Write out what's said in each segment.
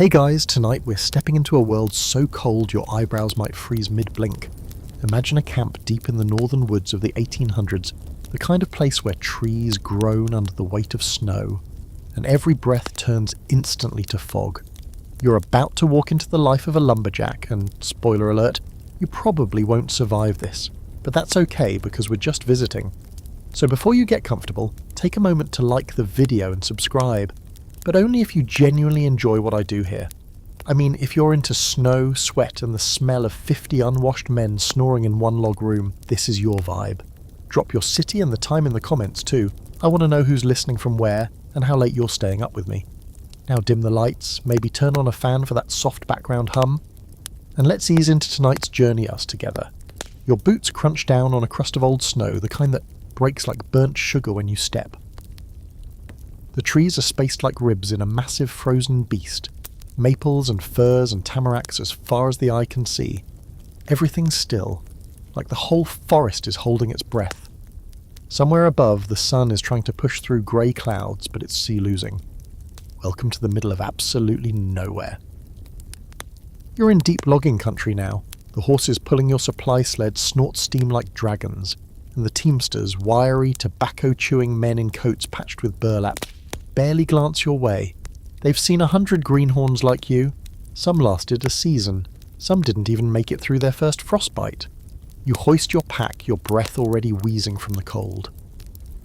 Hey guys, tonight we're stepping into a world so cold your eyebrows might freeze mid-blink. Imagine a camp deep in the northern woods of the 1800s, the kind of place where trees groan under the weight of snow, and every breath turns instantly to fog. You're about to walk into the life of a lumberjack, and spoiler alert, you probably won't survive this. But that's okay because we're just visiting. So before you get comfortable, take a moment to like the video and subscribe. But only if you genuinely enjoy what I do here. I mean, if you're into snow, sweat, and the smell of 50 unwashed men snoring in one log room, this is your vibe. Drop your city and the time in the comments too. I want to know who's listening from where, and how late you're staying up with me. Now dim the lights, maybe turn on a fan for that soft background hum, and let's ease into tonight's journey us together. Your boots crunch down on a crust of old snow, the kind that breaks like burnt sugar when you step. The trees are spaced like ribs in a massive frozen beast. Maples and firs and tamaracks as far as the eye can see. Everything's still, like the whole forest is holding its breath. Somewhere above, the sun is trying to push through grey clouds, but it's sea-losing. Welcome to the middle of absolutely nowhere. You're in deep logging country now. The horses pulling your supply sled snort steam like dragons, and the teamsters, wiry, tobacco-chewing men in coats patched with burlap, barely glance your way. They've seen 100 greenhorns like you. Some lasted a season. Some didn't even make it through their first frostbite. You hoist your pack, your breath already wheezing from the cold.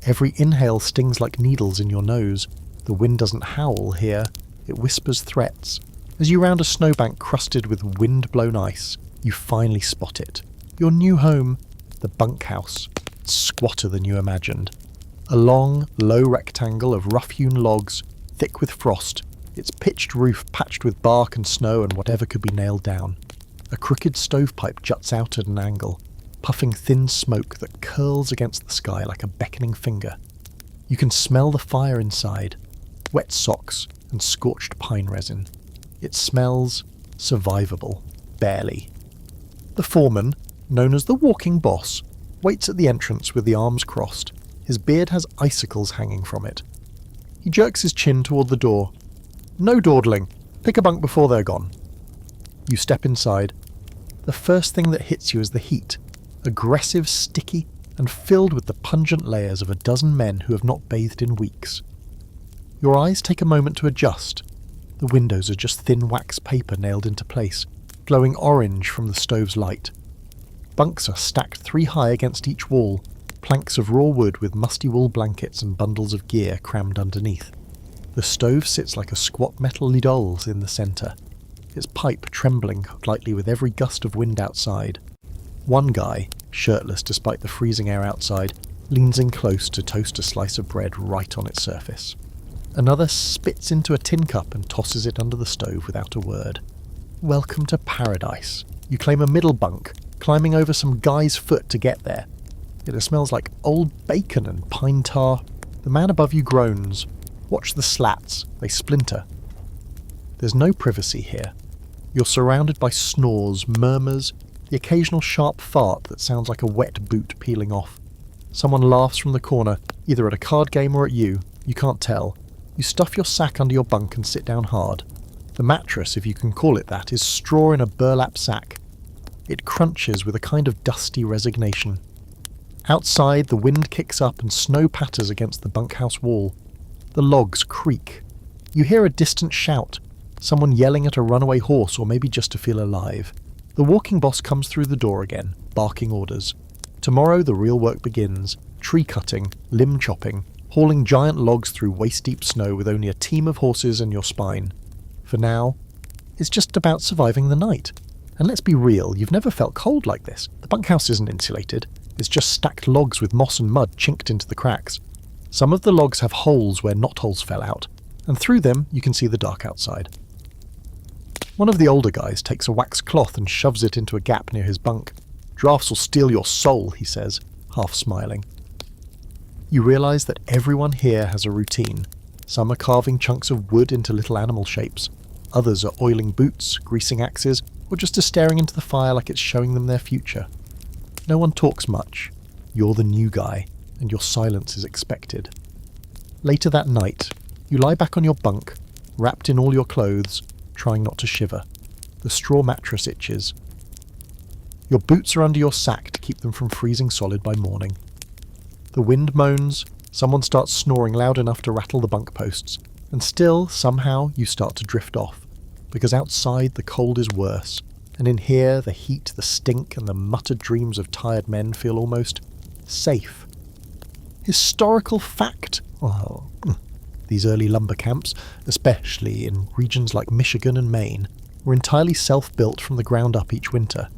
Every inhale stings like needles in your nose. The wind doesn't howl here. It whispers threats. As you round a snowbank crusted with wind-blown ice, you finally spot it. Your new home, the bunkhouse. It's squatter than you imagined. A long, low rectangle of rough-hewn logs, thick with frost, its pitched roof patched with bark and snow and whatever could be nailed down. A crooked stovepipe juts out at an angle, puffing thin smoke that curls against the sky like a beckoning finger. You can smell the fire inside, wet socks and scorched pine resin. It smells survivable, barely. The foreman, known as the walking boss, waits at the entrance with the arms crossed. His beard has icicles hanging from it. He jerks his chin toward the door. No dawdling. Pick a bunk before they're gone. You step inside. The first thing that hits you is the heat. Aggressive, sticky, and filled with the pungent layers of a dozen men who have not bathed in weeks. Your eyes take a moment to adjust. The windows are just thin wax paper nailed into place, glowing orange from the stove's light. Bunks are stacked 3 high against each wall, planks of raw wood with musty wool blankets and bundles of gear crammed underneath. The stove sits like a squat metal idol in the centre, its pipe trembling lightly with every gust of wind outside. One guy, shirtless despite the freezing air outside, leans in close to toast a slice of bread right on its surface. Another spits into a tin cup and tosses it under the stove without a word. Welcome to paradise. You claim a middle bunk, climbing over some guy's foot to get there. It smells like old bacon and pine tar. The man above you groans. Watch the slats, they splinter. There's no privacy here. You're surrounded by snores, murmurs, the occasional sharp fart that sounds like a wet boot peeling off. Someone laughs from the corner, either at a card game or at you. You can't tell. You stuff your sack under your bunk and sit down hard. The mattress, if you can call it that, is straw in a burlap sack. It crunches with a kind of dusty resignation. Outside, the wind kicks up and snow patters against the bunkhouse wall. The logs creak. You hear a distant shout, someone yelling at a runaway horse or maybe just to feel alive. The walking boss comes through the door again, barking orders. Tomorrow the real work begins. Tree cutting, limb chopping, hauling giant logs through waist-deep snow with only a team of horses and your spine. For now, it's just about surviving the night. And let's be real, you've never felt cold like this. The bunkhouse isn't insulated. It's just stacked logs with moss and mud chinked into the cracks. Some of the logs have holes where knotholes fell out, and through them you can see the dark outside. One of the older guys takes a wax cloth and shoves it into a gap near his bunk. Drafts will steal your soul, he says, half smiling. You realise that everyone here has a routine. Some are carving chunks of wood into little animal shapes. Others are oiling boots, greasing axes, or just staring into the fire like it's showing them their future. No one talks much. You're the new guy, and your silence is expected. Later that night, you lie back on your bunk, wrapped in all your clothes, trying not to shiver. The straw mattress itches. Your boots are under your sack to keep them from freezing solid by morning. The wind moans, someone starts snoring loud enough to rattle the bunk posts, and still, somehow, you start to drift off, because outside the cold is worse, and in here the heat, the stink, and the muttered dreams of tired men feel almost safe. Historical fact! Well, these early lumber camps, especially in regions like Michigan and Maine, were entirely self-built from the ground up each winter.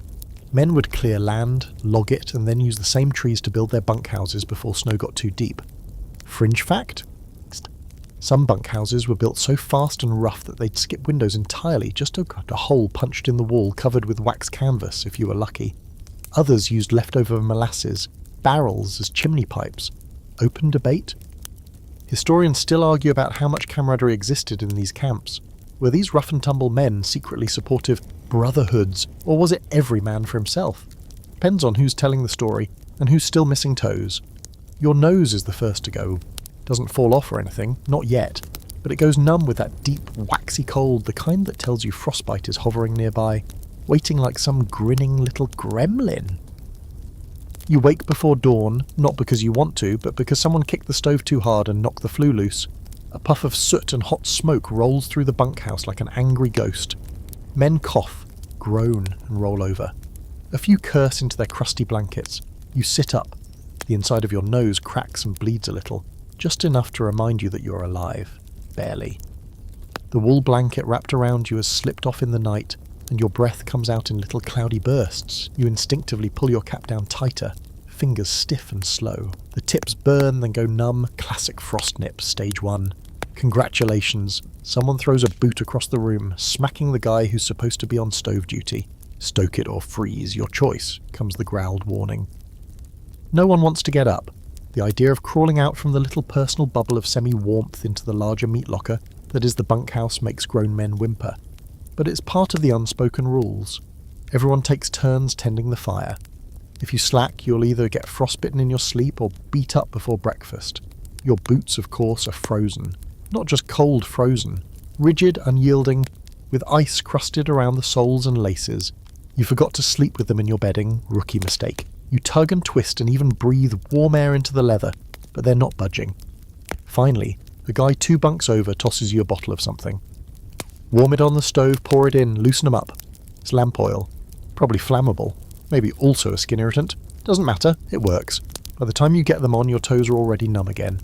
Men would clear land, log it, and then use the same trees to build their bunkhouses before snow got too deep. Fringe fact? Some bunkhouses were built so fast and rough that they'd skip windows entirely just to cut a hole punched in the wall covered with wax canvas if you were lucky. Others used leftover molasses, barrels as chimney pipes. Open debate? Historians still argue about how much camaraderie existed in these camps. Were these rough-and-tumble men secretly supportive brotherhoods, or was it every man for himself? Depends on who's telling the story, and who's still missing toes. Your nose is the first to go. Doesn't fall off or anything, not yet, but it goes numb with that deep, waxy cold, the kind that tells you frostbite is hovering nearby, waiting like some grinning little gremlin. You wake before dawn, not because you want to, but because someone kicked the stove too hard and knocked the flue loose. A puff of soot and hot smoke rolls through the bunkhouse like an angry ghost. Men cough, groan, and roll over. A few curse into their crusty blankets. You sit up. The inside of your nose cracks and bleeds a little, just enough to remind you that you're alive. Barely. The wool blanket wrapped around you has slipped off in the night, and your breath comes out in little cloudy bursts. You instinctively pull your cap down tighter, fingers stiff and slow. The tips burn, then go numb. Classic frost nip, stage 1. Congratulations. Someone throws a boot across the room, smacking the guy who's supposed to be on stove duty. Stoke it or freeze, your choice, comes the growled warning. No one wants to get up. The idea of crawling out from the little personal bubble of semi-warmth into the larger meat locker that is the bunkhouse makes grown men whimper. But it's part of the unspoken rules. Everyone takes turns tending the fire. If you slack, you'll either get frostbitten in your sleep or beat up before breakfast. Your boots, of course, are frozen. Not just cold frozen. Rigid, unyielding, with ice crusted around the soles and laces. You forgot to sleep with them in your bedding. Rookie mistake. You tug and twist and even breathe warm air into the leather, but they're not budging. Finally, a guy 2 bunks over tosses you a bottle of something. Warm it on the stove, pour it in, loosen them up. It's lamp oil. Probably flammable. Maybe also a skin irritant. Doesn't matter, it works. By the time you get them on, your toes are already numb again.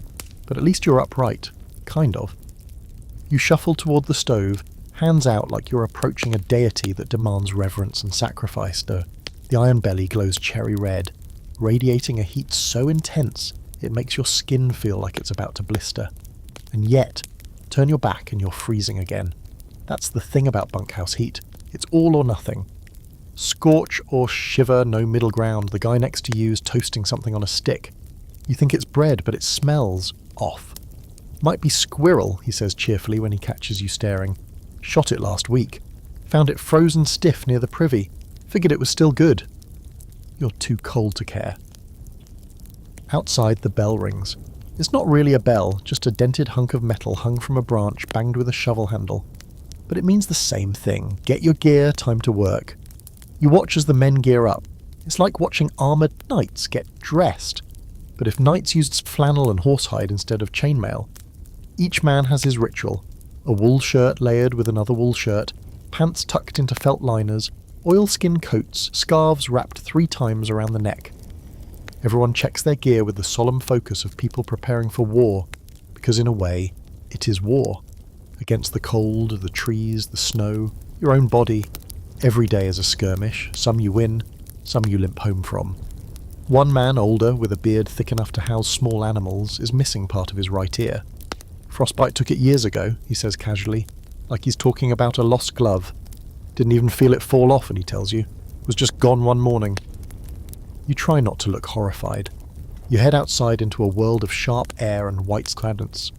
But at least you're upright. Kind of. You shuffle toward the stove, hands out like you're approaching a deity that demands reverence and sacrifice. The iron belly glows cherry red, radiating a heat so intense it makes your skin feel like it's about to blister. And yet, turn your back and you're freezing again. That's the thing about bunkhouse heat. It's all or nothing. Scorch or shiver, no middle ground. The guy next to you is toasting something on a stick. You think it's bread, but it smells off. Might be squirrel, he says cheerfully when he catches you staring. Shot it last week. Found it frozen stiff near the privy. Figured it was still good. You're too cold to care. Outside, the bell rings. It's not really a bell, just a dented hunk of metal hung from a branch banged with a shovel handle. But it means the same thing. Get your gear, time to work. You watch as the men gear up. It's like watching armoured knights get dressed. But if knights used flannel and horsehide instead of chainmail, each man has his ritual. A wool shirt layered with another wool shirt, pants tucked into felt liners, oilskin coats, scarves wrapped 3 times around the neck. Everyone checks their gear with the solemn focus of people preparing for war, because in a way, it is war. Against the cold, the trees, the snow, your own body. Every day is a skirmish. Some you win, some you limp home from. One man older, with a beard thick enough to house small animals, is missing part of his right ear. Frostbite took it years ago, he says casually, like he's talking about a lost glove. Didn't even feel it fall off, and he tells you. Was just gone one morning. You try not to look horrified. You head outside into a world of sharp air and white silence.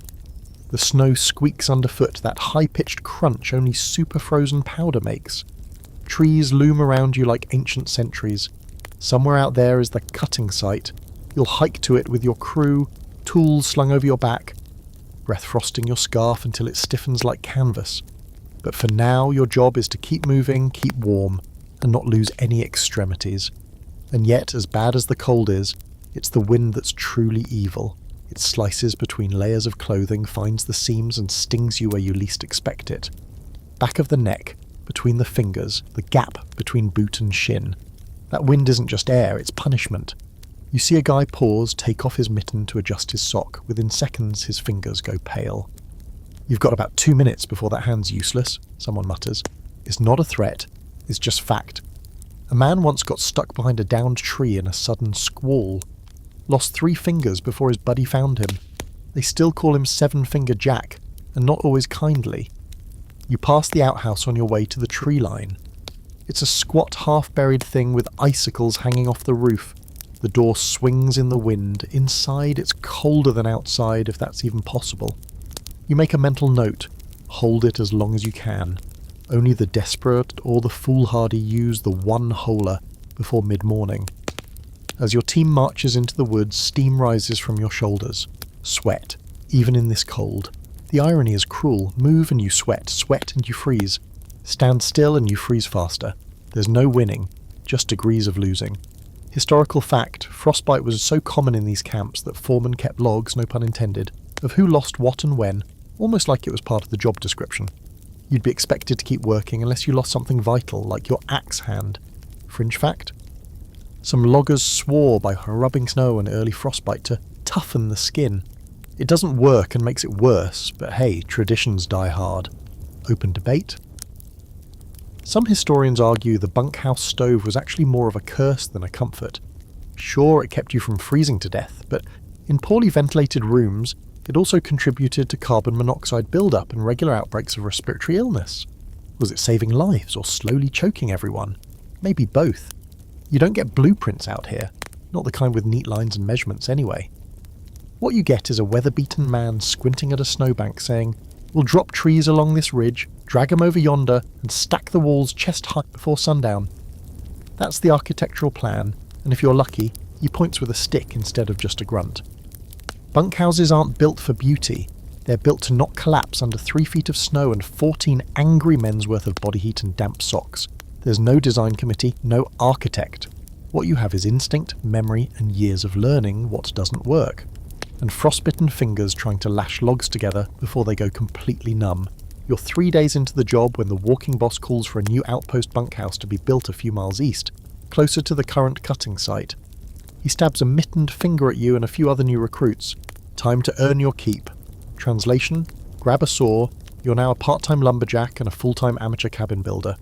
The snow squeaks underfoot, that high-pitched crunch only super-frozen powder makes. Trees loom around you like ancient sentries. Somewhere out there is the cutting site. You'll hike to it with your crew, tools slung over your back, breath frosting your scarf until it stiffens like canvas. But for now, your job is to keep moving, keep warm, and not lose any extremities. And yet, as bad as the cold is, it's the wind that's truly evil. It slices between layers of clothing, finds the seams, and stings you where you least expect it. Back of the neck, between the fingers, the gap between boot and shin. That wind isn't just air, it's punishment. You see a guy pause, take off his mitten to adjust his sock. Within seconds, his fingers go pale. "You've got about 2 minutes before that hand's useless," someone mutters. It's not a threat, it's just fact. A man once got stuck behind a downed tree in a sudden squall. Lost 3 fingers before his buddy found him. They still call him Seven-Finger Jack, and not always kindly. You pass the outhouse on your way to the tree line. It's a squat, half-buried thing with icicles hanging off the roof. The door swings in the wind. Inside, it's colder than outside, if that's even possible. You make a mental note. Hold it as long as you can. Only the desperate or the foolhardy use the one-holer before mid-morning. As your team marches into the woods, steam rises from your shoulders. Sweat, even in this cold. The irony is cruel. Move and you sweat, sweat and you freeze. Stand still and you freeze faster. There's no winning, just degrees of losing. Historical fact, frostbite was so common in these camps that foremen kept logs, no pun intended, of who lost what and when, almost like it was part of the job description. You'd be expected to keep working unless you lost something vital, like your axe hand. Fringe fact? Some loggers swore by rubbing snow and early frostbite to toughen the skin. It doesn't work and makes it worse, but hey, traditions die hard. Open debate? Some historians argue the bunkhouse stove was actually more of a curse than a comfort. Sure, it kept you from freezing to death, but in poorly ventilated rooms, it also contributed to carbon monoxide buildup and regular outbreaks of respiratory illness. Was it saving lives or slowly choking everyone? Maybe both. You don't get blueprints out here, not the kind with neat lines and measurements anyway. What you get is a weather-beaten man squinting at a snowbank saying, "We'll drop trees along this ridge, drag them over yonder, and stack the walls chest high before sundown." That's the architectural plan, and if you're lucky, he points with a stick instead of just a grunt. Bunkhouses aren't built for beauty. They're built to not collapse under 3 feet of snow and 14 angry men's worth of body heat and damp socks. There's no design committee, no architect. What you have is instinct, memory, and years of learning what doesn't work. And frostbitten fingers trying to lash logs together before they go completely numb. You're 3 days into the job when the walking boss calls for a new outpost bunkhouse to be built a few miles east, closer to the current cutting site. He stabs a mittened finger at you and a few other new recruits. Time to earn your keep. Translation: grab a saw, you're now a part-time lumberjack and a full-time amateur cabin builder.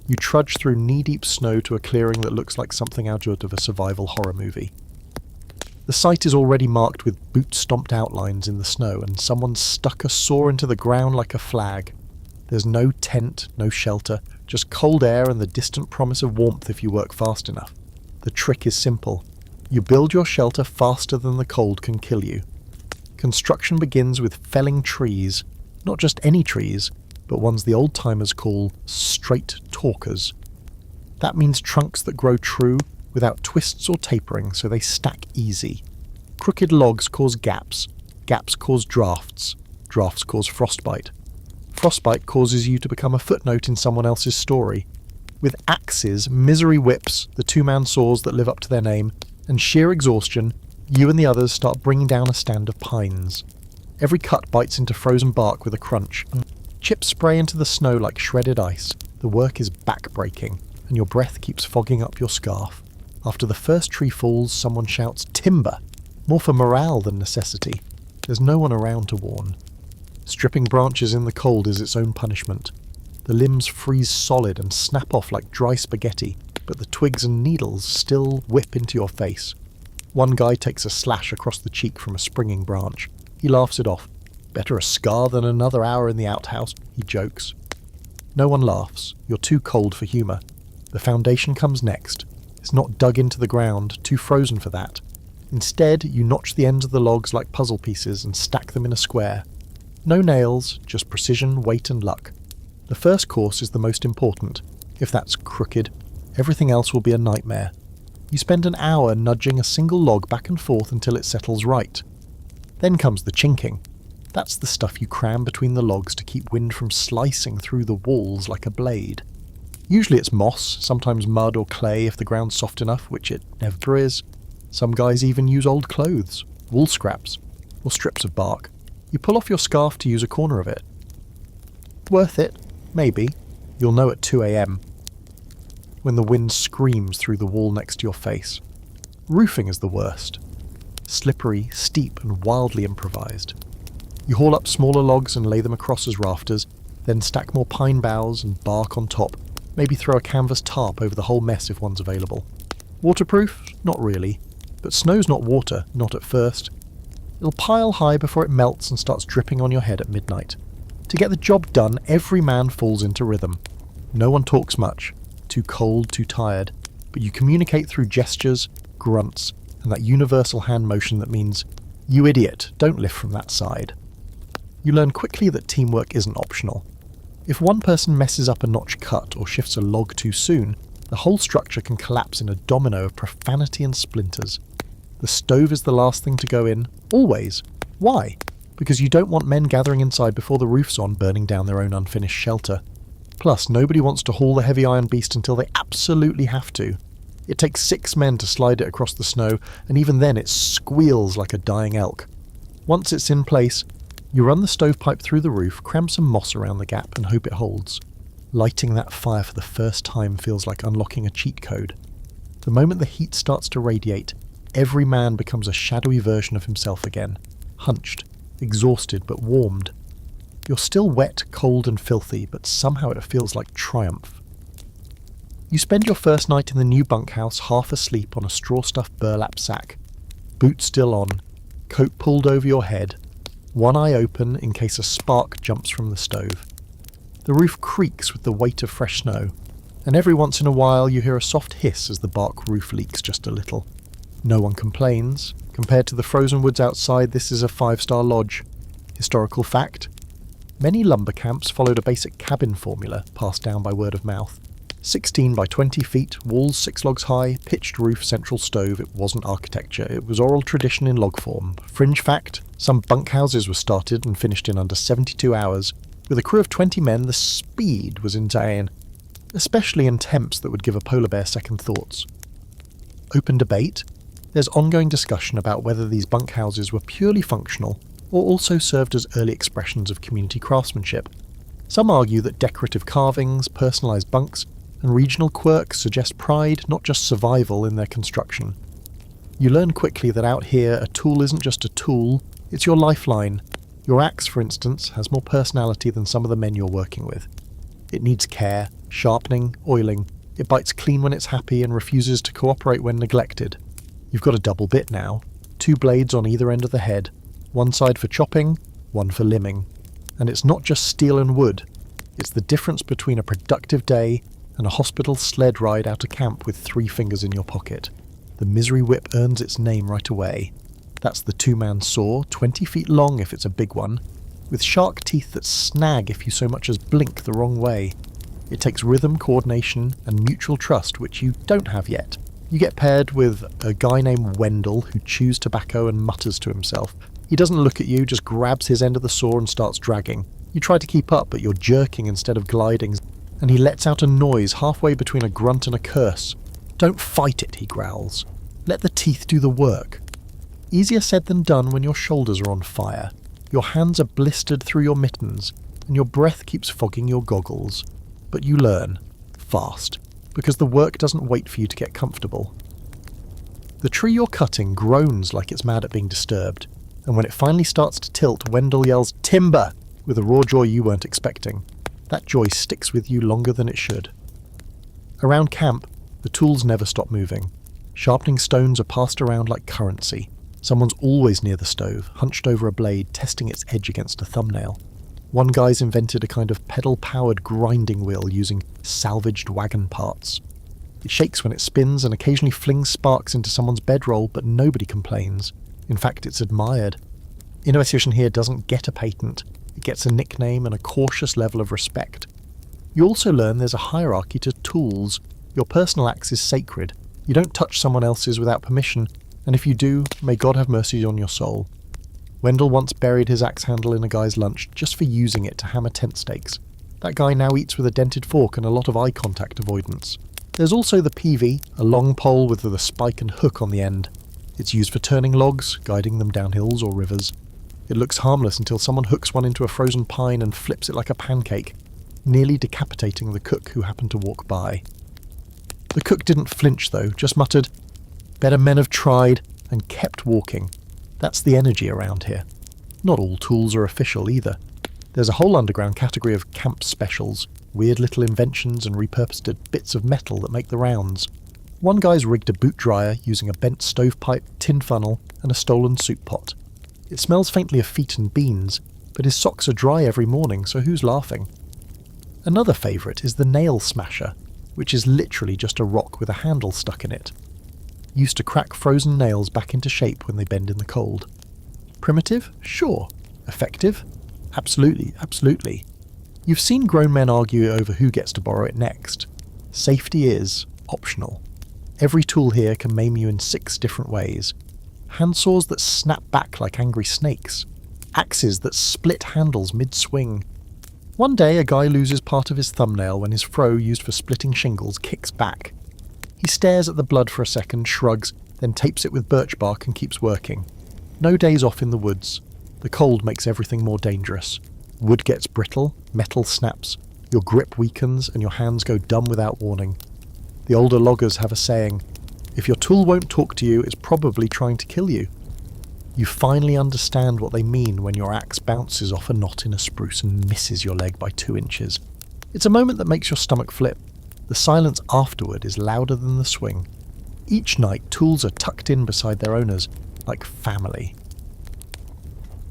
You trudge through knee-deep snow to a clearing that looks like something out of a survival horror movie. The site is already marked with boot-stomped outlines in the snow, and someone's stuck a saw into the ground like a flag. There's no tent, no shelter, just cold air and the distant promise of warmth if you work fast enough. The trick is simple. You build your shelter faster than the cold can kill you. Construction begins with felling trees, not just any trees, but ones the old-timers call straight talkers. That means trunks that grow true, without twists or tapering, so they stack easy. Crooked logs cause gaps. Gaps cause drafts. Drafts cause frostbite. Frostbite causes you to become a footnote in someone else's story. With axes, misery whips, the two-man saws that live up to their name, and sheer exhaustion, you and the others start bringing down a stand of pines. Every cut bites into frozen bark with a crunch. Chips spray into the snow like shredded ice. The work is back-breaking, and your breath keeps fogging up your scarf. After the first tree falls, someone shouts, "Timber!" More for morale than necessity. There's no one around to warn. Stripping branches in the cold is its own punishment. The limbs freeze solid and snap off like dry spaghetti, but the twigs and needles still whip into your face. One guy takes a slash across the cheek from a springing branch. He laughs it off. "Better a scar than another hour in the outhouse," he jokes. No one laughs. You're too cold for humour. The foundation comes next. It's not dug into the ground, too frozen for that. Instead, you notch the ends of the logs like puzzle pieces and stack them in a square. No nails, just precision, weight and luck. The first course is the most important. If that's crooked, everything else will be a nightmare. You spend an hour nudging a single log back and forth until it settles right. Then comes the chinking. That's the stuff you cram between the logs to keep wind from slicing through the walls like a blade. Usually it's moss, sometimes mud or clay if the ground's soft enough, which it never is. Some guys even use old clothes, wool scraps, or strips of bark. You pull off your scarf to use a corner of it. Worth it? Maybe. You'll know at 2 a.m. when the wind screams through the wall next to your face. Roofing is the worst. Slippery, steep, and wildly improvised. You haul up smaller logs and lay them across as rafters, then stack more pine boughs and bark on top, maybe throw a canvas tarp over the whole mess if one's available. Waterproof? Not really. But snow's not water, not at first. It'll pile high before it melts and starts dripping on your head at midnight. To get the job done, every man falls into rhythm. No one talks much. Too cold, too tired. But you communicate through gestures, grunts, and that universal hand motion that means, "You idiot, don't lift from that side." You learn quickly that teamwork isn't optional. If one person messes up a notch cut or shifts a log too soon, the whole structure can collapse in a domino of profanity and splinters. The stove is the last thing to go in, always. Why? Because you don't want men gathering inside before the roof's on, burning down their own unfinished shelter. Plus, nobody wants to haul the heavy iron beast until they absolutely have to. It takes 6 men to slide it across the snow, and even then it squeals like a dying elk. Once it's in place, you run the stovepipe through the roof, cram some moss around the gap, and hope it holds. Lighting that fire for the first time feels like unlocking a cheat code. The moment the heat starts to radiate, every man becomes a shadowy version of himself again, hunched, exhausted but warmed. You're still wet, cold and filthy, but somehow it feels like triumph. You spend your first night in the new bunkhouse half asleep on a straw-stuffed burlap sack, boots still on, coat pulled over your head, one eye open in case a spark jumps from the stove. The roof creaks with the weight of fresh snow, and every once in a while you hear a soft hiss as the bark roof leaks just a little. No one complains. Compared to the frozen woods outside, this is a 5-star lodge. Historical fact: many lumber camps followed a basic cabin formula passed down by word of mouth. 16 by 20 feet, walls 6 logs high, pitched roof, central stove. It wasn't architecture, it was oral tradition in log form. Fringe fact: some bunkhouses were started and finished in under 72 hours. With a crew of 20 men, the speed was insane, especially in temps that would give a polar bear second thoughts. Open debate. There's ongoing discussion about whether these bunkhouses were purely functional or also served as early expressions of community craftsmanship. Some argue that decorative carvings, personalised bunks, and regional quirks suggest pride, not just survival, in their construction. You learn quickly that out here a tool isn't just a tool, it's your lifeline. Your axe, for instance, has more personality than some of the men you're working with. It needs care, sharpening, oiling. It bites clean when it's happy and refuses to cooperate when neglected. You've got a double bit now, 2 blades on either end of the head, one side for chopping, one for limbing. And it's not just steel and wood, it's the difference between a productive day and a hospital sled ride out of camp with 3 fingers in your pocket. The misery whip earns its name right away. That's the 2-man saw, 20 feet long if it's a big one, with shark teeth that snag if you so much as blink the wrong way. It takes rhythm, coordination, and mutual trust, which you don't have yet. You get paired with a guy named Wendell who chews tobacco and mutters to himself. He doesn't look at you, just grabs his end of the saw and starts dragging. You try to keep up, but you're jerking instead of gliding, and he lets out a noise halfway between a grunt and a curse. "Don't fight it," he growls. "Let the teeth do the work." Easier said than done when your shoulders are on fire. Your hands are blistered through your mittens, and your breath keeps fogging your goggles. But you learn. Fast. Because the work doesn't wait for you to get comfortable. The tree you're cutting groans like it's mad at being disturbed, and when it finally starts to tilt, Wendell yells, "Timber!" with a raw joy you weren't expecting. That joy sticks with you longer than it should. Around camp, the tools never stop moving. Sharpening stones are passed around like currency. Someone's always near the stove, hunched over a blade, testing its edge against a thumbnail. One guy's invented a kind of pedal-powered grinding wheel using salvaged wagon parts. It shakes when it spins and occasionally flings sparks into someone's bedroll, but nobody complains. In fact, it's admired. Innovation here doesn't get a patent. It gets a nickname and a cautious level of respect. You also learn there's a hierarchy to tools. Your personal axe is sacred. You don't touch someone else's without permission, and if you do, may God have mercy on your soul. Wendell once buried his axe handle in a guy's lunch just for using it to hammer tent stakes. That guy now eats with a dented fork and a lot of eye contact avoidance. There's also the PV, a long pole with a spike and hook on the end. It's used for turning logs, guiding them down hills or rivers. It looks harmless until someone hooks one into a frozen pine and flips it like a pancake, nearly decapitating the cook who happened to walk by. The cook didn't flinch though, just muttered, "Better men have tried," and kept walking. That's the energy around here. Not all tools are official either. There's a whole underground category of camp specials, weird little inventions and repurposed bits of metal that make the rounds. One guy's rigged a boot dryer using a bent stovepipe, tin funnel, and a stolen soup pot. It smells faintly of feet and beans, but his socks are dry every morning, so who's laughing? Another favourite is the nail smasher, which is literally just a rock with a handle stuck in it. Used to crack frozen nails back into shape when they bend in the cold. Primitive? Sure. Effective? Absolutely. You've seen grown men argue over who gets to borrow it next. Safety is optional. Every tool here can maim you in 6 different ways. Handsaws that snap back like angry snakes. Axes that split handles mid-swing. One day a guy loses part of his thumbnail when his fro used for splitting shingles kicks back. He stares at the blood for a second, shrugs, then tapes it with birch bark and keeps working. No days off in the woods. The cold makes everything more dangerous. Wood gets brittle, metal snaps, your grip weakens and your hands go dumb without warning. The older loggers have a saying, "If your tool won't talk to you, it's probably trying to kill you." You finally understand what they mean when your axe bounces off a knot in a spruce and misses your leg by 2 inches. It's a moment that makes your stomach flip. The silence afterward is louder than the swing. Each night, tools are tucked in beside their owners, like family.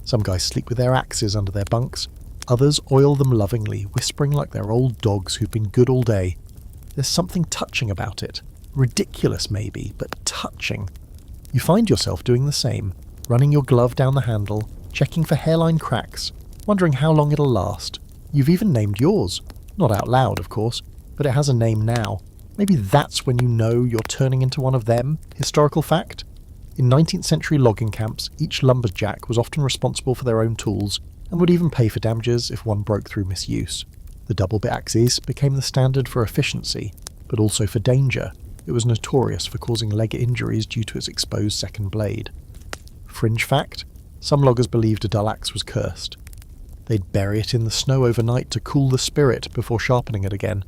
Some guys sleep with their axes under their bunks. Others oil them lovingly, whispering like they're old dogs who've been good all day. There's something touching about it. Ridiculous maybe, but touching. You find yourself doing the same, running your glove down the handle, checking for hairline cracks, wondering how long it'll last. You've even named yours. Not out loud, of course, but it has a name now. Maybe that's when you know you're turning into one of them. Historical fact? In 19th century logging camps, each lumberjack was often responsible for their own tools and would even pay for damages if one broke through misuse. The double-bit axes became the standard for efficiency, but also for danger. It was notorious for causing leg injuries due to its exposed second blade. Fringe fact? Some loggers believed a dull axe was cursed. They'd bury it in the snow overnight to cool the spirit before sharpening it again.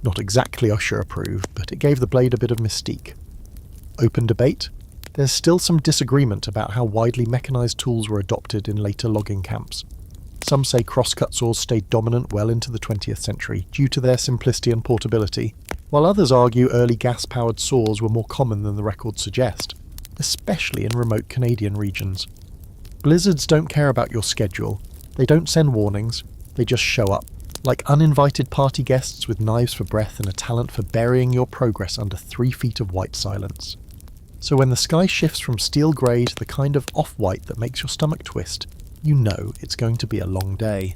Not exactly Usher-approved, but it gave the blade a bit of mystique. Open debate? There's still some disagreement about how widely mechanised tools were adopted in later logging camps. Some say crosscut saws stayed dominant well into the 20th century due to their simplicity and portability, while others argue early gas-powered saws were more common than the records suggest, especially in remote Canadian regions. Blizzards don't care about your schedule. They don't send warnings, they just show up, like uninvited party guests with knives for breath and a talent for burying your progress under 3 feet of white silence. So when the sky shifts from steel grey to the kind of off-white that makes your stomach twist, you know it's going to be a long day.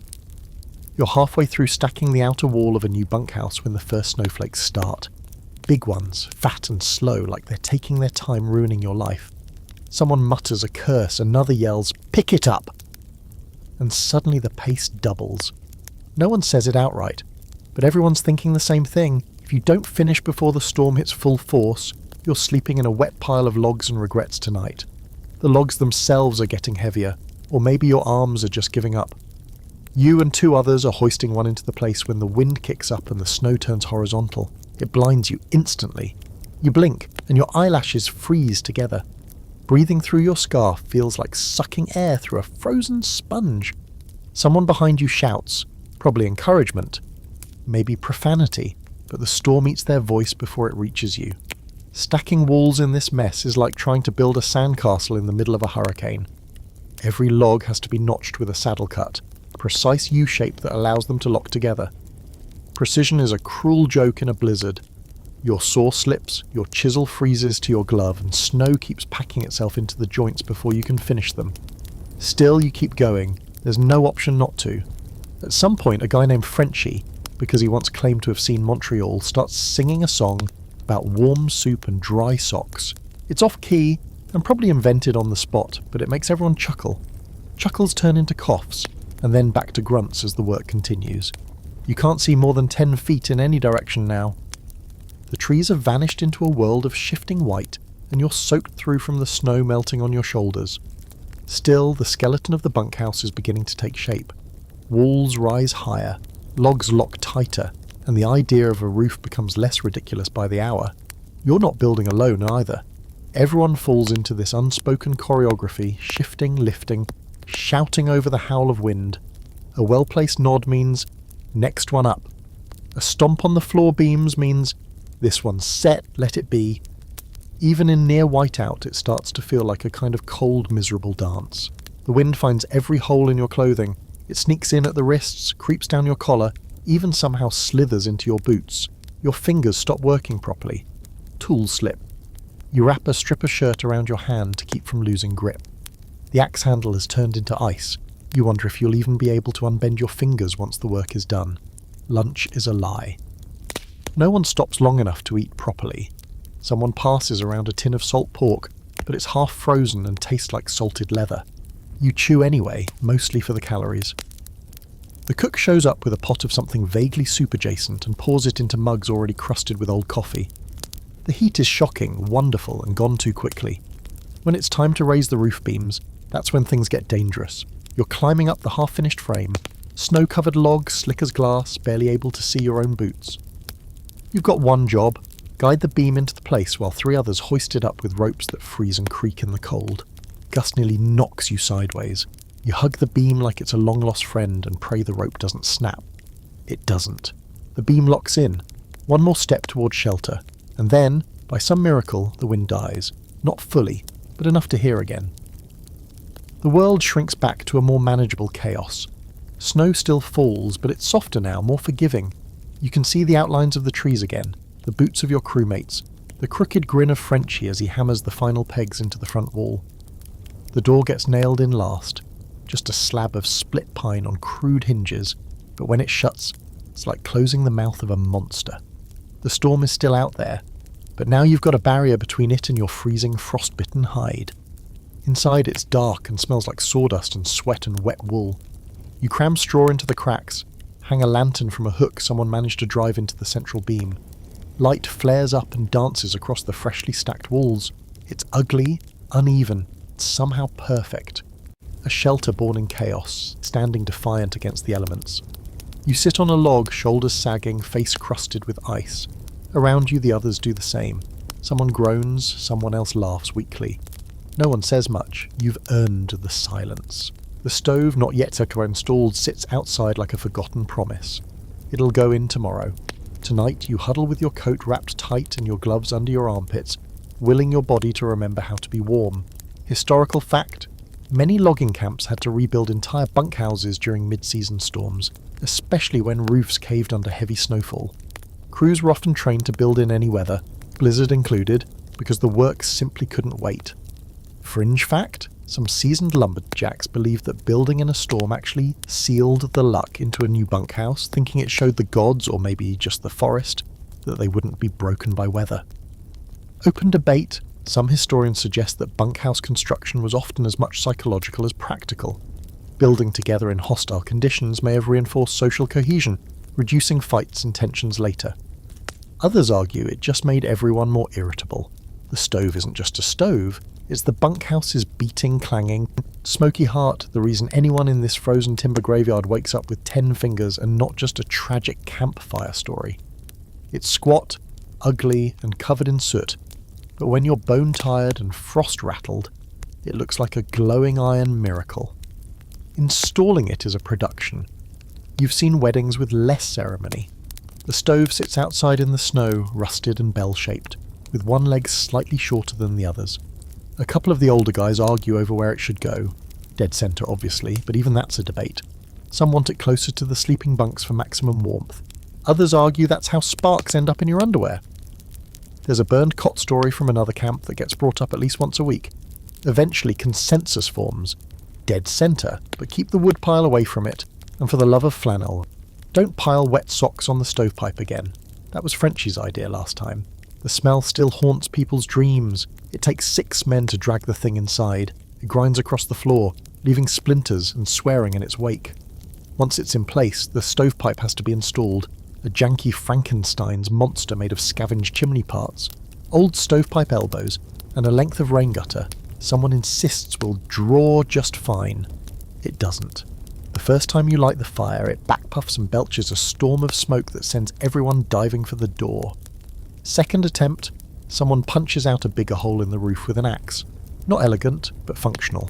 You're halfway through stacking the outer wall of a new bunkhouse when the first snowflakes start. Big ones, fat and slow, like they're taking their time ruining your life. Someone mutters a curse, another yells, "Pick it up!" And suddenly the pace doubles. No one says it outright, but everyone's thinking the same thing. If you don't finish before the storm hits full force, you're sleeping in a wet pile of logs and regrets tonight. The logs themselves are getting heavier, or maybe your arms are just giving up. You and 2 others are hoisting one into the place when the wind kicks up and the snow turns horizontal. It blinds you instantly. You blink, and your eyelashes freeze together. Breathing through your scarf feels like sucking air through a frozen sponge. Someone behind you shouts, probably encouragement, maybe profanity, but the storm eats their voice before it reaches you. Stacking walls in this mess is like trying to build a sandcastle in the middle of a hurricane. Every log has to be notched with a saddle cut, a precise U-shape that allows them to lock together. Precision is a cruel joke in a blizzard. Your saw slips, your chisel freezes to your glove, and snow keeps packing itself into the joints before you can finish them. Still, you keep going. There's no option not to. At some point, a guy named Frenchie, because he once claimed to have seen Montreal, starts singing a song about warm soup and dry socks. It's off-key, and probably invented on the spot, but it makes everyone chuckle. Chuckles turn into coughs, and then back to grunts as the work continues. You can't see more than 10 feet in any direction now. The trees have vanished into a world of shifting white, and you're soaked through from the snow melting on your shoulders. Still, the skeleton of the bunkhouse is beginning to take shape. Walls rise higher, logs lock tighter, and the idea of a roof becomes less ridiculous by the hour. You're not building alone either. Everyone falls into this unspoken choreography, shifting, lifting, shouting over the howl of wind. A well-placed nod means, next one up. A stomp on the floor beams means, this one's set, let it be. Even in near whiteout, it starts to feel like a kind of cold, miserable dance. The wind finds every hole in your clothing. It sneaks in at the wrists, creeps down your collar, even somehow slithers into your boots. Your fingers stop working properly. Tools slip. You wrap a strip of shirt around your hand to keep from losing grip. The axe handle has turned into ice. You wonder if you'll even be able to unbend your fingers once the work is done. Lunch is a lie. No one stops long enough to eat properly. Someone passes around a tin of salt pork, but it's half frozen and tastes like salted leather. You chew anyway, mostly for the calories. The cook shows up with a pot of something vaguely soup-adjacent and pours it into mugs already crusted with old coffee. The heat is shocking, wonderful, and gone too quickly. When it's time to raise the roof beams, that's when things get dangerous. You're climbing up the half-finished frame, snow-covered logs, slick as glass, barely able to see your own boots. You've got one job: guide the beam into the place while 3 others hoist it up with ropes that freeze and creak in the cold. Gus nearly knocks you sideways. You hug the beam like it's a long-lost friend and pray the rope doesn't snap. It doesn't. The beam locks in. One more step towards shelter. And then, by some miracle, the wind dies. Not fully, but enough to hear again. The world shrinks back to a more manageable chaos. Snow still falls, but it's softer now, more forgiving. You can see the outlines of the trees again, the boots of your crewmates, the crooked grin of Frenchie as he hammers the final pegs into the front wall. The door gets nailed in last, just a slab of split pine on crude hinges, but when it shuts, it's like closing the mouth of a monster. The storm is still out there, but now you've got a barrier between it and your freezing, frostbitten hide. Inside it's dark and smells like sawdust and sweat and wet wool. You cram straw into the cracks, hang a lantern from a hook someone managed to drive into the central beam. Light flares up and dances across the freshly stacked walls. It's ugly, uneven, somehow perfect. A shelter born in chaos, standing defiant against the elements. You sit on a log, shoulders sagging, face crusted with ice. Around you the others do the same. Someone groans, someone else laughs weakly. No one says much. You've earned the silence. The stove, not yet installed, sits outside like a forgotten promise. It'll go in tomorrow. Tonight you huddle with your coat wrapped tight and your gloves under your armpits, willing your body to remember how to be warm. Historical fact: many logging camps had to rebuild entire bunkhouses during mid-season storms, especially when roofs caved under heavy snowfall. Crews were often trained to build in any weather, blizzard included, because the work simply couldn't wait. Fringe fact: some seasoned lumberjacks believed that building in a storm actually sealed the luck into a new bunkhouse, thinking it showed the gods, or maybe just the forest, that they wouldn't be broken by weather. Open debate. Some historians suggest that bunkhouse construction was often as much psychological as practical. Building together in hostile conditions may have reinforced social cohesion, reducing fights and tensions later. Others argue it just made everyone more irritable. The stove isn't just a stove, it's the bunkhouse's beating, clanging, smoky heart, the reason anyone in this frozen timber graveyard wakes up with 10 fingers and not just a tragic campfire story. It's squat, ugly, and covered in soot, but when you're bone-tired and frost-rattled, it looks like a glowing iron miracle. Installing it is a production. You've seen weddings with less ceremony. The stove sits outside in the snow, rusted and bell-shaped, with one leg slightly shorter than the others. A couple of the older guys argue over where it should go. Dead centre, obviously, but even that's a debate. Some want it closer to the sleeping bunks for maximum warmth. Others argue that's how sparks end up in your underwear. There's a burned cot story from another camp that gets brought up at least once a week. Eventually consensus forms. Dead centre, but keep the wood pile away from it, and for the love of flannel, don't pile wet socks on the stovepipe again. That was Frenchie's idea last time. The smell still haunts people's dreams. It takes 6 men to drag the thing inside. It grinds across the floor. leaving splinters and swearing in its wake. Once it's in place, the stovepipe has to be installed, a janky Frankenstein's monster made of scavenged chimney parts, old stovepipe elbows, and a length of rain gutter someone insists will draw just fine. It doesn't. The first time you light the fire, it backpuffs and belches a storm of smoke that sends everyone diving for the door. Second attempt, someone punches out a bigger hole in the roof with an axe. Not elegant, but functional.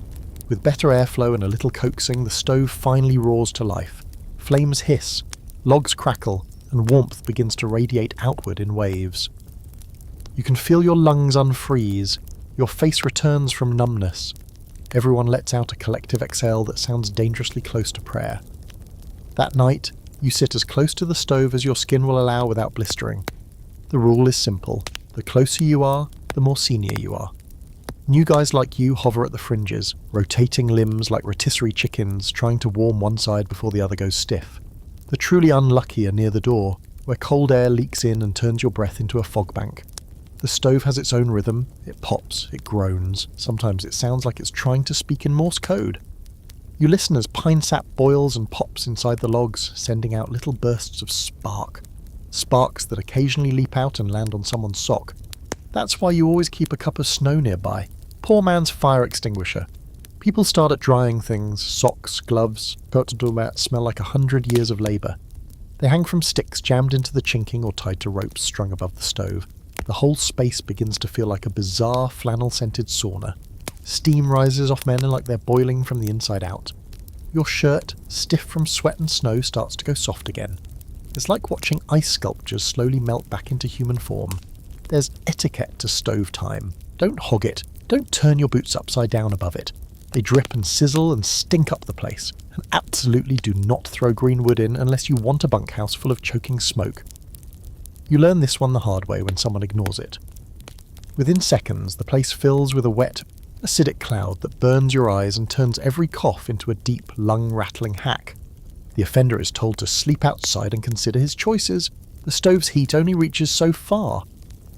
With better airflow and a little coaxing, the stove finally roars to life. Flames hiss, logs crackle, and warmth begins to radiate outward in waves. You can feel your lungs unfreeze, your face returns from numbness. Everyone lets out a collective exhale that sounds dangerously close to prayer. That night, you sit as close to the stove as your skin will allow without blistering. The rule is simple. The closer you are, the more senior you are. New guys like you hover at the fringes, rotating limbs like rotisserie chickens, trying to warm one side before the other goes stiff. The truly unlucky are near the door, where cold air leaks in and turns your breath into a fog bank. The stove has its own rhythm. It pops, it groans. Sometimes it sounds like it's trying to speak in Morse code. You listen as pine sap boils and pops inside the logs, sending out little bursts of spark. Sparks that occasionally leap out and land on someone's sock. That's why you always keep a cup of snow nearby. Poor man's fire extinguisher. People start at drying things, socks, gloves, that smell like 100 years of labour. They hang from sticks jammed into the chinking or tied to ropes strung above the stove. The whole space begins to feel like a bizarre flannel-scented sauna. Steam rises off men like they're boiling from the inside out. Your shirt, stiff from sweat and snow, starts to go soft again. It's like watching ice sculptures slowly melt back into human form. There's etiquette to stove time. Don't hog it. Don't turn your boots upside down above it. They drip and sizzle and stink up the place. And absolutely do not throw green wood in unless you want a bunkhouse full of choking smoke. You learn this one the hard way when someone ignores it. Within seconds, the place fills with a wet, acidic cloud that burns your eyes and turns every cough into a deep, lung-rattling hack. The offender is told to sleep outside and consider his choices. The stove's heat only reaches so far.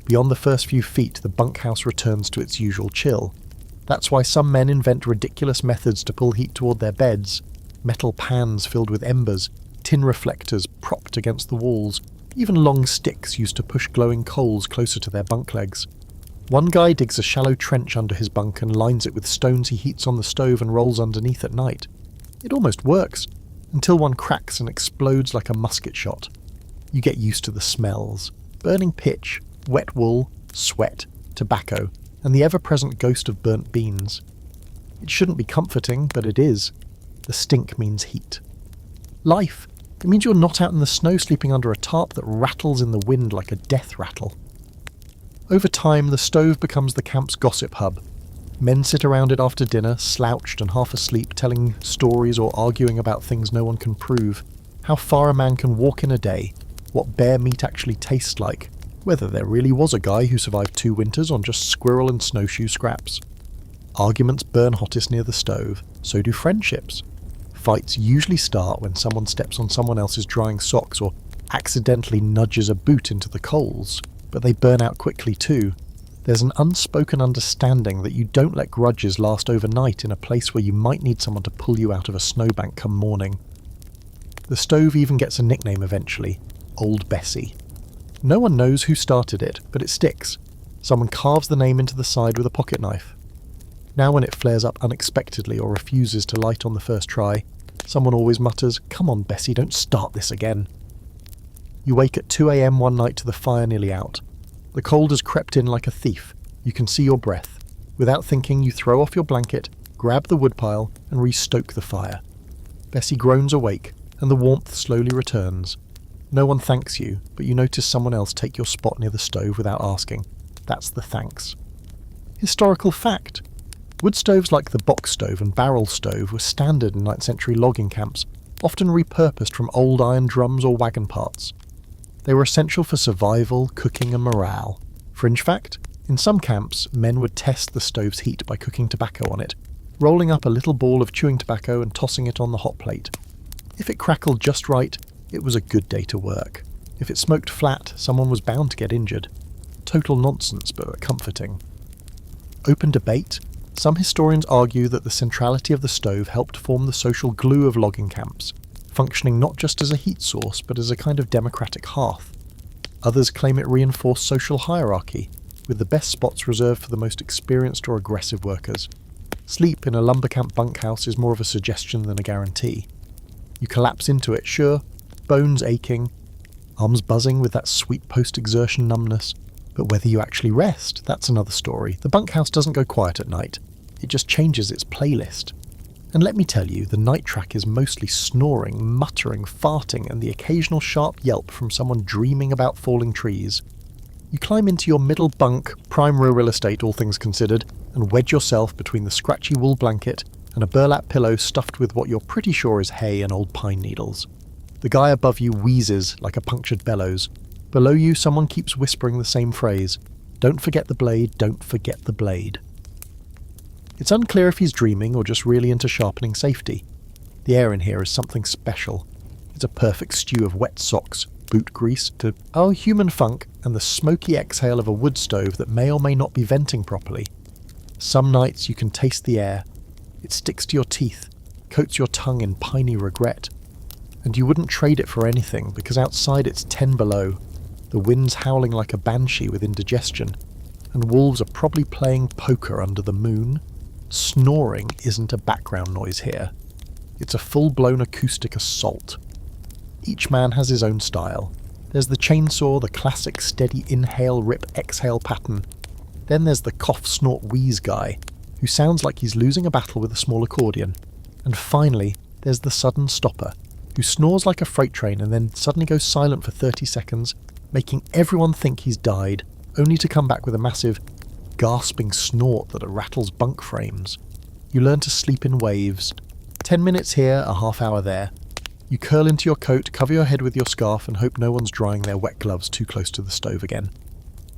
Beyond the first few feet, the bunkhouse returns to its usual chill. That's why some men invent ridiculous methods to pull heat toward their beds. Metal pans filled with embers, tin reflectors propped against the walls, even long sticks used to push glowing coals closer to their bunk legs. One guy digs a shallow trench under his bunk and lines it with stones he heats on the stove and rolls underneath at night. It almost works, until one cracks and explodes like a musket shot. You get used to the smells. Burning pitch, wet wool, sweat, tobacco, and the ever-present ghost of burnt beans. It shouldn't be comforting, but it is. The stink means heat. Life. It means you're not out in the snow sleeping under a tarp that rattles in the wind like a death rattle. Over time, the stove becomes the camp's gossip hub. Men sit around it after dinner, slouched and half asleep, telling stories or arguing about things no one can prove. How far a man can walk in a day, what bear meat actually tastes like, whether there really was a guy who survived 2 winters on just squirrel and snowshoe scraps. Arguments burn hottest near the stove, so do friendships. Fights usually start when someone steps on someone else's drying socks or accidentally nudges a boot into the coals, but they burn out quickly too. There's an unspoken understanding that you don't let grudges last overnight in a place where you might need someone to pull you out of a snowbank come morning. The stove even gets a nickname eventually, Old Bessie. No one knows who started it, but it sticks. Someone carves the name into the side with a pocket knife. Now when it flares up unexpectedly or refuses to light on the first try, someone always mutters, "Come on, Bessie, don't start this again." You wake at 2 a.m. one night to the fire nearly out. The cold has crept in like a thief. You can see your breath. Without thinking, you throw off your blanket, grab the woodpile, and restoke the fire. Bessie groans awake, and the warmth slowly returns. No one thanks you, but you notice someone else take your spot near the stove without asking. That's the thanks. Historical fact. Wood stoves like the box stove and barrel stove were standard in 9th century logging camps, often repurposed from old iron drums or wagon parts. They were essential for survival, cooking and morale. Fringe fact, in some camps, men would test the stove's heat by cooking tobacco on it, rolling up a little ball of chewing tobacco and tossing it on the hot plate. If it crackled just right, it was a good day to work. If it smoked flat, someone was bound to get injured. Total nonsense, but comforting. Open debate? Some historians argue that the centrality of the stove helped form the social glue of logging camps, functioning not just as a heat source but as a kind of democratic hearth. Others claim it reinforced social hierarchy, with the best spots reserved for the most experienced or aggressive workers. Sleep in a lumber camp bunkhouse is more of a suggestion than a guarantee. You collapse into it, sure, bones aching, arms buzzing with that sweet post-exertion numbness, but whether you actually rest, that's another story. The bunkhouse doesn't go quiet at night, it just changes its playlist. And let me tell you, the night track is mostly snoring, muttering, farting, and the occasional sharp yelp from someone dreaming about falling trees. You climb into your middle bunk, prime real estate all things considered, and wedge yourself between the scratchy wool blanket and a burlap pillow stuffed with what you're pretty sure is hay and old pine needles. The guy above you wheezes like a punctured bellows. Below you, someone keeps whispering the same phrase, "Don't forget the blade, don't forget the blade." It's unclear if he's dreaming or just really into sharpening safety. The air in here is something special. It's a perfect stew of wet socks, boot grease, to human funk, and the smoky exhale of a wood stove that may or may not be venting properly. Some nights you can taste the air. It sticks to your teeth, coats your tongue in piney regret. And you wouldn't trade it for anything, because outside it's 10 below. The wind's howling like a banshee with indigestion, and wolves are probably playing poker under the moon. Snoring isn't a background noise here. It's a full-blown acoustic assault. Each man has his own style. There's the chainsaw, the classic steady inhale-rip-exhale pattern. Then there's the cough-snort-wheeze guy, who sounds like he's losing a battle with a small accordion. And finally, there's the sudden stopper, who snores like a freight train and then suddenly goes silent for 30 seconds, making everyone think he's died, only to come back with a massive, gasping snort that rattles bunk frames. You learn to sleep in waves. 10 minutes here, a half hour there. You curl into your coat, cover your head with your scarf, and hope no one's drying their wet gloves too close to the stove again.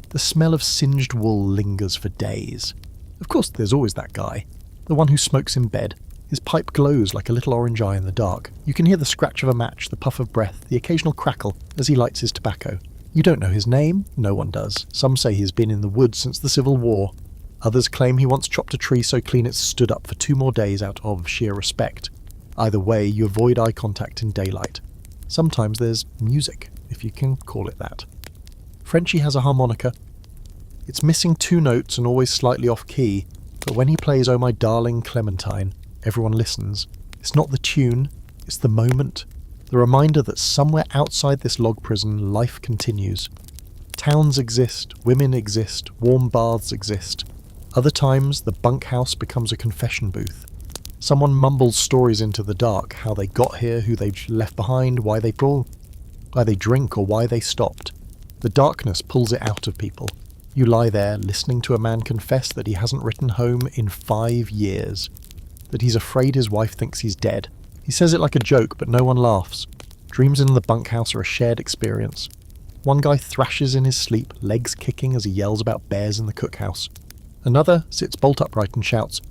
The smell of singed wool lingers for days. Of course, there's always that guy, the one who smokes in bed. His pipe glows like a little orange eye in the dark. You can hear the scratch of a match, the puff of breath, the occasional crackle as he lights his tobacco. You don't know his name? No one does. Some say he's been in the woods since the Civil War. Others claim he once chopped a tree so clean it stood up for 2 more days out of sheer respect. Either way, you avoid eye contact in daylight. Sometimes there's music, if you can call it that. Frenchie has a harmonica. It's missing 2 notes and always slightly off-key, but when he plays "Oh My Darling Clementine," everyone listens. It's not the tune, it's the moment. The reminder that somewhere outside this log prison, life continues. Towns exist, women exist, warm baths exist. Other times, the bunkhouse becomes a confession booth. Someone mumbles stories into the dark, how they got here, who they've left behind, why they drink, or why they stopped. The darkness pulls it out of people. You lie there, listening to a man confess that he hasn't written home in 5 years. That he's afraid his wife thinks he's dead. He says it like a joke, but no one laughs. Dreams in the bunkhouse are a shared experience. One guy thrashes in his sleep, legs kicking as he yells about bears in the cookhouse. Another sits bolt upright and shouts,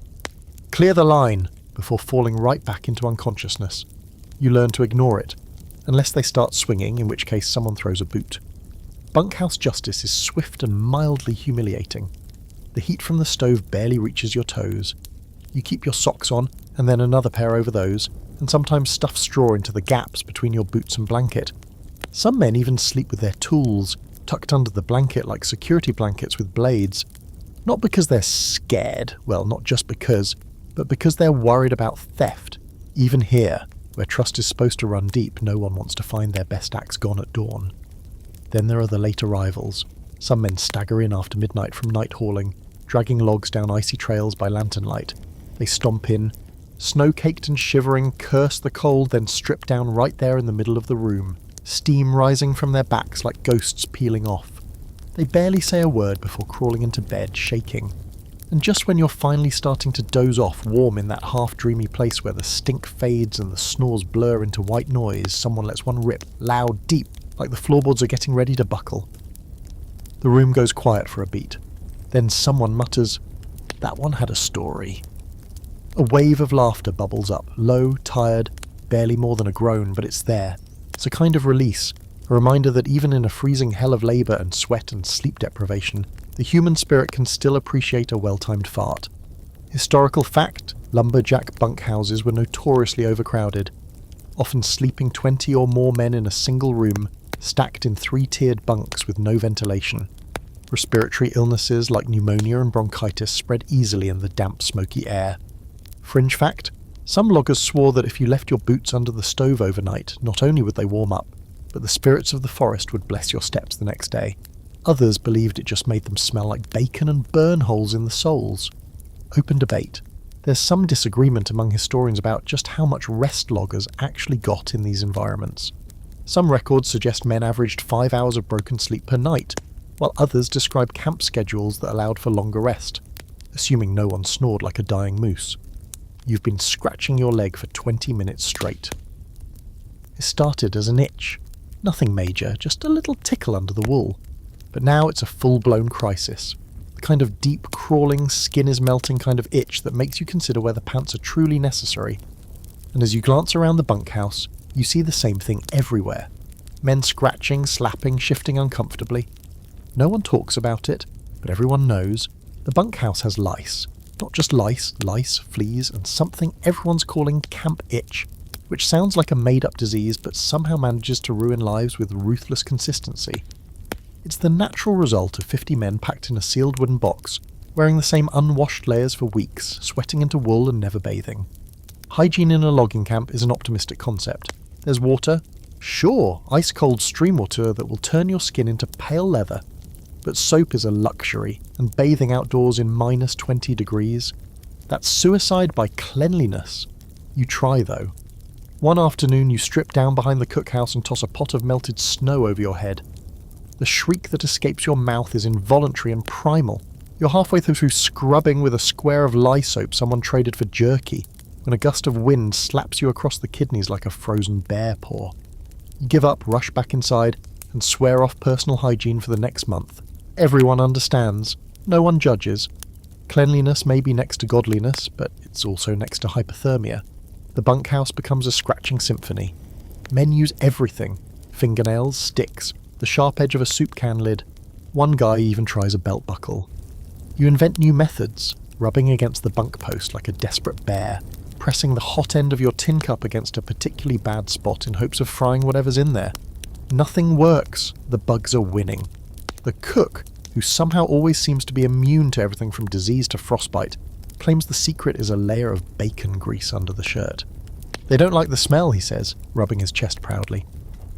"Clear the line!" before falling right back into unconsciousness. You learn to ignore it, unless they start swinging, in which case someone throws a boot. Bunkhouse justice is swift and mildly humiliating. The heat from the stove barely reaches your toes. You keep your socks on, and then another pair over those, and sometimes stuff straw into the gaps between your boots and blanket. Some men even sleep with their tools, tucked under the blanket like security blankets with blades. Not because they're scared, well, not just because, but because they're worried about theft. Even here, where trust is supposed to run deep, no one wants to find their best axe gone at dawn. Then there are the late arrivals. Some men stagger in after midnight from night hauling, dragging logs down icy trails by lantern light. They stomp in, snow-caked and shivering, curse the cold, then strip down right there in the middle of the room, steam rising from their backs like ghosts peeling off. They barely say a word before crawling into bed, shaking. And just when you're finally starting to doze off, warm in that half-dreamy place where the stink fades and the snores blur into white noise, someone lets one rip, loud, deep, like the floorboards are getting ready to buckle. The room goes quiet for a beat. Then someone mutters, "That one had a story." A wave of laughter bubbles up, low, tired, barely more than a groan, but it's there. It's a kind of release, a reminder that even in a freezing hell of labour and sweat and sleep deprivation, the human spirit can still appreciate a well-timed fart. Historical fact, lumberjack bunkhouses were notoriously overcrowded, often sleeping 20 or more men in a single room, stacked in 3-tiered bunks with no ventilation. Respiratory illnesses like pneumonia and bronchitis spread easily in the damp, smoky air. Fringe fact, some loggers swore that if you left your boots under the stove overnight, not only would they warm up, but the spirits of the forest would bless your steps the next day. Others believed it just made them smell like bacon and burn holes in the soles. Open debate. There's some disagreement among historians about just how much rest loggers actually got in these environments. Some records suggest men averaged 5 hours of broken sleep per night, while others describe camp schedules that allowed for longer rest, assuming no one snored like a dying moose. You've been scratching your leg for 20 minutes straight. It started as an itch. Nothing major, just a little tickle under the wool. But now it's a full-blown crisis. The kind of deep, crawling, skin-is-melting kind of itch that makes you consider whether pants are truly necessary. And as you glance around the bunkhouse, you see the same thing everywhere. Men scratching, slapping, shifting uncomfortably. No one talks about it, but everyone knows. The bunkhouse has lice. Not just lice, fleas, and something everyone's calling camp itch, which sounds like a made-up disease but somehow manages to ruin lives with ruthless consistency. It's the natural result of 50 men packed in a sealed wooden box, wearing the same unwashed layers for weeks, sweating into wool and never bathing. Hygiene in a logging camp is an optimistic concept. There's water, sure, ice-cold stream water that will turn your skin into pale leather, but soap is a luxury, and bathing outdoors in minus 20 degrees, that's suicide by cleanliness. You try though. One afternoon you strip down behind the cookhouse and toss a pot of melted snow over your head. The shriek that escapes your mouth is involuntary and primal. You're halfway through scrubbing with a square of lye soap someone traded for jerky, when a gust of wind slaps you across the kidneys like a frozen bear paw. You give up, rush back inside, and swear off personal hygiene for the next month. Everyone understands. No one judges. Cleanliness may be next to godliness, but it's also next to hypothermia. The bunkhouse becomes a scratching symphony. Men use everything. Fingernails, sticks, the sharp edge of a soup can lid. One guy even tries a belt buckle. You invent new methods, rubbing against the bunk post like a desperate bear, pressing the hot end of your tin cup against a particularly bad spot in hopes of frying whatever's in there. Nothing works. The bugs are winning. The cook, who somehow always seems to be immune to everything from disease to frostbite, claims the secret is a layer of bacon grease under the shirt. They don't like the smell, he says, rubbing his chest proudly.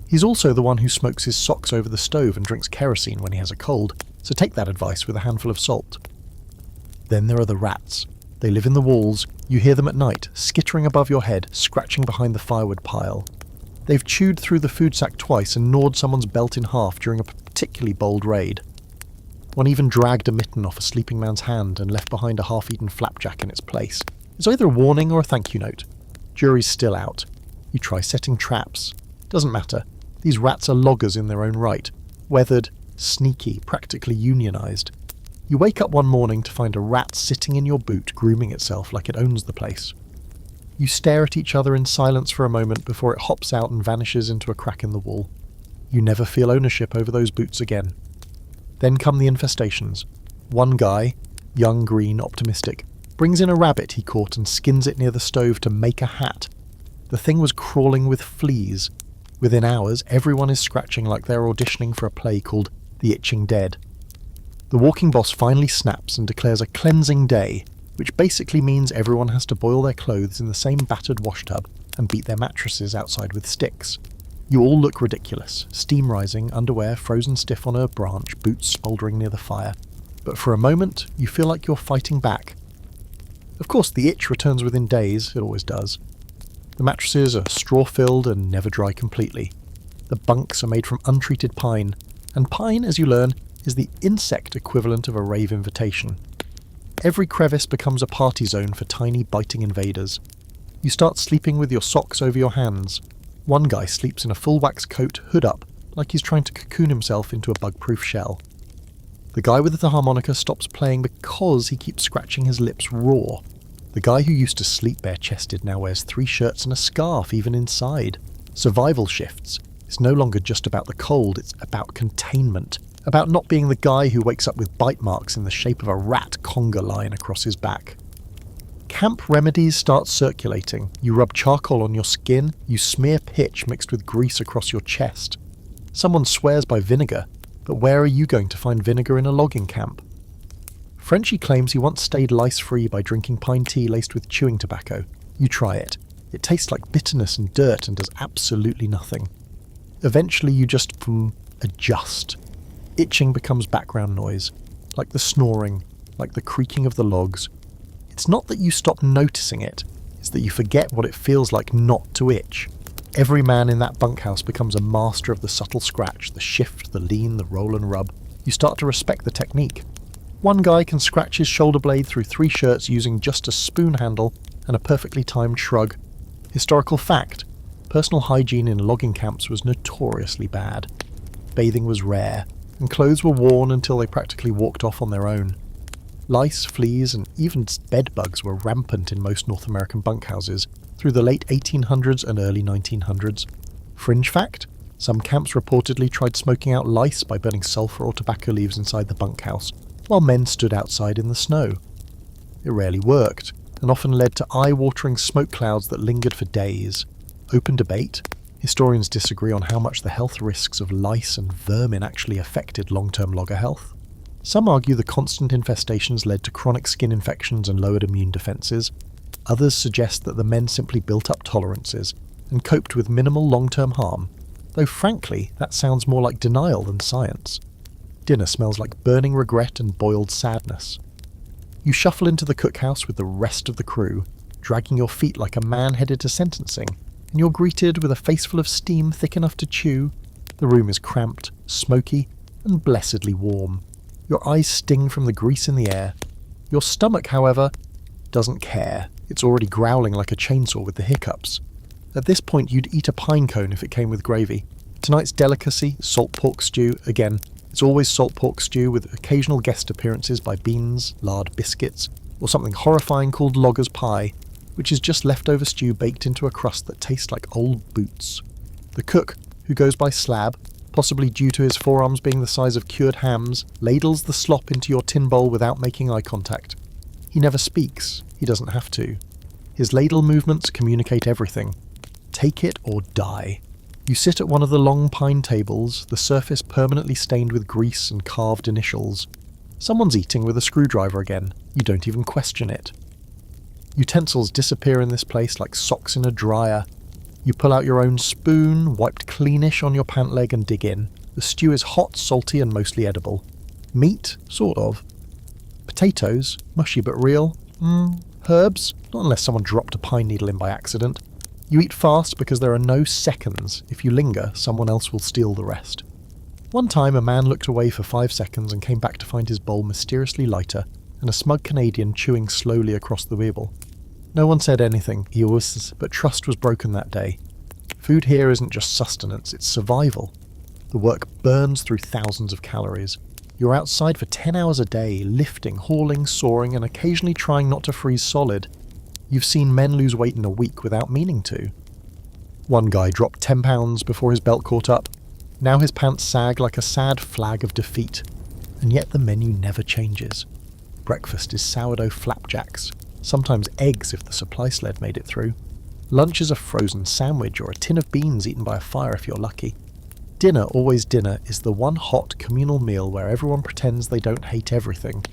He's also the one who smokes his socks over the stove and drinks kerosene when he has a cold, so take that advice with a handful of salt. Then there are the rats. They live in the walls, you hear them at night, skittering above your head, scratching behind the firewood pile. They've chewed through the food sack twice and gnawed someone's belt in half during a particularly bold raid. One even dragged a mitten off a sleeping man's hand and left behind a half-eaten flapjack in its place. It's either a warning or a thank you note. Jury's still out. You try setting traps. Doesn't matter. These rats are loggers in their own right. Weathered, sneaky, practically unionised. You wake up one morning to find a rat sitting in your boot grooming itself like it owns the place. You stare at each other in silence for a moment before it hops out and vanishes into a crack in the wall. You never feel ownership over those boots again. Then come the infestations. One guy, young, green, optimistic, brings in a rabbit he caught and skins it near the stove to make a hat. The thing was crawling with fleas. Within hours, everyone is scratching like they're auditioning for a play called The Itching Dead. The walking boss finally snaps and declares a cleansing day, which basically means everyone has to boil their clothes in the same battered wash tub and beat their mattresses outside with sticks. You all look ridiculous, steam rising, underwear frozen stiff on a branch, boots smouldering near the fire. But for a moment, you feel like you're fighting back. Of course, the itch returns within days, it always does. The mattresses are straw-filled and never dry completely. The bunks are made from untreated pine, and pine, as you learn, is the insect equivalent of a rave invitation. Every crevice becomes a party zone for tiny biting invaders. You start sleeping with your socks over your hands. One guy sleeps in a full wax coat, hood up, like he's trying to cocoon himself into a bug-proof shell. The guy with the harmonica stops playing because he keeps scratching his lips raw. The guy who used to sleep bare-chested now wears 3 shirts and a scarf, even inside. Survival shifts. It's no longer just about the cold, it's about containment. About not being the guy who wakes up with bite marks in the shape of a rat conga line across his back. Camp remedies start circulating. You rub charcoal on your skin, you smear pitch mixed with grease across your chest. Someone swears by vinegar, but where are you going to find vinegar in a logging camp? Frenchie claims he once stayed lice-free by drinking pine tea laced with chewing tobacco. You try it. It tastes like bitterness and dirt and does absolutely nothing. Eventually you just adjust. Itching becomes background noise, like the snoring, like the creaking of the logs. It's not that you stop noticing it, it's that you forget what it feels like not to itch. Every man in that bunkhouse becomes a master of the subtle scratch, the shift, the lean, the roll and rub. You start to respect the technique. One guy can scratch his shoulder blade through 3 shirts using just a spoon handle and a perfectly timed shrug. Historical fact, personal hygiene in logging camps was notoriously bad. Bathing was rare, and clothes were worn until they practically walked off on their own. Lice, fleas, and even bed bugs were rampant in most North American bunkhouses through the late 1800s and early 1900s. Fringe fact, some camps reportedly tried smoking out lice by burning sulfur or tobacco leaves inside the bunkhouse, while men stood outside in the snow. It rarely worked, and often led to eye-watering smoke clouds that lingered for days. Open debate. Historians disagree on how much the health risks of lice and vermin actually affected long-term logger health. Some argue the constant infestations led to chronic skin infections and lowered immune defences. Others suggest that the men simply built up tolerances and coped with minimal long-term harm, though frankly that sounds more like denial than science. Dinner smells like burning regret and boiled sadness. You shuffle into the cookhouse with the rest of the crew, dragging your feet like a man headed to sentencing, and you're greeted with a face full of steam thick enough to chew. The room is cramped, smoky, and blessedly warm. Your eyes sting from the grease in the air. Your stomach, however, doesn't care. It's already growling like a chainsaw with the hiccups. At this point you'd eat a pine cone if it came with gravy. Tonight's delicacy, salt pork stew, again, it's always salt pork stew with occasional guest appearances by beans, lard biscuits, or something horrifying called logger's pie, which is just leftover stew baked into a crust that tastes like old boots. The cook, who goes by Slab, possibly due to his forearms being the size of cured hams, ladles the slop into your tin bowl without making eye contact. He never speaks, he doesn't have to. His ladle movements communicate everything. Take it or die. You sit at one of the long pine tables, the surface permanently stained with grease and carved initials. Someone's eating with a screwdriver again. You don't even question it. Utensils disappear in this place like socks in a dryer. You pull out your own spoon, wiped cleanish on your pant leg, and dig in. The stew is hot, salty, and mostly edible. Meat? Sort of. Potatoes? Mushy but real. Herbs? Not unless someone dropped a pine needle in by accident. You eat fast because there are no seconds. If you linger, someone else will steal the rest. One time a man looked away for 5 seconds and came back to find his bowl mysteriously lighter and a smug Canadian chewing slowly across the wheel. No one said anything, but trust was broken that day. Food here isn't just sustenance, it's survival. The work burns through thousands of calories. You're outside for 10 hours a day, lifting, hauling, soaring, and occasionally trying not to freeze solid. You've seen men lose weight in a week without meaning to. One guy dropped 10 pounds before his belt caught up. Now his pants sag like a sad flag of defeat. And yet the menu never changes. Breakfast is sourdough flapjacks, sometimes eggs if the supply sled made it through. Lunch is a frozen sandwich or a tin of beans eaten by a fire if you're lucky. Dinner, always dinner, is the one hot communal meal where everyone pretends they don't hate everything.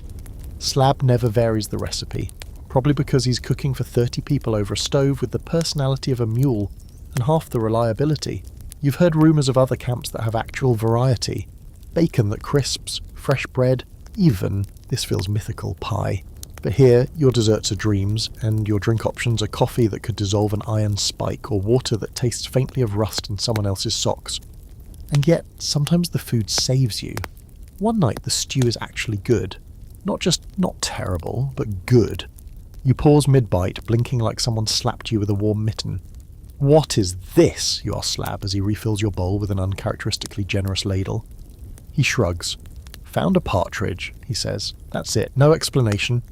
Slab never varies the recipe, probably because he's cooking for 30 people over a stove with the personality of a mule and half the reliability. You've heard rumours of other camps that have actual variety. Bacon that crisps, fresh bread, even, this feels mythical, pie. But here, your desserts are dreams, and your drink options are coffee that could dissolve an iron spike or water that tastes faintly of rust in someone else's socks. And yet, sometimes the food saves you. One night the stew is actually good. Not just not terrible, but good. You pause mid-bite, blinking like someone slapped you with a warm mitten. "What is this?" you ask Slab as he refills your bowl with an uncharacteristically generous ladle. He shrugs. "Found a partridge," he says. "That's it, no explanation.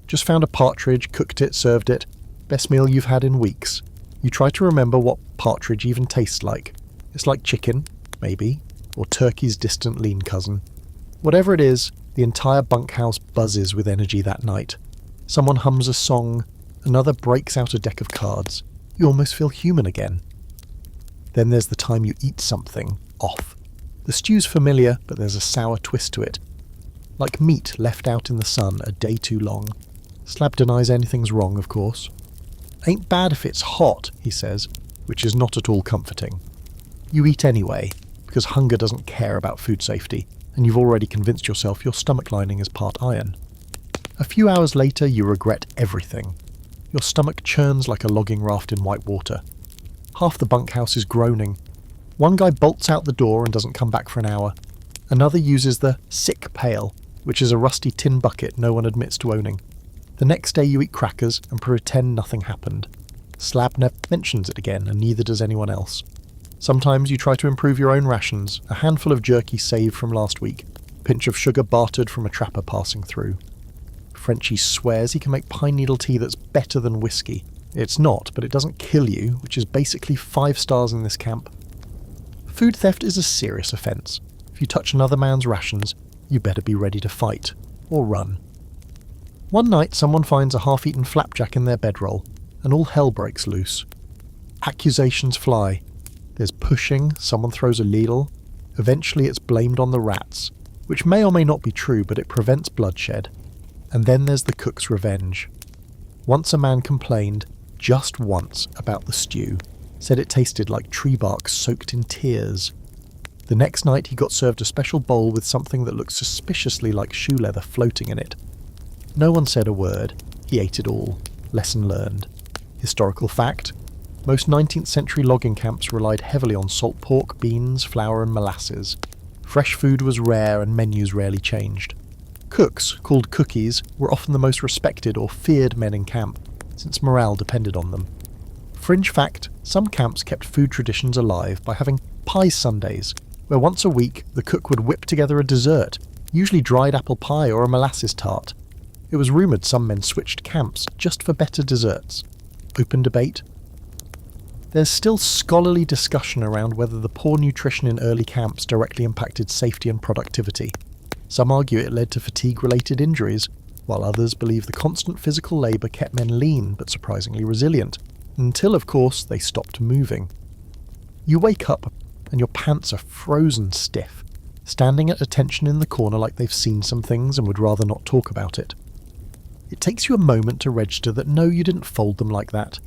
Just found a partridge, cooked it, served it. Best meal you've had in weeks." You try to remember what partridge even tastes like. It's like chicken, maybe, or turkey's distant lean cousin. Whatever it is, the entire bunkhouse buzzes with energy that night. Someone hums a song, Another breaks out a deck of cards. You almost feel human again. Then there's the time you eat something off. The stew's familiar, but there's a sour twist to it. Like meat left out in the sun a day too long. Slab denies anything's wrong, of course. Ain't bad if it's hot, he says, which is not at all comforting. You eat anyway, because hunger doesn't care about food safety, and you've already convinced yourself your stomach lining is part iron. A few hours later, you regret everything. Your stomach churns like a logging raft in white water. Half the bunkhouse is groaning. One guy bolts out the door and doesn't come back for an hour. Another uses the sick pail, which is a rusty tin bucket no one admits to owning. The next day you eat crackers and pretend nothing happened. Slab never mentions it again, and neither does anyone else. Sometimes you try to improve your own rations, a handful of jerky saved from last week, a pinch of sugar bartered from a trapper passing through. Frenchie swears he can make pine needle tea that's better than whiskey. It's not, but it doesn't kill you, which is basically 5 stars in this camp. Food theft is a serious offence. If you touch another man's rations, you better be ready to fight, or run. One night someone finds a half-eaten flapjack in their bedroll, and all hell breaks loose. Accusations fly. There's pushing, someone throws a ladle. Eventually it's blamed on the rats, which may or may not be true, but it prevents bloodshed. And then there's the cook's revenge. Once a man complained, just once, about the stew, said it tasted like tree bark soaked in tears. The next night he got served a special bowl with something that looked suspiciously like shoe leather floating in it. No one said a word. He ate it all. Lesson learned. Historical fact: most 19th century logging camps relied heavily on salt pork, beans, flour and molasses. Fresh food was rare and menus rarely changed. Cooks, called cookies, were often the most respected or feared men in camp, since morale depended on them. Fringe fact: some camps kept food traditions alive by having pie Sundays, where once a week the cook would whip together a dessert, usually dried apple pie or a molasses tart. It was rumoured some men switched camps just for better desserts. Open debate. There's still scholarly discussion around whether the poor nutrition in early camps directly impacted safety and productivity. Some argue it led to fatigue-related injuries, while others believe the constant physical labour kept men lean but surprisingly resilient, until, of course, they stopped moving. You wake up and your pants are frozen stiff, standing at attention in the corner like they've seen some things and would rather not talk about it. It takes you a moment to register that no, you didn't fold them like that.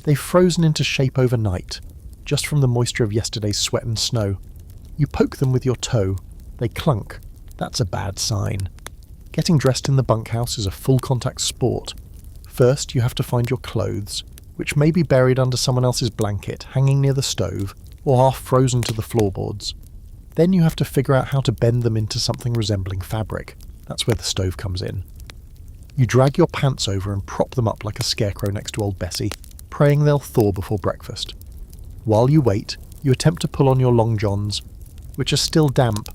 They've frozen into shape overnight, just from the moisture of yesterday's sweat and snow. You poke them with your toe. They clunk. That's a bad sign. Getting dressed in the bunkhouse is a full-contact sport. First, you have to find your clothes, which may be buried under someone else's blanket, hanging near the stove, or half frozen to the floorboards. Then you have to figure out how to bend them into something resembling fabric. That's where the stove comes in. You drag your pants over and prop them up like a scarecrow next to old Bessie, praying they'll thaw before breakfast. While you wait, you attempt to pull on your long johns, which are still damp.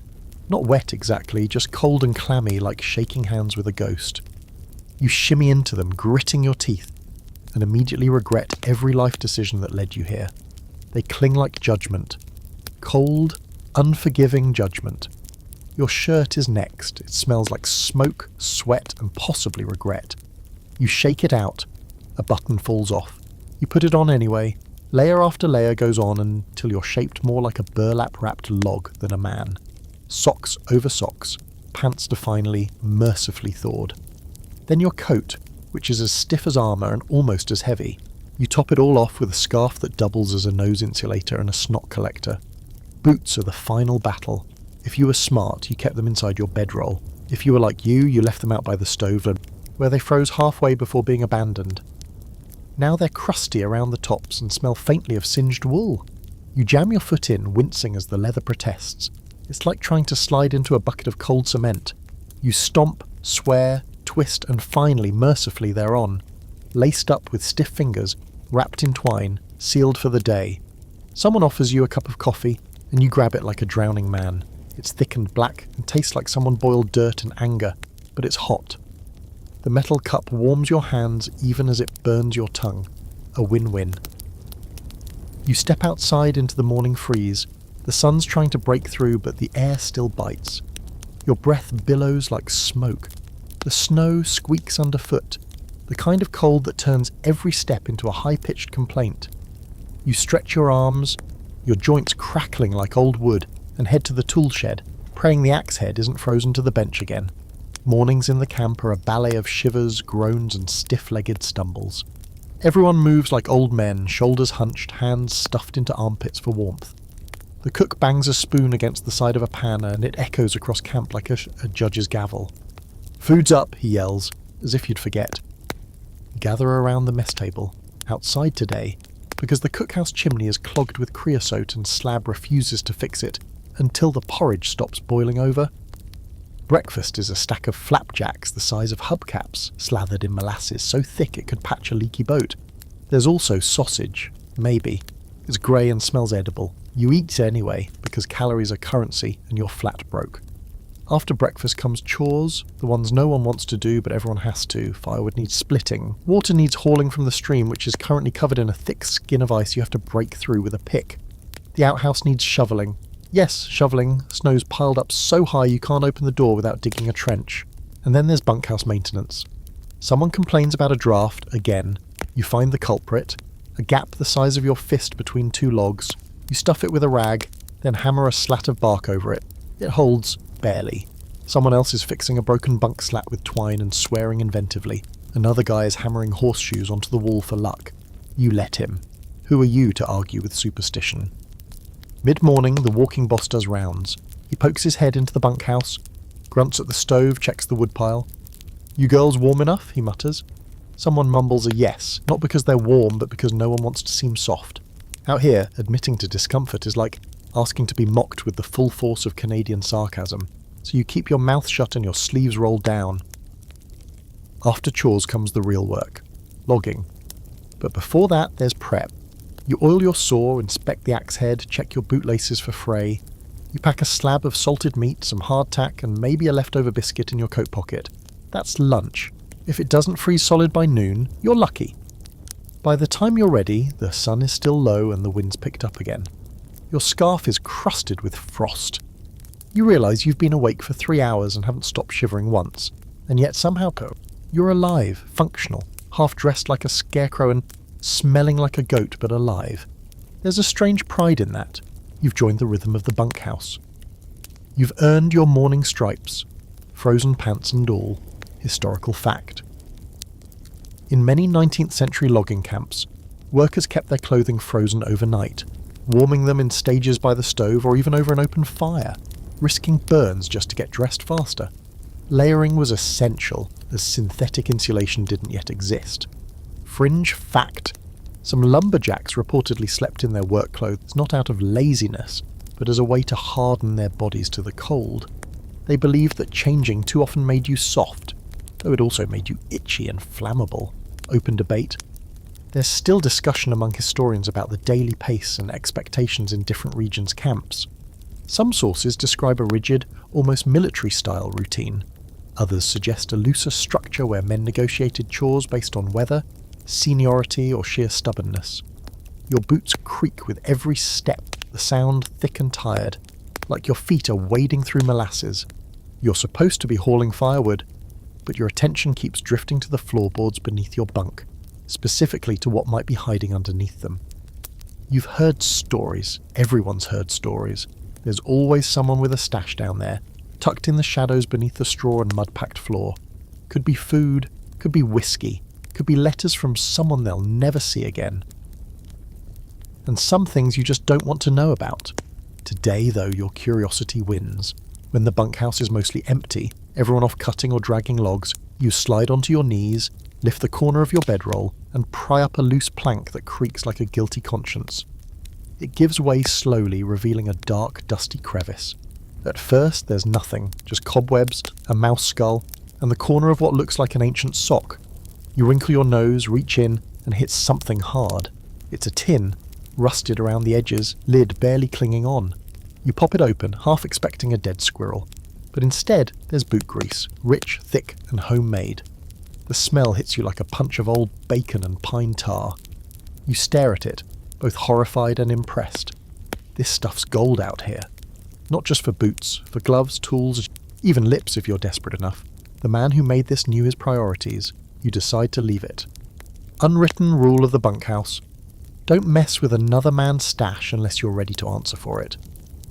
Not wet exactly, just cold and clammy like shaking hands with a ghost. You shimmy into them, gritting your teeth, and immediately regret every life decision that led you here. They cling like judgment. Cold, unforgiving judgment. Your shirt is next. It smells like smoke, sweat, and possibly regret. You shake it out. A button falls off. You put it on anyway. Layer after layer goes on until you're shaped more like a burlap-wrapped log than a man. Socks over socks, pants to finally, mercifully thawed. Then your coat, which is as stiff as armour and almost as heavy. You top it all off with a scarf that doubles as a nose insulator and a snot collector. Boots are the final battle. If you were smart, you kept them inside your bedroll. If you were like you left them out by the stove, where they froze halfway before being abandoned. Now they're crusty around the tops and smell faintly of singed wool. You jam your foot in, wincing as the leather protests. It's like trying to slide into a bucket of cold cement. You stomp, swear, twist, and finally, mercifully, they're on. Laced up with stiff fingers, wrapped in twine, sealed for the day. Someone offers you a cup of coffee, and you grab it like a drowning man. It's thick and black, and tastes like someone boiled dirt and anger, but it's hot. The metal cup warms your hands even as it burns your tongue. A win-win. You step outside into the morning freeze. The sun's trying to break through, but the air still bites. Your breath billows like smoke. The snow squeaks underfoot. The kind of cold that turns every step into a high-pitched complaint. You stretch your arms, your joints crackling like old wood, and head to the tool shed, praying the axe head isn't frozen to the bench again. Mornings in the camp are a ballet of shivers, groans, and stiff-legged stumbles. Everyone moves like old men, shoulders hunched, hands stuffed into armpits for warmth. The cook bangs a spoon against the side of a pan and it echoes across camp like a judge's gavel. "Food's up," he yells, as if you'd forget. Gather around the mess table, outside today, because the cookhouse chimney is clogged with creosote and Slab refuses to fix it until the porridge stops boiling over. Breakfast is a stack of flapjacks the size of hubcaps, slathered in molasses so thick it could patch a leaky boat. There's also sausage, maybe. It's grey and smells edible. You eat anyway, because calories are currency and you're flat broke. After breakfast comes chores, the ones no one wants to do but everyone has to. Firewood needs splitting. Water needs hauling from the stream, which is currently covered in a thick skin of ice you have to break through with a pick. The outhouse needs shoveling. Yes, shoveling. Snow's piled up so high you can't open the door without digging a trench. And then there's bunkhouse maintenance. Someone complains about a draft, again. You find the culprit. A gap the size of your fist between two logs. You stuff it with a rag, then hammer a slat of bark over it. It holds, barely. Someone else is fixing a broken bunk slat with twine and swearing inventively. Another guy is hammering horseshoes onto the wall for luck. You let him. Who are you to argue with superstition? Mid-morning, the walking boss does rounds. He pokes his head into the bunkhouse, grunts at the stove, checks the woodpile. "You girls warm enough?" he mutters. Someone mumbles a yes, not because they're warm, but because no one wants to seem soft. Out here, admitting to discomfort is like asking to be mocked with the full force of Canadian sarcasm, so you keep your mouth shut and your sleeves rolled down. After chores comes the real work, logging. But before that, there's prep. You oil your saw, inspect the axe head, check your bootlaces for fray. You pack a slab of salted meat, some hardtack, and maybe a leftover biscuit in your coat pocket. That's lunch. If it doesn't freeze solid by noon, you're lucky. By the time you're ready, the sun is still low and the wind's picked up again. Your scarf is crusted with frost. You realise you've been awake for 3 hours and haven't stopped shivering once, and yet somehow you're alive, functional, half dressed like a scarecrow and smelling like a goat but alive. There's a strange pride in that. You've joined the rhythm of the bunkhouse. You've earned your morning stripes, frozen pants and all, historical fact. In many 19th century logging camps, workers kept their clothing frozen overnight, warming them in stages by the stove or even over an open fire, risking burns just to get dressed faster. Layering was essential, as synthetic insulation didn't yet exist. Fringe fact: some lumberjacks reportedly slept in their work clothes not out of laziness, but as a way to harden their bodies to the cold. They believed that changing too often made you soft, though it also made you itchy and flammable. Open debate. There's still discussion among historians about the daily pace and expectations in different regions' camps. Some sources describe a rigid, almost military-style routine. Others suggest a looser structure where men negotiated chores based on weather, seniority, or sheer stubbornness. Your boots creak with every step, the sound thick and tired, like your feet are wading through molasses. You're supposed to be hauling firewood, but your attention keeps drifting to the floorboards beneath your bunk, specifically to what might be hiding underneath them. You've heard stories. Everyone's heard stories. There's always someone with a stash down there, tucked in the shadows beneath the straw and mud-packed floor. Could be food, could be whiskey, could be letters from someone they'll never see again. And some things you just don't want to know about. Today, though, your curiosity wins. When the bunkhouse is mostly empty, everyone off cutting or dragging logs, you slide onto your knees, lift the corner of your bedroll, and pry up a loose plank that creaks like a guilty conscience. It gives way slowly, revealing a dark, dusty crevice. At first, there's nothing, just cobwebs, a mouse skull, and the corner of what looks like an ancient sock. You wrinkle your nose, reach in, and hit something hard. It's a tin, rusted around the edges, lid barely clinging on. You pop it open, half expecting a dead squirrel. But instead, there's boot grease, rich, thick, and homemade. The smell hits you like a punch of old bacon and pine tar. You stare at it, both horrified and impressed. This stuff's gold out here. Not just for boots, for gloves, tools, even lips if you're desperate enough. The man who made this knew his priorities. You decide to leave it. Unwritten rule of the bunkhouse: don't mess with another man's stash unless you're ready to answer for it.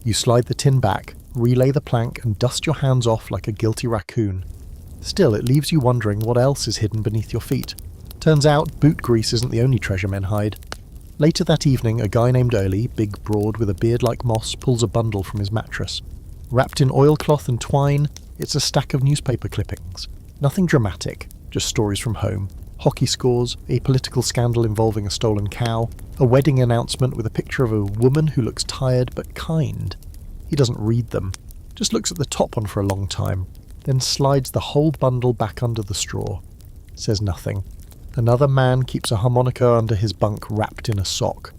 You slide the tin back, relay the plank, and dust your hands off like a guilty raccoon. Still, it leaves you wondering what else is hidden beneath your feet. Turns out, boot grease isn't the only treasure men hide. Later that evening, a guy named Early, big, broad, with a beard like moss, pulls a bundle from his mattress. Wrapped in oilcloth and twine, it's a stack of newspaper clippings. Nothing dramatic, just stories from home. Hockey scores, a political scandal involving a stolen cow, a wedding announcement with a picture of a woman who looks tired but kind. He doesn't read them, just looks at the top one for a long time, then slides the whole bundle back under the straw. Says nothing. Another man keeps a harmonica under his bunk wrapped in a sock.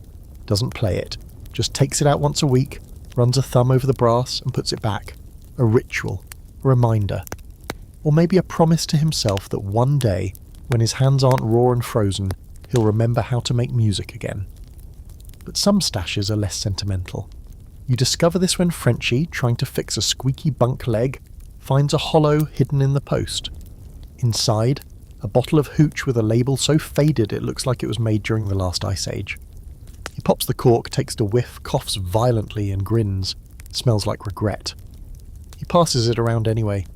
Doesn't play it, just takes it out once a week, runs a thumb over the brass and puts it back. A ritual, a reminder. Or maybe a promise to himself that one day, when his hands aren't raw and frozen, he'll remember how to make music again. But some stashes are less sentimental. You discover this when Frenchie, trying to fix a squeaky bunk leg, finds a hollow hidden in the post. Inside, a bottle of hooch with a label so faded it looks like it was made during the last ice age. He pops the cork, takes a whiff, coughs violently and grins. It smells like regret. He passes it around anyway.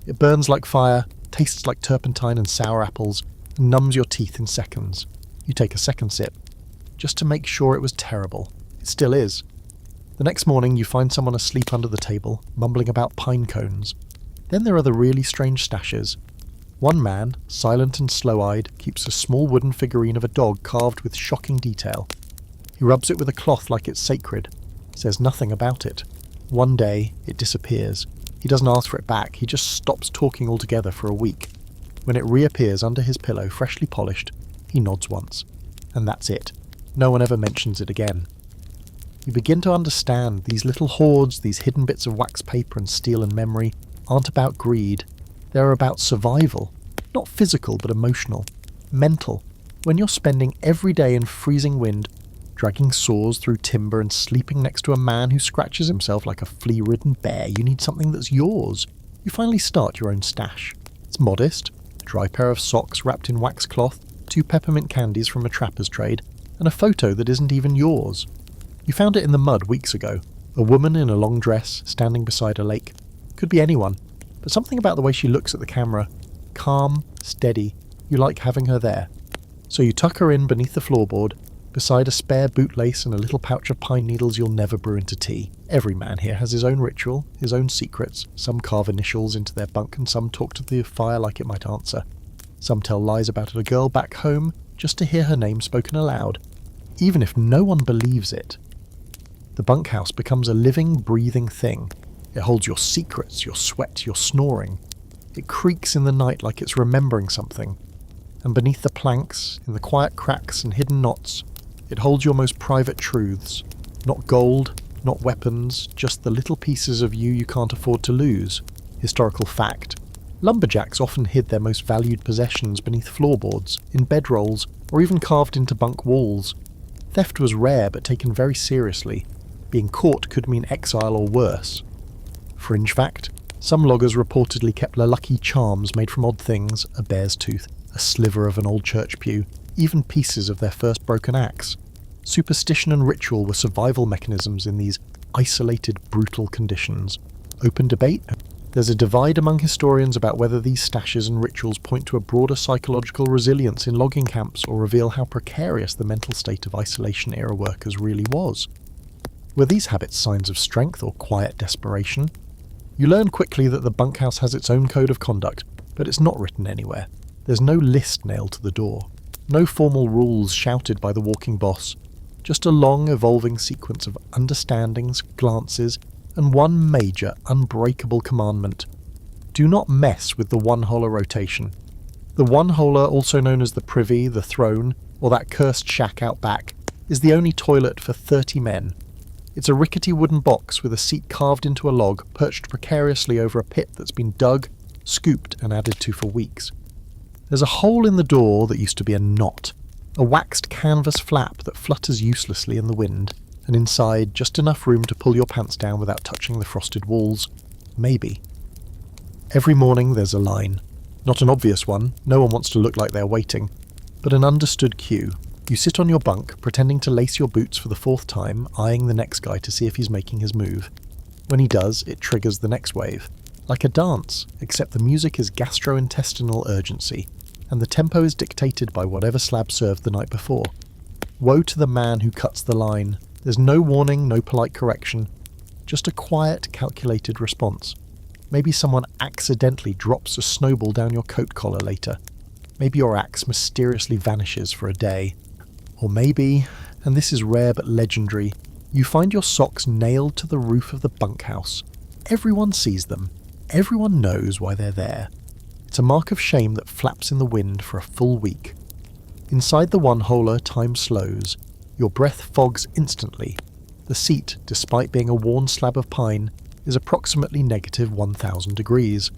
It burns like fire, tastes like turpentine and sour apples, and numbs your teeth in seconds. You take a second sip, just to make sure it was terrible. It still is. The next morning you find someone asleep under the table, mumbling about pine cones. Then there are the really strange stashes. One man, silent and slow-eyed, keeps a small wooden figurine of a dog carved with shocking detail. He rubs it with a cloth like it's sacred, says nothing about it. One day, it disappears. He doesn't ask for it back, he just stops talking altogether for a week. When it reappears under his pillow, freshly polished, he nods once. And that's it. No one ever mentions it again. You begin to understand these little hoards, these hidden bits of wax paper and steel and memory, aren't about greed. They're about survival. Not physical, but emotional. Mental. When you're spending every day in freezing wind, dragging saws through timber and sleeping next to a man who scratches himself like a flea-ridden bear, you need something that's yours. You finally start your own stash. It's modest. A dry pair of socks wrapped in wax cloth, 2 peppermint candies from a trapper's trade, and a photo that isn't even yours. You found it in the mud weeks ago. A woman in a long dress, standing beside a lake. Could be anyone, but something about the way she looks at the camera. Calm, steady. You like having her there. So you tuck her in beneath the floorboard, beside a spare bootlace and a little pouch of pine needles you'll never brew into tea. Every man here has his own ritual, his own secrets. Some carve initials into their bunk and some talk to the fire like it might answer. Some tell lies about a girl back home just to hear her name spoken aloud, even if no one believes it. The bunkhouse becomes a living, breathing thing. It holds your secrets, your sweat, your snoring. It creaks in the night like it's remembering something. And beneath the planks, in the quiet cracks and hidden knots, it holds your most private truths. Not gold, not weapons, just the little pieces of you can't afford to lose. Historical fact. Lumberjacks often hid their most valued possessions beneath floorboards, in bedrolls, or even carved into bunk walls. Theft was rare but taken very seriously. Being caught could mean exile or worse. Fringe fact. Some loggers reportedly kept lucky charms made from odd things, a bear's tooth, a sliver of an old church pew, even pieces of their first broken axe. Superstition and ritual were survival mechanisms in these isolated, brutal conditions. Open debate? There's a divide among historians about whether these stashes and rituals point to a broader psychological resilience in logging camps or reveal how precarious the mental state of isolation-era workers really was. Were these habits signs of strength or quiet desperation? You learn quickly that the bunkhouse has its own code of conduct, but it's not written anywhere. There's no list nailed to the door. No formal rules shouted by the walking boss. Just a long, evolving sequence of understandings, glances, and one major, unbreakable commandment. Do not mess with the one-holer rotation. The one-holer, also known as the privy, the throne, or that cursed shack out back, is the only toilet for 30 men. It's a rickety wooden box with a seat carved into a log, perched precariously over a pit that's been dug, scooped, and added to for weeks. There's a hole in the door that used to be a knot, a waxed canvas flap that flutters uselessly in the wind, and inside just enough room to pull your pants down without touching the frosted walls. Maybe. Every morning there's a line. Not an obvious one, no one wants to look like they're waiting, but an understood cue. You sit on your bunk, pretending to lace your boots for the 4th time, eyeing the next guy to see if he's making his move. When he does, it triggers the next wave. Like a dance, except the music is gastrointestinal urgency, and the tempo is dictated by whatever slab served the night before. Woe to the man who cuts the line. There's no warning, no polite correction, just a quiet, calculated response. Maybe someone accidentally drops a snowball down your coat collar later. Maybe your axe mysteriously vanishes for a day. Or maybe, and this is rare but legendary, you find your socks nailed to the roof of the bunkhouse. Everyone sees them. Everyone knows why they're there. It's a mark of shame that flaps in the wind for a full week. Inside the one-holer, time slows. Your breath fogs instantly. The seat, despite being a worn slab of pine, is approximately negative 1,000 degrees.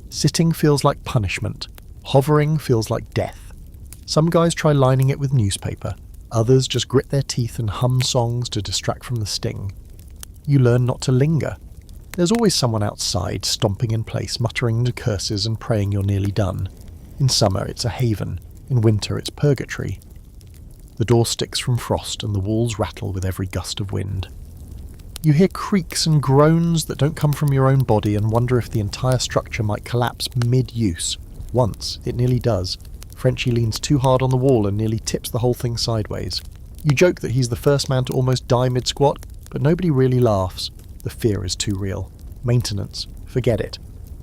Sitting feels like punishment. Hovering feels like death. Some guys try lining it with newspaper. Others just grit their teeth and hum songs to distract from the sting. You learn not to linger. There's always someone outside, stomping in place, muttering the curses and praying you're nearly done. In summer, it's a haven. In winter, it's purgatory. The door sticks from frost and the walls rattle with every gust of wind. You hear creaks and groans that don't come from your own body and wonder if the entire structure might collapse mid-use. Once, it nearly does. Frenchie leans too hard on the wall and nearly tips the whole thing sideways. You joke that he's the first man to almost die mid-squat, but nobody really laughs. The fear is too real. Maintenance. Forget it.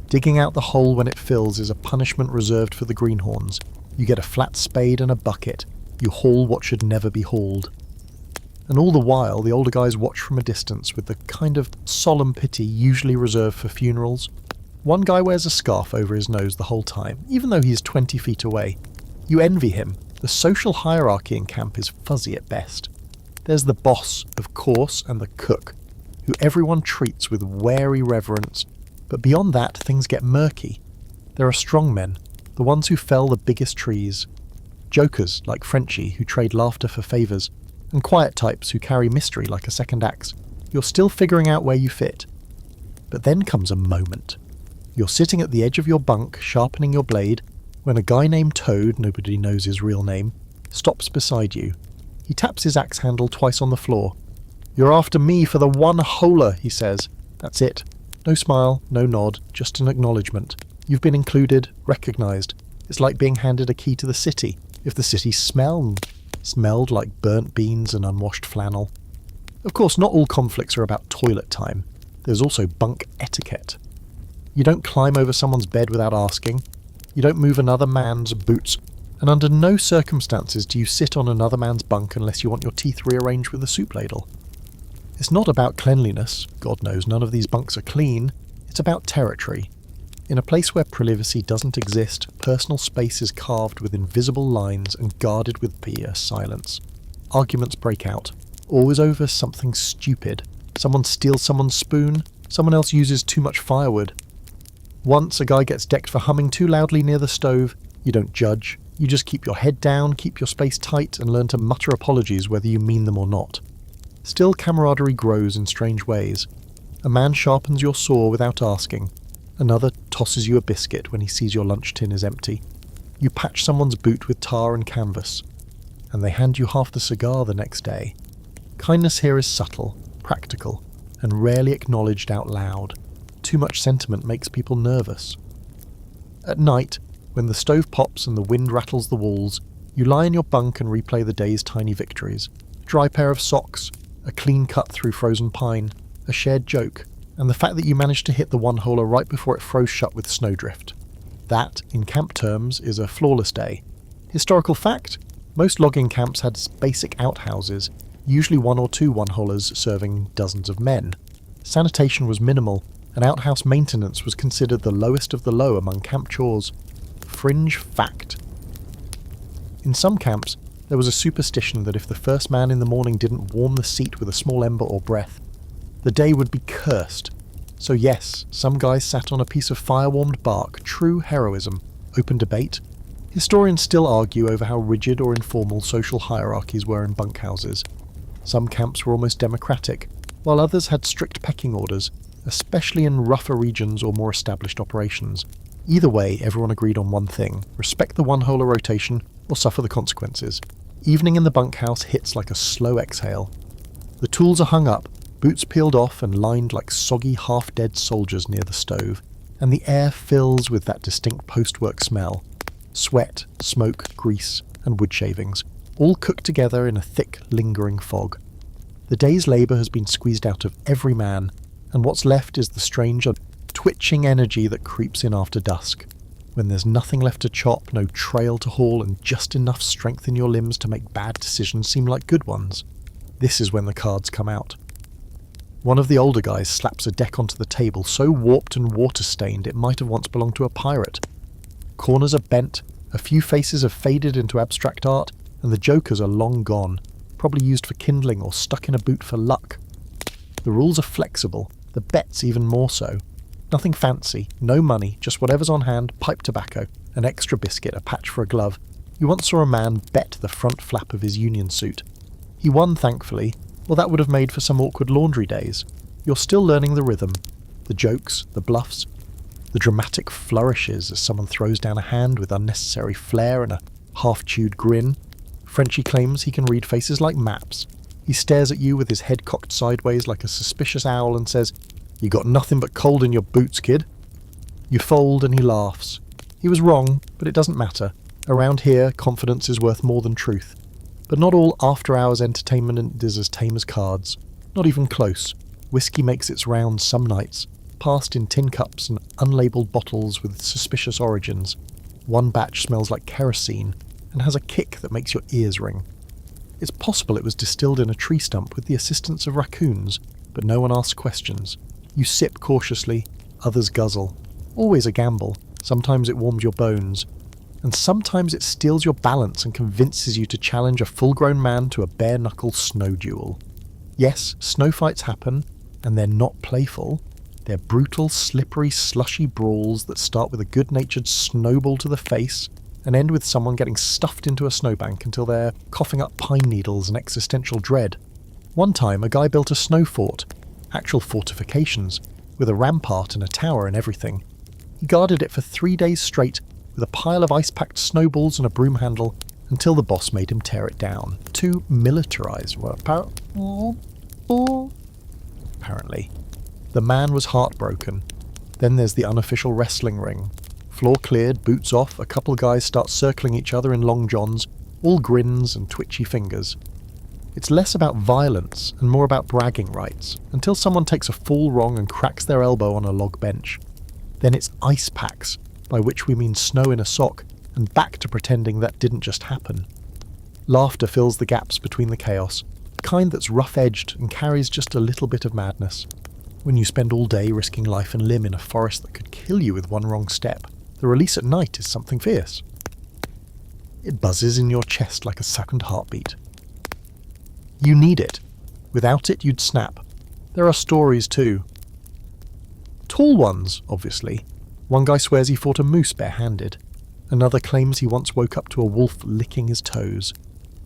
Digging out the hole when it fills is a punishment reserved for the greenhorns. You get a flat spade and a bucket. You haul what should never be hauled. And all the while, the older guys watch from a distance with the kind of solemn pity usually reserved for funerals. One guy wears a scarf over his nose the whole time, even though he's 20 feet away. You envy him. The social hierarchy in camp is fuzzy at best. There's the boss, of course, and the cook, who everyone treats with wary reverence, but beyond that, things get murky. There are strong men, the ones who fell the biggest trees. Jokers, like Frenchie, who trade laughter for favours, and quiet types who carry mystery like a second axe. You're still figuring out where you fit. But then comes a moment. You're sitting at the edge of your bunk, sharpening your blade, when a guy named Toad, nobody knows his real name, stops beside you. He taps his axe handle twice on the floor. "You're after me for the one-holer," he says. That's it. No smile, no nod, just an acknowledgement. You've been included, recognised. It's like being handed a key to the city, if the city smelled like burnt beans and unwashed flannel. Of course, not all conflicts are about toilet time. There's also bunk etiquette. You don't climb over someone's bed without asking. You don't move another man's boots. And under no circumstances do you sit on another man's bunk unless you want your teeth rearranged with a soup ladle. It's not about cleanliness. God knows none of these bunks are clean. It's about territory. In a place where privacy doesn't exist, personal space is carved with invisible lines and guarded with silence. Arguments break out, always over something stupid. Someone steals someone's spoon, someone else uses too much firewood. Once a guy gets decked for humming too loudly near the stove. You don't judge. You just keep your head down, keep your space tight, and learn to mutter apologies whether you mean them or not. Still, camaraderie grows in strange ways. A man sharpens your saw without asking. Another tosses you a biscuit when he sees your lunch tin is empty. You patch someone's boot with tar and canvas, and they hand you half the cigar the next day. Kindness here is subtle, practical, and rarely acknowledged out loud. Too much sentiment makes people nervous. At night, when the stove pops and the wind rattles the walls, you lie in your bunk and replay the day's tiny victories. A dry pair of socks, a clean cut through frozen pine, a shared joke, and the fact that you managed to hit the one-holer right before it froze shut with snowdrift. That, in camp terms, is a flawless day. Historical fact? Most logging camps had basic outhouses, usually one or two one-holers serving dozens of men. Sanitation was minimal, and outhouse maintenance was considered the lowest of the low among camp chores. Fringe fact. In some camps, there was a superstition that if the first man in the morning didn't warm the seat with a small ember or breath, the day would be cursed. So yes, some guys sat on a piece of fire-warmed bark, true heroism, open debate. Historians still argue over how rigid or informal social hierarchies were in bunkhouses. Some camps were almost democratic, while others had strict pecking orders, especially in rougher regions or more established operations. Either way, everyone agreed on one thing: respect the one-holer rotation or suffer the consequences. Evening in the bunkhouse hits like a slow exhale. The tools are hung up, boots peeled off and lined like soggy, half-dead soldiers near the stove, and the air fills with that distinct post-work smell. Sweat, smoke, grease, and wood shavings, all cooked together in a thick, lingering fog. The day's labour has been squeezed out of every man, and what's left is the strange, twitching energy that creeps in after dusk, when there's nothing left to chop, no trail to haul, and just enough strength in your limbs to make bad decisions seem like good ones. This is when the cards come out. One of the older guys slaps a deck onto the table, so warped and water-stained it might have once belonged to a pirate. Corners are bent, a few faces have faded into abstract art, and the jokers are long gone, probably used for kindling or stuck in a boot for luck. The rules are flexible, the bets even more so. Nothing fancy, no money, just whatever's on hand, pipe tobacco, an extra biscuit, a patch for a glove. You once saw a man bet the front flap of his union suit. He won, thankfully, or that would have made for some awkward laundry days. You're still learning the rhythm, the jokes, the bluffs, the dramatic flourishes as someone throws down a hand with unnecessary flair and a half-chewed grin. Frenchie claims he can read faces like maps. He stares at you with his head cocked sideways like a suspicious owl and says, "You got nothing but cold in your boots, kid." You fold and he laughs. He was wrong, but it doesn't matter. Around here, confidence is worth more than truth. But not all after-hours entertainment is as tame as cards. Not even close. Whiskey makes its rounds some nights, passed in tin cups and unlabelled bottles with suspicious origins. One batch smells like kerosene and has a kick that makes your ears ring. It's possible it was distilled in a tree stump with the assistance of raccoons, but no one asks questions. You sip cautiously, others guzzle. Always a gamble. Sometimes it warms your bones. And sometimes it steals your balance and convinces you to challenge a full-grown man to a bare-knuckle snow duel. Yes, snow fights happen, and they're not playful. They're brutal, slippery, slushy brawls that start with a good-natured snowball to the face and end with someone getting stuffed into a snowbank until they're coughing up pine needles and existential dread. One time, a guy built a snow fort, actual fortifications, with a rampart and a tower and everything. He guarded it for 3 days straight with a pile of ice-packed snowballs and a broom handle until the boss made him tear it down. Too militarized, apparently. The man was heartbroken. Then there's the unofficial wrestling ring. Floor cleared, boots off, a couple guys start circling each other in long johns, all grins and twitchy fingers. It's less about violence and more about bragging rights, until someone takes a fall wrong and cracks their elbow on a log bench. Then it's ice packs, by which we mean snow in a sock, and back to pretending that didn't just happen. Laughter fills the gaps between the chaos, the kind that's rough-edged and carries just a little bit of madness. When you spend all day risking life and limb in a forest that could kill you with one wrong step, the release at night is something fierce. It buzzes in your chest like a second heartbeat. You need it. Without it, you'd snap. There are stories too. Tall ones, obviously. One guy swears he fought a moose barehanded. Another claims he once woke up to a wolf licking his toes.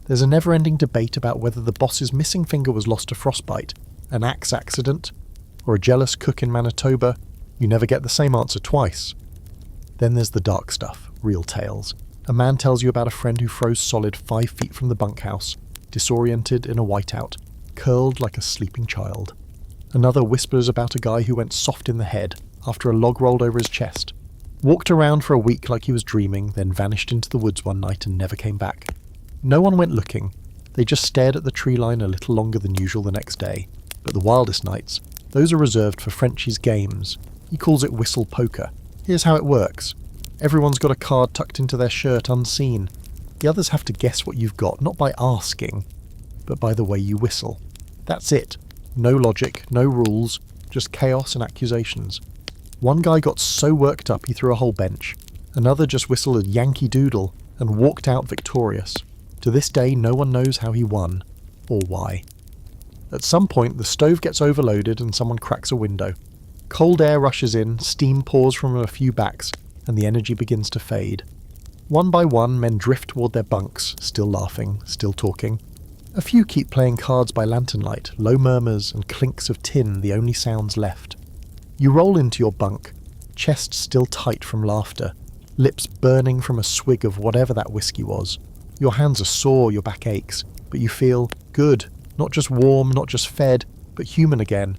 There's a never-ending debate about whether the boss's missing finger was lost to frostbite, an axe accident, or a jealous cook in Manitoba. You never get the same answer twice. Then there's the dark stuff, real tales. A man tells you about a friend who froze solid 5 feet from the bunkhouse, disoriented in a whiteout, curled like a sleeping child. Another whispers about a guy who went soft in the head after a log rolled over his chest. Walked around for a week like he was dreaming, then vanished into the woods one night and never came back. No one went looking. They just stared at the tree line a little longer than usual the next day. But the wildest nights, those are reserved for Frenchie's games. He calls it whistle poker. Here's how it works. Everyone's got a card tucked into their shirt unseen. The others have to guess what you've got, not by asking, but by the way you whistle. That's it. No logic, no rules, just chaos and accusations. One guy got so worked up he threw a whole bench. Another just whistled a Yankee Doodle and walked out victorious. To this day, no one knows how he won, or why. At some point, the stove gets overloaded and someone cracks a window. Cold air rushes in, steam pours from a few backs, and the energy begins to fade. One by one, men drift toward their bunks, still laughing, still talking. A few keep playing cards by lantern light, low murmurs and clinks of tin the only sounds left. You roll into your bunk, chest still tight from laughter, lips burning from a swig of whatever that whiskey was. Your hands are sore, your back aches, but you feel good, not just warm, not just fed, but human again.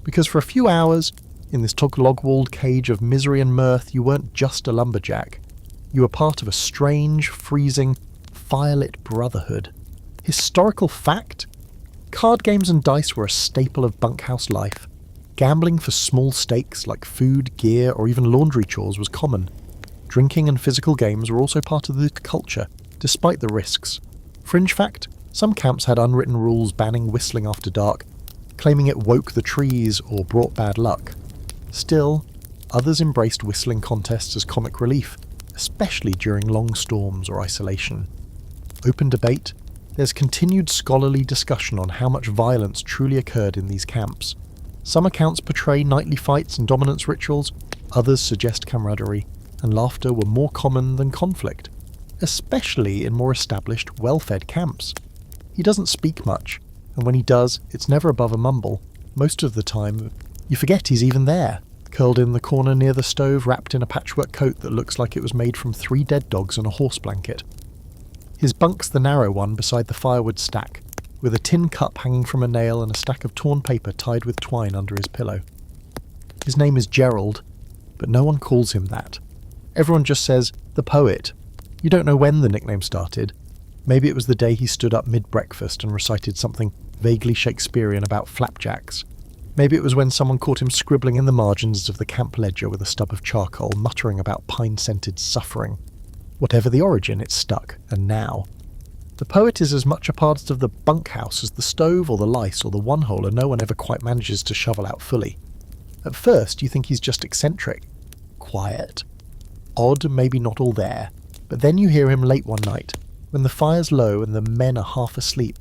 Because for a few hours, in this log-walled cage of misery and mirth, you weren't just a lumberjack. You were part of a strange, freezing, firelit brotherhood. Historical fact? Card games and dice were a staple of bunkhouse life. Gambling for small stakes like food, gear, or even laundry chores was common. Drinking and physical games were also part of the culture, despite the risks. Fringe fact, some camps had unwritten rules banning whistling after dark, claiming it woke the trees or brought bad luck. Still, others embraced whistling contests as comic relief, especially during long storms or isolation. Open debate, there's continued scholarly discussion on how much violence truly occurred in these camps. Some accounts portray nightly fights and dominance rituals, others suggest camaraderie, and laughter were more common than conflict, especially in more established, well-fed camps. He doesn't speak much, and when he does, it's never above a mumble. Most of the time, you forget he's even there, curled in the corner near the stove, wrapped in a patchwork coat that looks like it was made from 3 dead dogs and a horse blanket. His bunk's the narrow one beside the firewood stack, with a tin cup hanging from a nail and a stack of torn paper tied with twine under his pillow. His name is Gerald, but no one calls him that. Everyone just says, the poet. You don't know when the nickname started. Maybe it was the day he stood up mid-breakfast and recited something vaguely Shakespearean about flapjacks. Maybe it was when someone caught him scribbling in the margins of the camp ledger with a stub of charcoal, muttering about pine-scented suffering. Whatever the origin, it's stuck, and now. The poet is as much a part of the bunkhouse as the stove or the lice or the one-holer no one ever quite manages to shovel out fully. At first, you think he's just eccentric. Quiet. Odd, maybe not all there. But then you hear him late one night, when the fire's low and the men are half asleep.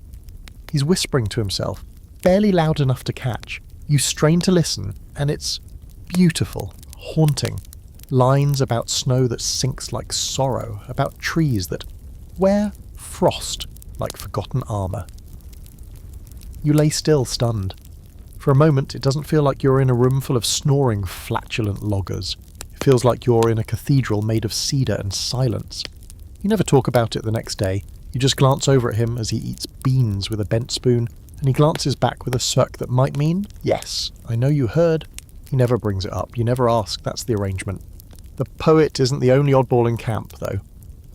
He's whispering to himself, barely loud enough to catch. You strain to listen, and it's beautiful, haunting. Lines about snow that sinks like sorrow, about trees that wear frost like forgotten armour. You lay still, stunned. For a moment, it doesn't feel like you're in a room full of snoring, flatulent loggers. It feels like you're in a cathedral made of cedar and silence. You never talk about it the next day. You just glance over at him as he eats beans with a bent spoon, and he glances back with a smirk that might mean, yes, I know you heard. He never brings it up. You never ask. That's the arrangement. The poet isn't the only oddball in camp, though.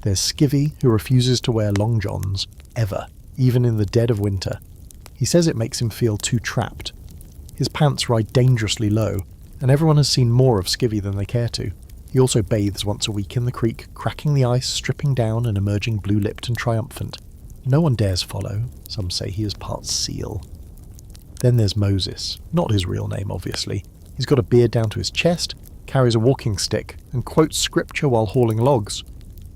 There's Skivvy, who refuses to wear long johns, ever, even in the dead of winter. He says it makes him feel too trapped. His pants ride dangerously low, and everyone has seen more of Skivvy than they care to. He also bathes once a week in the creek, cracking the ice, stripping down and emerging blue-lipped and triumphant. No one dares follow. Some say he is part seal. Then there's Moses. Not his real name, obviously. He's got a beard down to his chest, carries a walking stick, and quotes scripture while hauling logs.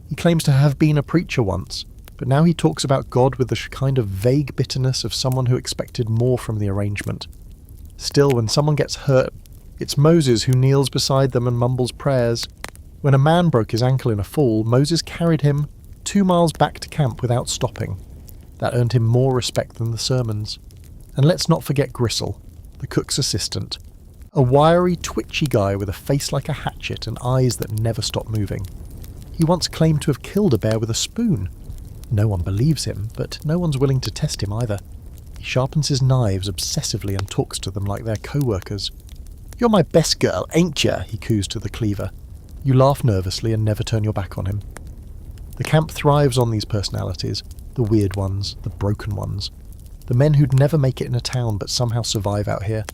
He claims to have been a preacher once, but now he talks about God with the kind of vague bitterness of someone who expected more from the arrangement. Still, when someone gets hurt, it's Moses who kneels beside them and mumbles prayers. When a man broke his ankle in a fall, Moses carried him 2 miles back to camp without stopping. That earned him more respect than the sermons. And let's not forget Gristle, the cook's assistant. A wiry, twitchy guy with a face like a hatchet and eyes that never stop moving. He once claimed to have killed a bear with a spoon. No one believes him, but no one's willing to test him either. He sharpens his knives obsessively and talks to them like they're co-workers. "You're my best girl, ain't ya?" he coos to the cleaver. You laugh nervously and never turn your back on him. The camp thrives on these personalities, the weird ones, the broken ones. The men who'd never make it in a town but somehow survive out here.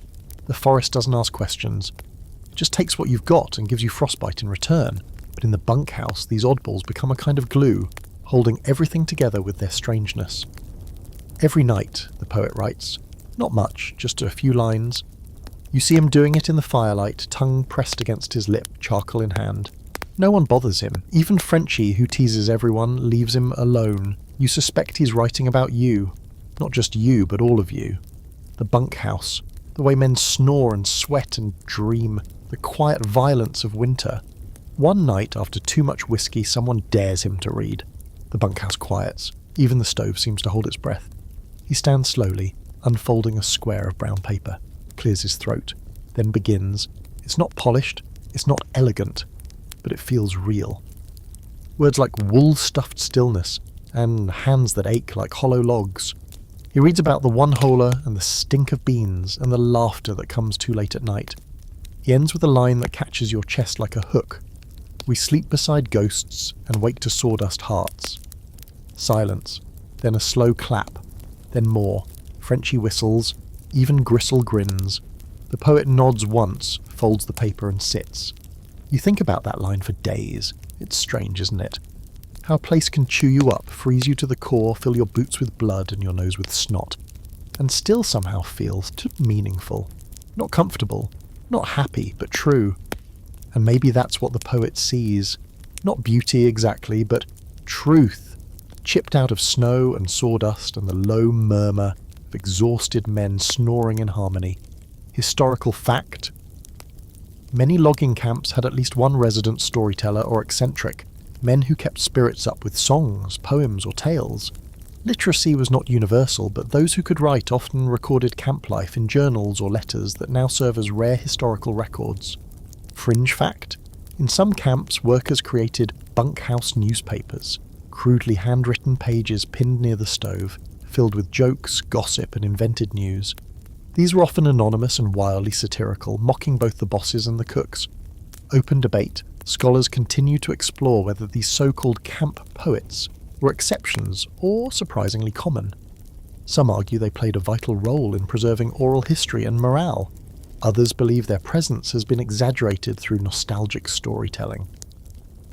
The forest doesn't ask questions. It just takes what you've got and gives you frostbite in return. But in the bunkhouse, these oddballs become a kind of glue, holding everything together with their strangeness. Every night, the poet writes. Not much, just a few lines. You see him doing it in the firelight, tongue pressed against his lip, charcoal in hand. No one bothers him. Even Frenchie, who teases everyone, leaves him alone. You suspect he's writing about you. Not just you, but all of you. The bunkhouse. The way men snore and sweat and dream. The quiet violence of winter. One night, after too much whiskey, someone dares him to read. The bunkhouse quiets. Even the stove seems to hold its breath. He stands slowly, unfolding a square of brown paper. Clears his throat. Then begins. It's not polished. It's not elegant, but it feels real. Words like wool-stuffed stillness and hands that ache like hollow logs. He reads about the one-holer and the stink of beans and the laughter that comes too late at night. He ends with a line that catches your chest like a hook. We sleep beside ghosts and wake to sawdust hearts. Silence, then a slow clap, then more, Frenchy whistles, even Gristle grins. The poet nods once, folds the paper and sits. You think about that line for days. It's strange, isn't it? How a place can chew you up, freeze you to the core, fill your boots with blood and your nose with snot, and still somehow feels meaningful. Not comfortable, not happy, but true. And maybe that's what the poet sees. Not beauty exactly, but truth, chipped out of snow and sawdust and the low murmur of exhausted men snoring in harmony. Historical fact. Many logging camps had at least one resident storyteller or eccentric, men who kept spirits up with songs, poems or tales. Literacy was not universal, but those who could write often recorded camp life in journals or letters that now serve as rare historical records. Fringe fact: in some camps, workers created bunkhouse newspapers, crudely handwritten pages pinned near the stove, filled with jokes, gossip and invented news. These were often anonymous and wildly satirical, mocking both the bosses and the cooks. Open debate, scholars continue to explore whether these so-called camp poets were exceptions or surprisingly common. Some argue they played a vital role in preserving oral history and morale. Others believe their presence has been exaggerated through nostalgic storytelling.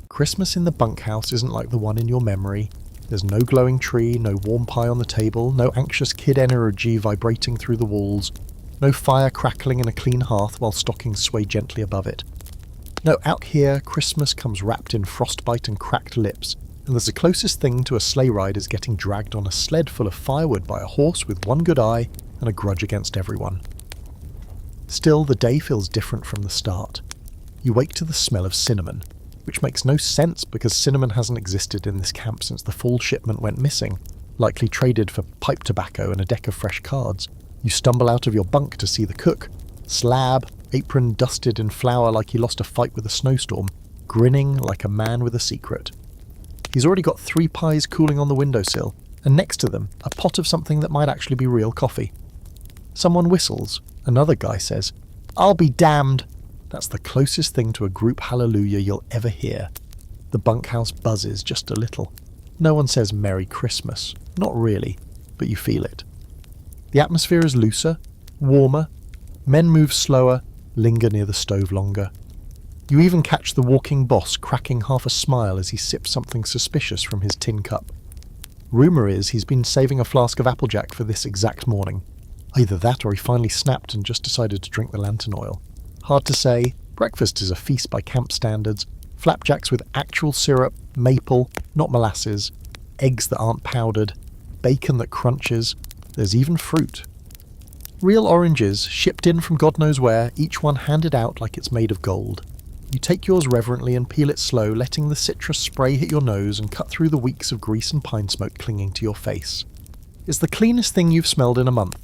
Christmas in the bunkhouse isn't like the one in your memory. There's no glowing tree, no warm pie on the table, no anxious kid energy vibrating through the walls, no fire crackling in a clean hearth while stockings sway gently above it. No, out here, Christmas comes wrapped in frostbite and cracked lips, and there's the closest thing to a sleigh ride is getting dragged on a sled full of firewood by a horse with one good eye and a grudge against everyone. Still, the day feels different from the start. You wake to the smell of cinnamon, which makes no sense because cinnamon hasn't existed in this camp since the fall shipment went missing, likely traded for pipe tobacco and a deck of fresh cards. You stumble out of your bunk to see the cook, slab, apron dusted in flour like he lost a fight with a snowstorm, grinning like a man with a secret. He's already got 3 pies cooling on the windowsill, and next to them, a pot of something that might actually be real coffee. Someone whistles. Another guy says, "I'll be damned." That's the closest thing to a group hallelujah you'll ever hear. The bunkhouse buzzes just a little. No one says Merry Christmas. Not really, but you feel it. The atmosphere is looser, warmer. Men move slower, linger near the stove longer. You even catch the walking boss cracking half a smile as he sips something suspicious from his tin cup. Rumour is he's been saving a flask of Applejack for this exact morning. Either that or he finally snapped and just decided to drink the lantern oil. Hard to say. Breakfast is a feast by camp standards. Flapjacks with actual syrup, maple, not molasses, eggs that aren't powdered, bacon that crunches. There's even fruit. Real oranges, shipped in from God knows where, each one handed out like it's made of gold. You take yours reverently and peel it slow, letting the citrus spray hit your nose and cut through the weeks of grease and pine smoke clinging to your face. It's the cleanest thing you've smelled in a month.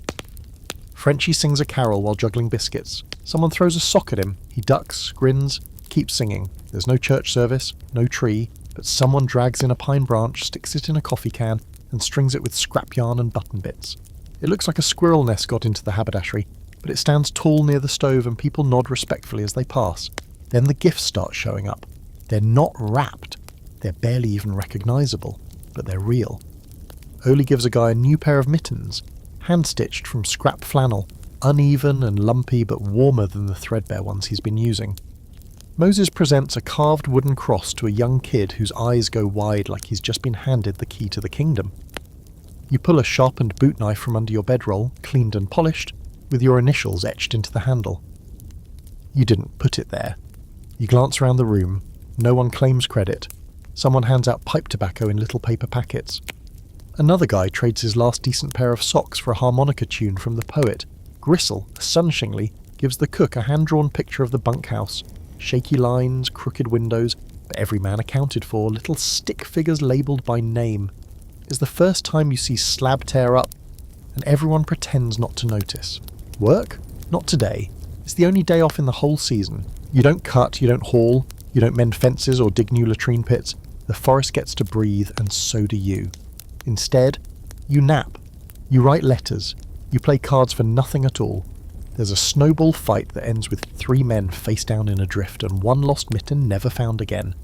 Frenchie sings a carol while juggling biscuits. Someone throws a sock at him. He ducks, grins, keeps singing. There's no church service, no tree, but someone drags in a pine branch, sticks it in a coffee can, and strings it with scrap yarn and button bits. It looks like a squirrel nest got into the haberdashery, but it stands tall near the stove and people nod respectfully as they pass. Then the gifts start showing up. They're not wrapped. They're barely even recognisable, but they're real. Oli gives a guy a new pair of mittens, hand-stitched from scrap flannel, uneven and lumpy but warmer than the threadbare ones he's been using. Moses presents a carved wooden cross to a young kid whose eyes go wide like he's just been handed the key to the kingdom. You pull a sharpened boot knife from under your bedroll, cleaned and polished, with your initials etched into the handle. You didn't put it there. You glance around the room. No one claims credit. Someone hands out pipe tobacco in little paper packets. Another guy trades his last decent pair of socks for a harmonica tune from the poet. Gristle, astonishingly, gives the cook a hand-drawn picture of the bunkhouse. Shaky lines, crooked windows, but every man accounted for, little stick figures labelled by name. It's the first time you see slab tear up, and everyone pretends not to notice. Work? Not today. It's the only day off in the whole season. You don't cut, you don't haul, you don't mend fences or dig new latrine pits. The forest gets to breathe, and so do you. Instead, you nap. You write letters. You play cards for nothing at all. There's a snowball fight that ends with 3 men face down in a drift and 1 lost mitten never found again.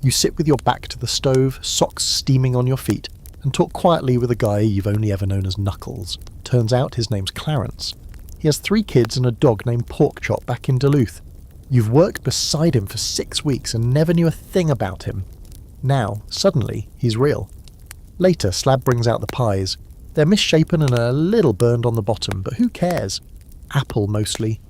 You sit with your back to the stove, socks steaming on your feet, and talk quietly with a guy you've only ever known as Knuckles. Turns out his name's Clarence. He has 3 kids and a dog named Porkchop back in Duluth. You've worked beside him for 6 weeks and never knew a thing about him. Now, suddenly, he's real. Later, Slab brings out the pies. They're misshapen and a little burned on the bottom, but who cares? Apple, mostly.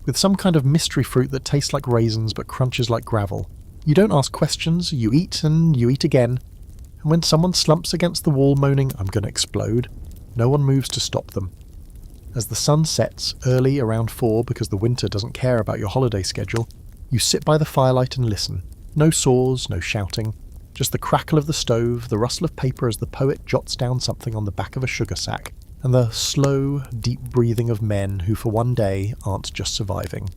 With some kind of mystery fruit that tastes like raisins but crunches like gravel. You don't ask questions, you eat and you eat again. And when someone slumps against the wall moaning, "I'm gonna explode," no one moves to stop them. As the sun sets, early around 4 because the winter doesn't care about your holiday schedule, you sit by the firelight and listen. No saws, no shouting. Just the crackle of the stove, the rustle of paper as the poet jots down something on the back of a sugar sack, and the slow, deep breathing of men who for one day aren't just surviving.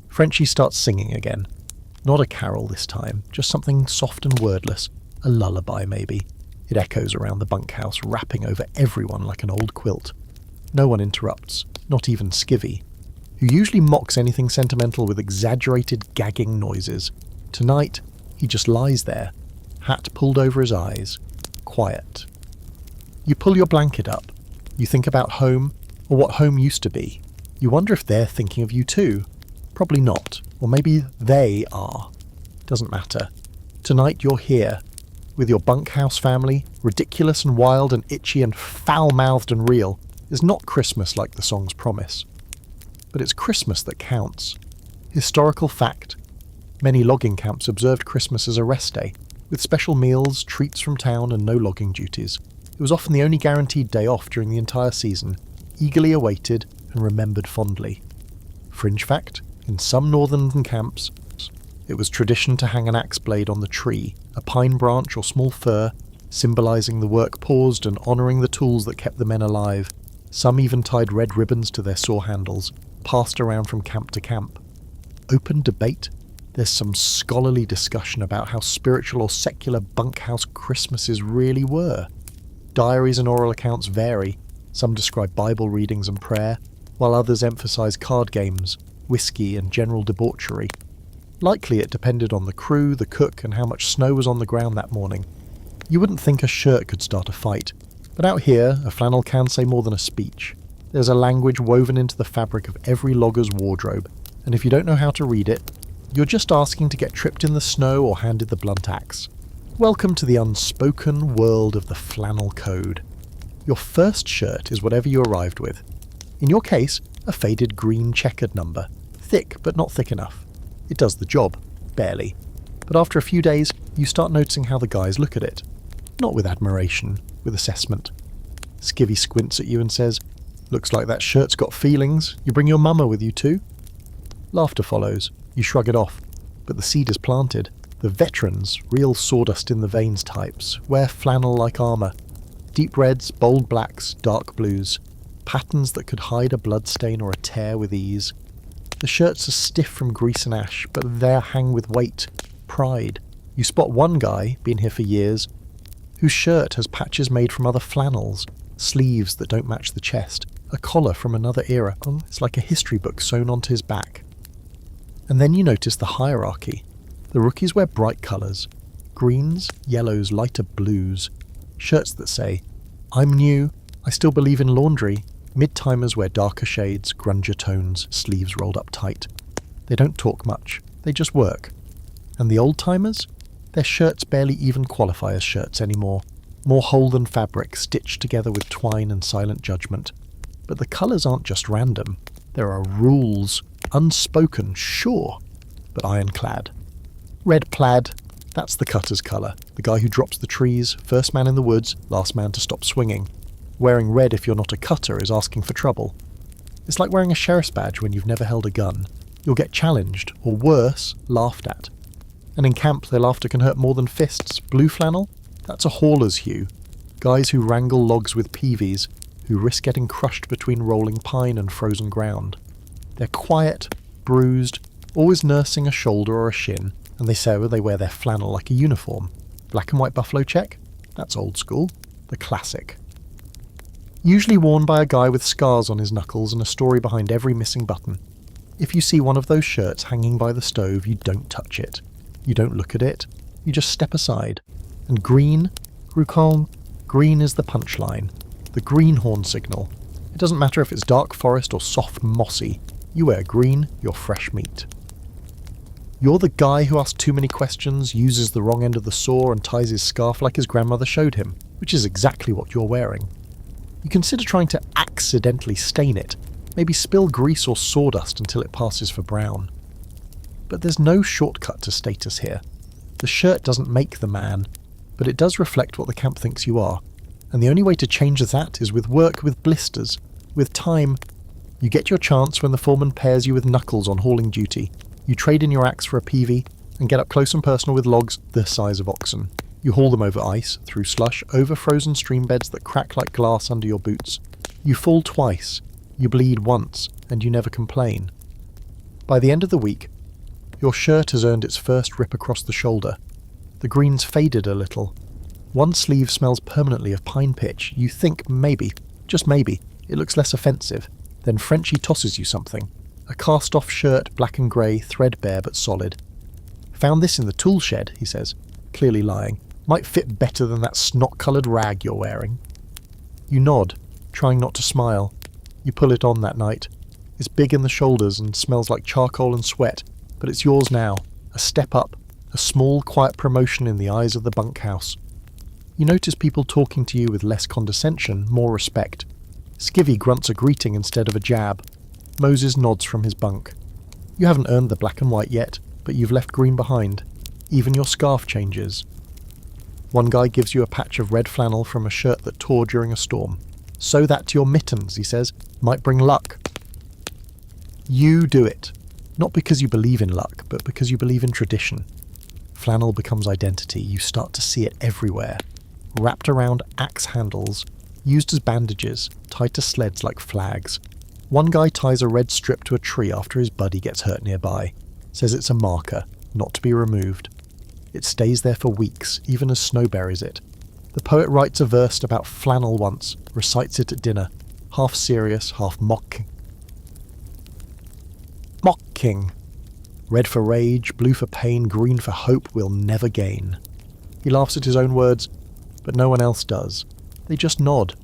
Frenchie starts singing again. Not a carol this time, just something soft and wordless. A lullaby, maybe. It echoes around the bunkhouse, wrapping over everyone like an old quilt. No one interrupts, not even Skivvy, who usually mocks anything sentimental with exaggerated gagging noises. Tonight, he just lies there, hat pulled over his eyes, quiet. You pull your blanket up. You think about home, or what home used to be. You wonder if they're thinking of you too. Probably not, or maybe they are. Doesn't matter. Tonight you're here, with your bunkhouse family, ridiculous and wild and itchy and foul-mouthed and real. It's not Christmas like the songs promise. But it's Christmas that counts. Historical fact. Many logging camps observed Christmas as a rest day, with special meals, treats from town and no logging duties. It was often the only guaranteed day off during the entire season, eagerly awaited and remembered fondly. Fringe fact, in some northern camps, it was tradition to hang an axe blade on the tree, a pine branch or small fir, symbolising the work paused and honouring the tools that kept the men alive. Some even tied red ribbons to their saw handles, passed around from camp to camp. Open debate? There's some scholarly discussion about how spiritual or secular bunkhouse Christmases really were. Diaries and oral accounts vary. Some describe Bible readings and prayer, while others emphasise card games, whiskey and general debauchery. Likely it depended on the crew, the cook, and how much snow was on the ground that morning. You wouldn't think a shirt could start a fight, but out here, a flannel can say more than a speech. There's a language woven into the fabric of every logger's wardrobe, and if you don't know how to read it, you're just asking to get tripped in the snow or handed the blunt axe. Welcome to the unspoken world of the flannel code. Your first shirt is whatever you arrived with. In your case, a faded green checkered number. Thick, but not thick enough. It does the job. Barely. But after a few days, you start noticing how the guys look at it. Not with admiration, with assessment. Skivvy squints at you and says, "Looks like that shirt's got feelings. You bring your mama with you too?" Laughter follows. You shrug it off. But the seed is planted. The veterans, real sawdust in the veins types, wear flannel like armour. Deep reds, bold blacks, dark blues. Patterns that could hide a bloodstain or a tear with ease. The shirts are stiff from grease and ash, but they're hang with weight, pride. You spot one guy, been here for years, whose shirt has patches made from other flannels, sleeves that don't match the chest, a collar from another era. It's like a history book sewn onto his back. And then you notice the hierarchy. The rookies wear bright colours. Greens, yellows, lighter blues. Shirts that say, "I'm new, I still believe in laundry." Mid-timers wear darker shades, grungier tones, sleeves rolled up tight. They don't talk much, they just work. And the old-timers? Their shirts barely even qualify as shirts anymore. More whole than fabric, stitched together with twine and silent judgment. But the colours aren't just random. There are rules. Unspoken, sure, but ironclad. Red plaid, that's the cutter's colour. The guy who drops the trees, first man in the woods, last man to stop swinging. Wearing red if you're not a cutter is asking for trouble. It's like wearing a sheriff's badge when you've never held a gun. You'll get challenged, or worse, laughed at. And in camp, their laughter can hurt more than fists. Blue flannel? That's a hauler's hue. Guys who wrangle logs with peavies, who risk getting crushed between rolling pine and frozen ground. They're quiet, bruised, always nursing a shoulder or a shin, and they wear their flannel like a uniform. Black and white buffalo check? That's old school. The classic. Usually worn by a guy with scars on his knuckles and a story behind every missing button. If you see one of those shirts hanging by the stove, you don't touch it. You don't look at it. You just step aside. And green, Grucon, green is the punchline. The greenhorn signal. It doesn't matter if it's dark forest or soft mossy. You wear green, you're fresh meat. You're the guy who asks too many questions, uses the wrong end of the saw and ties his scarf like his grandmother showed him, which is exactly what you're wearing. You consider trying to accidentally stain it, maybe spill grease or sawdust until it passes for brown. But there's no shortcut to status here. The shirt doesn't make the man, but it does reflect what the camp thinks you are, and the only way to change that is with work, with blisters, with time. You get your chance when the foreman pairs you with Knuckles on hauling duty. You trade in your axe for a PV and get up close and personal with logs the size of oxen. You haul them over ice, through slush, over frozen stream beds that crack like glass under your boots. You fall twice, you bleed once, and you never complain. By the end of the week, your shirt has earned its first rip across the shoulder. The green's faded a little. One sleeve smells permanently of pine pitch. You think maybe, just maybe, it looks less offensive. Then Frenchie tosses you something. A cast-off shirt, black and grey, threadbare but solid. Found this in the tool shed, he says, clearly lying. Might fit better than that snot-coloured rag you're wearing. You nod, trying not to smile. You pull it on that night. It's big in the shoulders and smells like charcoal and sweat, but it's yours now. A step up, a small, quiet promotion in the eyes of the bunkhouse. You notice people talking to you with less condescension, more respect. Skivvy grunts a greeting instead of a jab. Moses nods from his bunk. You haven't earned the black and white yet, but you've left green behind. Even your scarf changes. One guy gives you a patch of red flannel from a shirt that tore during a storm. Sew that to your mittens, he says. Might bring luck. You do it. Not because you believe in luck, but because you believe in tradition. Flannel becomes identity. You start to see it everywhere. Wrapped around axe handles, used as bandages, tied to sleds like flags. One guy ties a red strip to a tree after his buddy gets hurt nearby. Says it's a marker, not to be removed. It stays there for weeks, even as snow buries it. The poet writes a verse about flannel once, recites it at dinner, half serious, half mocking. Mocking. Red for rage, blue for pain, green for hope we'll never gain. He laughs at his own words, but no one else does. They just nod.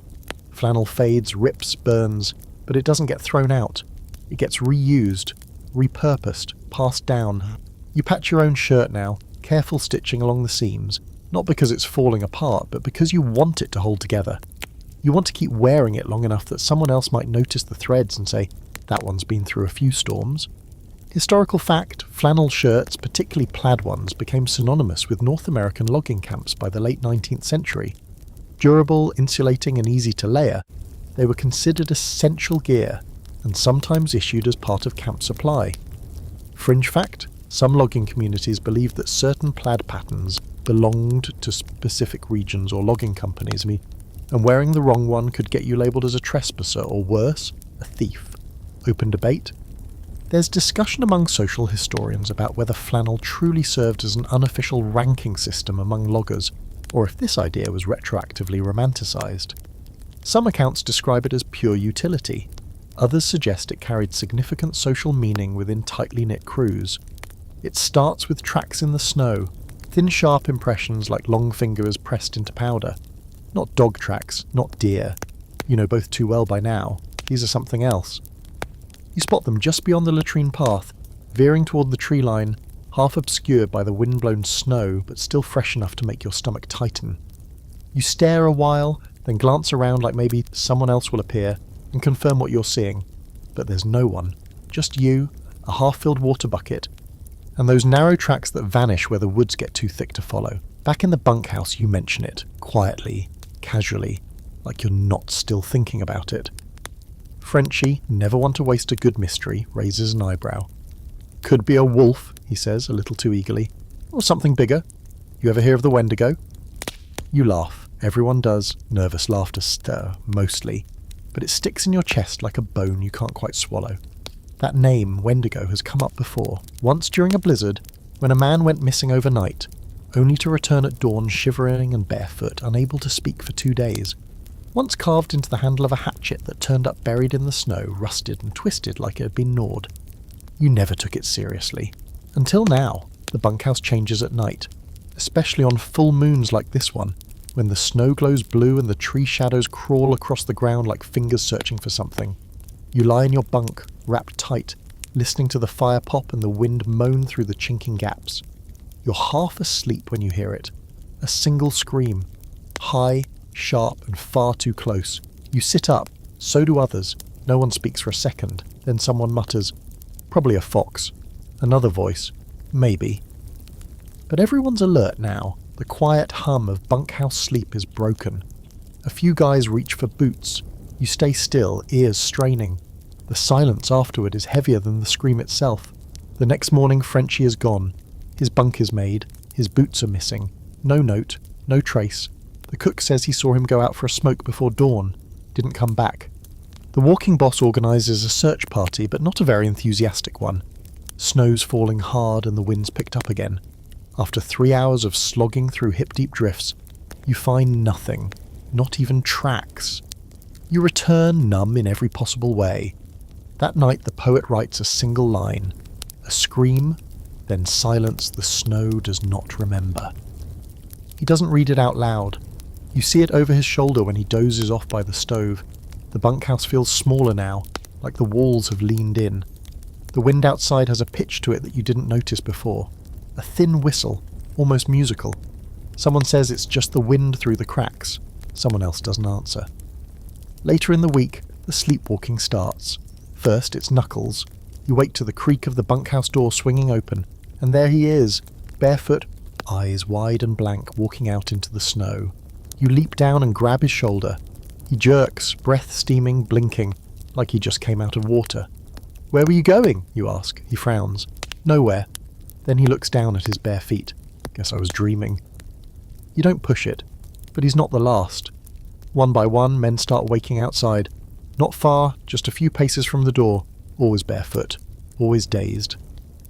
Flannel fades, rips, burns, but it doesn't get thrown out. It gets reused, repurposed, passed down. You patch your own shirt now, careful stitching along the seams, not because it's falling apart, but because you want it to hold together. You want to keep wearing it long enough that someone else might notice the threads and say, that one's been through a few storms. Historical fact, flannel shirts, particularly plaid ones, became synonymous with North American logging camps by the late 19th century. Durable, insulating and easy to layer, they were considered essential gear and sometimes issued as part of camp supply. Fringe fact, some logging communities believed that certain plaid patterns belonged to specific regions or logging companies, and wearing the wrong one could get you labelled as a trespasser or worse, a thief. Open debate. There's discussion among social historians about whether flannel truly served as an unofficial ranking system among loggers, or if this idea was retroactively romanticised. Some accounts describe it as pure utility. Others suggest it carried significant social meaning within tightly knit crews. It starts with tracks in the snow, thin sharp impressions like long fingers pressed into powder. Not dog tracks, not deer. You know both too well by now. These are something else. You spot them just beyond the latrine path, veering toward the tree line, half obscured by the wind-blown snow, but still fresh enough to make your stomach tighten. You stare a while, then glance around like maybe someone else will appear, and confirm what you're seeing. But there's no one. Just you, a half-filled water bucket, and those narrow tracks that vanish where the woods get too thick to follow. Back in the bunkhouse you mention it, quietly, casually, like you're not still thinking about it. Frenchie, never one to waste a good mystery, raises an eyebrow. Could be a wolf, he says, a little too eagerly. Or something bigger. You ever hear of the Wendigo? You laugh. Everyone does. Nervous laughter stir, mostly. But it sticks in your chest like a bone you can't quite swallow. That name, Wendigo, has come up before. Once during a blizzard, when a man went missing overnight, only to return at dawn shivering and barefoot, unable to speak for 2 days. Once carved into the handle of a hatchet that turned up buried in the snow, rusted and twisted like it had been gnawed. You never took it seriously. Until now, the bunkhouse changes at night, especially on full moons like this one, when the snow glows blue and the tree shadows crawl across the ground like fingers searching for something. You lie in your bunk, wrapped tight, listening to the fire pop and the wind moan through the chinking gaps. You're half asleep when you hear it. A single scream. High, sharp, and far too close. You sit up. So do others. No one speaks for a second. Then someone mutters, "Probably a fox." Another voice, "Maybe." But everyone's alert now. The quiet hum of bunkhouse sleep is broken. A few guys reach for boots. You stay still, ears straining. The silence afterward is heavier than the scream itself. The next morning Frenchie is gone. His bunk is made. His boots are missing. No note. No trace. The cook says he saw him go out for a smoke before dawn. Didn't come back. The walking boss organises a search party, but not a very enthusiastic one. Snow's falling hard and the wind's picked up again. After 3 hours of slogging through hip-deep drifts, you find nothing. Not even tracks. You return numb in every possible way. That night the poet writes a single line. A scream, then silence the snow does not remember. He doesn't read it out loud. You see it over his shoulder when he dozes off by the stove. The bunkhouse feels smaller now, like the walls have leaned in. The wind outside has a pitch to it that you didn't notice before. A thin whistle, almost musical. Someone says it's just the wind through the cracks. Someone else doesn't answer. Later in the week, the sleepwalking starts. First, it's Knuckles. You wake to the creak of the bunkhouse door swinging open, and there he is, barefoot, eyes wide and blank, walking out into the snow. You leap down and grab his shoulder. He jerks, breath steaming, blinking, like he just came out of water. "Where were you going?" you ask. He frowns. "Nowhere." Then he looks down at his bare feet. "Guess I was dreaming." You don't push it, but he's not the last. One by one, men start waking outside. Not far, just a few paces from the door, always barefoot, always dazed.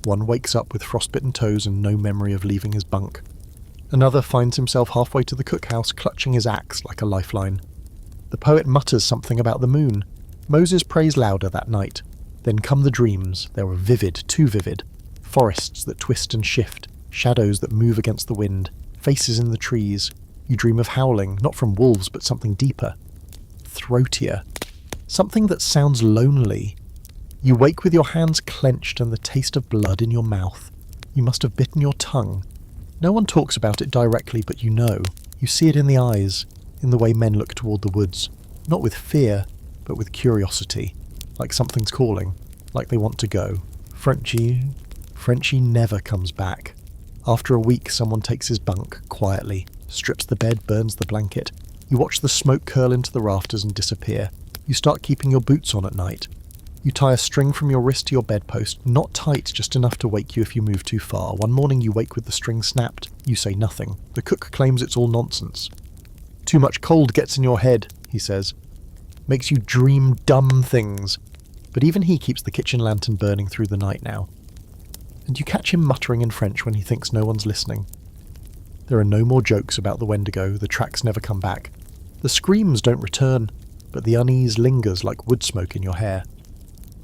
One wakes up with frostbitten toes and no memory of leaving his bunk. Another finds himself halfway to the cookhouse, clutching his axe like a lifeline. The poet mutters something about the moon. Moses prays louder that night. Then come the dreams. They were vivid, too vivid. Forests that twist and shift, shadows that move against the wind, faces in the trees. You dream of howling, not from wolves, but something deeper. Throatier. Something that sounds lonely. You wake with your hands clenched and the taste of blood in your mouth. You must have bitten your tongue. No one talks about it directly, but you know. You see it in the eyes, in the way men look toward the woods. Not with fear, but with curiosity. Like something's calling, like they want to go. Frenchie never comes back. After a week, someone takes his bunk, quietly, strips the bed, burns the blanket. You watch the smoke curl into the rafters and disappear. You start keeping your boots on at night. You tie a string from your wrist to your bedpost, not tight, just enough to wake you if you move too far. One morning you wake with the string snapped. You say nothing. The cook claims it's all nonsense. "Too much cold gets in your head," he says. "Makes you dream dumb things." But even he keeps the kitchen lantern burning through the night now. And you catch him muttering in French when he thinks no one's listening. There are no more jokes about the Wendigo. The tracks never come back. The screams don't return, but the unease lingers like wood smoke in your hair.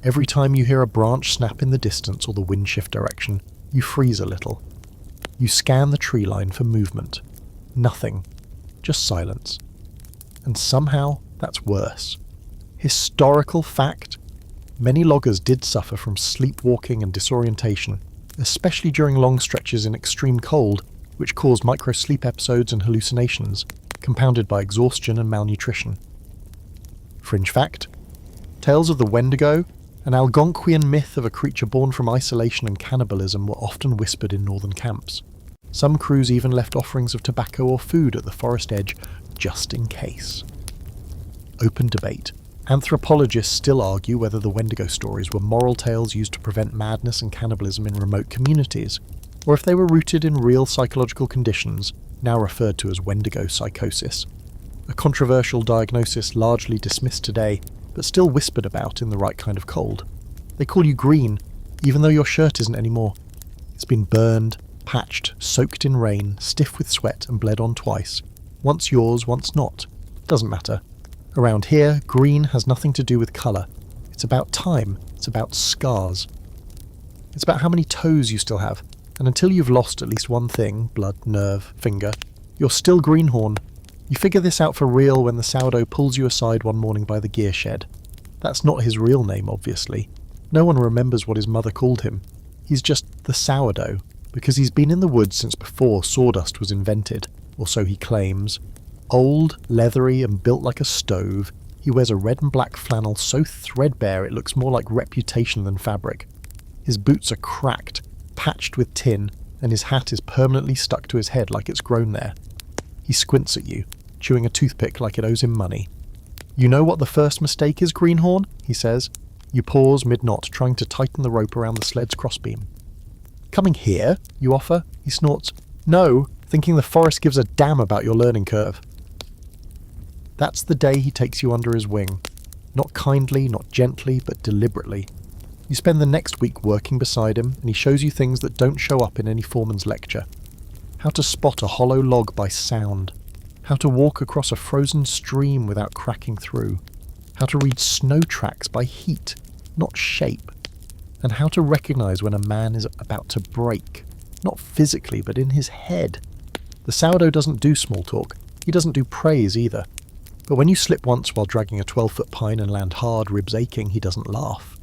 Every time you hear a branch snap in the distance or the wind shift direction, you freeze a little. You scan the tree line for movement. Nothing. Just silence. And somehow, that's worse. Historical fact. Many loggers did suffer from sleepwalking and disorientation, especially during long stretches in extreme cold, which caused micro-sleep episodes and hallucinations, compounded by exhaustion and malnutrition. Fringe fact. Tales of the Wendigo, an Algonquian myth of a creature born from isolation and cannibalism, were often whispered in northern camps. Some crews even left offerings of tobacco or food at the forest edge, just in case. Open debate. Anthropologists still argue whether the Wendigo stories were moral tales used to prevent madness and cannibalism in remote communities, or if they were rooted in real psychological conditions, now referred to as Wendigo psychosis. A controversial diagnosis largely dismissed today, but still whispered about in the right kind of cold. They call you green, even though your shirt isn't anymore. It's been burned, patched, soaked in rain, stiff with sweat and bled on twice. Once yours, once not. Doesn't matter. Around here, green has nothing to do with colour. It's about time. It's about scars. It's about how many toes you still have. And until you've lost at least one thing, blood, nerve, finger, you're still greenhorn. You figure this out for real when the sourdough pulls you aside one morning by the gear shed. That's not his real name, obviously. No one remembers what his mother called him. He's just the sourdough, because he's been in the woods since before sawdust was invented, or so he claims. Old, leathery, and built like a stove, he wears a red and black flannel so threadbare it looks more like reputation than fabric. His boots are cracked, patched with tin, and his hat is permanently stuck to his head like it's grown there. He squints at you, chewing a toothpick like it owes him money. "You know what the first mistake is, greenhorn?" he says. You pause mid-knot, trying to tighten the rope around the sled's crossbeam. "Coming here?" you offer. He snorts. "No, thinking the forest gives a damn about your learning curve." That's the day he takes you under his wing. Not kindly, not gently, but deliberately. You spend the next week working beside him, and he shows you things that don't show up in any foreman's lecture. How to spot a hollow log by sound. How to walk across a frozen stream without cracking through. How to read snow tracks by heat, not shape. And how to recognize when a man is about to break. Not physically, but in his head. The sourdough doesn't do small talk. He doesn't do praise either. But when you slip once while dragging a 12-foot pine and land hard, ribs aching, he doesn't laugh.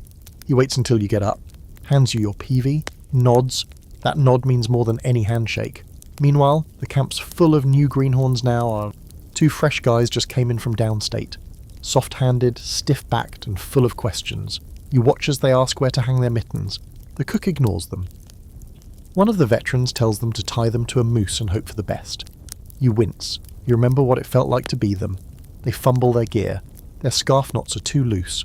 He waits until you get up, hands you your peavey, nods. That nod means more than any handshake. Meanwhile, the camp's full of new greenhorns now. 2 fresh guys just came in from downstate. Soft-handed, stiff-backed, and full of questions. You watch as they ask where to hang their mittens. The cook ignores them. One of the veterans tells them to tie them to a moose and hope for the best. You wince. You remember what it felt like to be them. They fumble their gear. Their scarf knots are too loose.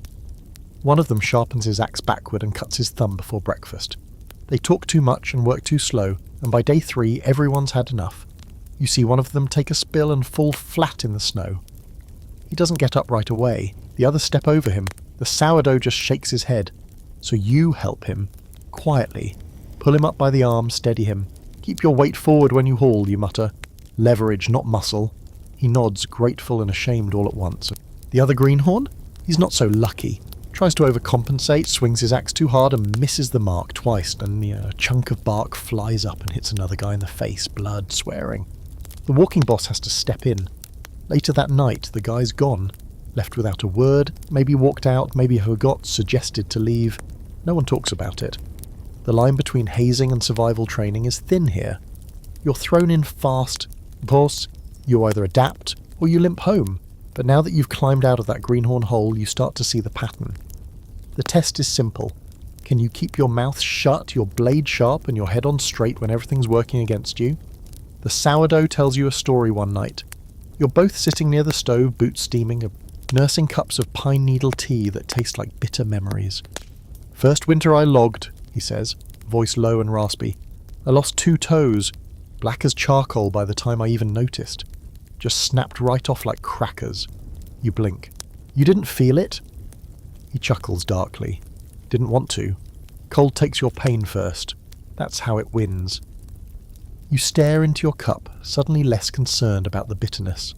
One of them sharpens his axe backward and cuts his thumb before breakfast. They talk too much and work too slow, and by day 3 everyone's had enough. You see one of them take a spill and fall flat in the snow. He doesn't get up right away. The others step over him. The sourdough just shakes his head. So you help him. Quietly. Pull him up by the arm, steady him. "Keep your weight forward when you haul," you mutter. "Leverage, not muscle." He nods, grateful and ashamed all at once. The other greenhorn? He's not so lucky. Tries to overcompensate, swings his axe too hard and misses the mark twice, and a chunk of bark flies up and hits another guy in the face, blood, swearing. The walking boss has to step in. Later that night, the guy's gone. Left without a word, maybe walked out, maybe forgot, suggested to leave. No one talks about it. The line between hazing and survival training is thin here. You're thrown in fast. Boss, you either adapt or you limp home. But now that you've climbed out of that greenhorn hole, you start to see the pattern. The test is simple. Can you keep your mouth shut, your blade sharp, and your head on straight when everything's working against you? The sourdough tells you a story one night. You're both sitting near the stove, boots steaming, nursing cups of pine needle tea that taste like bitter memories. "First winter I logged," he says, voice low and raspy. "I lost 2 toes, black as charcoal by the time I even noticed. Just snapped right off like crackers." You blink. "You didn't feel it?" He chuckles darkly. "Didn't want to. Cold takes your pain first. That's how it wins." You stare into your cup, suddenly less concerned about the bitterness.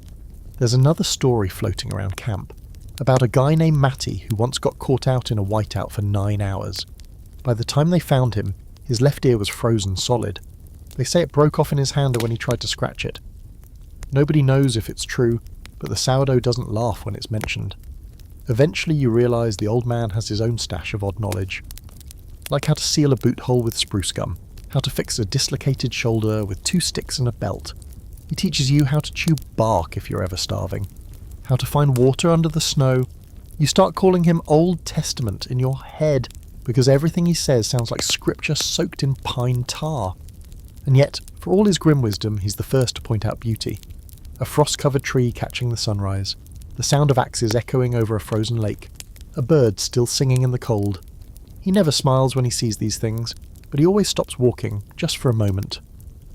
There's another story floating around camp, about a guy named Matty who once got caught out in a whiteout for 9 hours. By the time they found him, his left ear was frozen solid. They say it broke off in his hand when he tried to scratch it. Nobody knows if it's true, but the sourdough doesn't laugh when it's mentioned. Eventually you realise the old man has his own stash of odd knowledge. Like how to seal a boot hole with spruce gum, how to fix a dislocated shoulder with 2 sticks and a belt. He teaches you how to chew bark if you're ever starving, how to find water under the snow. You start calling him Old Testament in your head, because everything he says sounds like scripture soaked in pine tar. And yet, for all his grim wisdom, he's the first to point out beauty. A frost-covered tree catching the sunrise, the sound of axes echoing over a frozen lake, a bird still singing in the cold. He never smiles when he sees these things, but he always stops walking, just for a moment.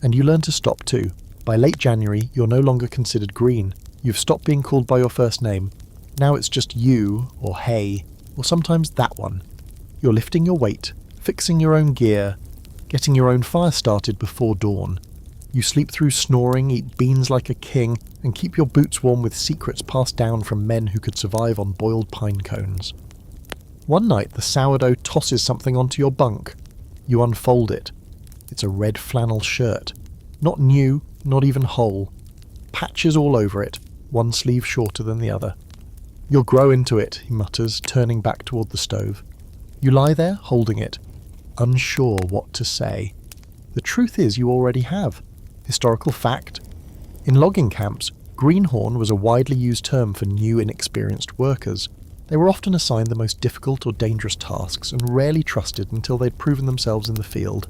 And you learn to stop too. By late January, you're no longer considered green. You've stopped being called by your first name. Now it's just you, or hey, or sometimes that one. You're lifting your weight, fixing your own gear, getting your own fire started before dawn. You sleep through snoring, eat beans like a king, and keep your boots warm with secrets passed down from men who could survive on boiled pine cones. One night, the sourdough tosses something onto your bunk. You unfold it. It's a red flannel shirt. Not new, not even whole. Patches all over it, one sleeve shorter than the other. "You'll grow into it," he mutters, turning back toward the stove. You lie there, holding it, unsure what to say. The truth is you already have. Historical fact. In logging camps, greenhorn was a widely used term for new inexperienced workers. They were often assigned the most difficult or dangerous tasks and rarely trusted until they'd proven themselves in the field.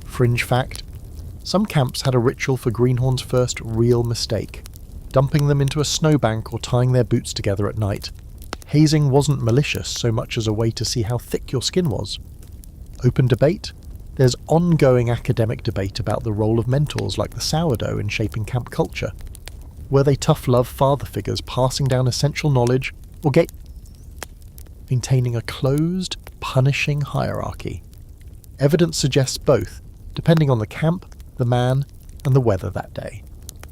Fringe fact. Some camps had a ritual for greenhorn's first real mistake, dumping them into a snowbank or tying their boots together at night. Hazing wasn't malicious so much as a way to see how thick your skin was. Open debate? There's ongoing academic debate about the role of mentors like the sourdough in shaping camp culture. Were they tough love father figures passing down essential knowledge, or maintaining a closed, punishing hierarchy? Evidence suggests both, depending on the camp, the man, and the weather that day.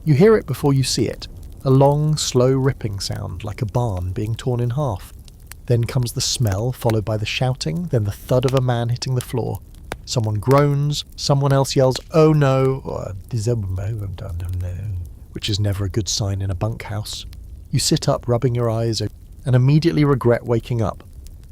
You hear it before you see it, a long, slow ripping sound like a barn being torn in half. Then comes the smell, followed by the shouting, then the thud of a man hitting the floor. Someone groans, someone else yells, "Oh no," or which is never a good sign in a bunkhouse. You sit up, rubbing your eyes, and immediately regret waking up.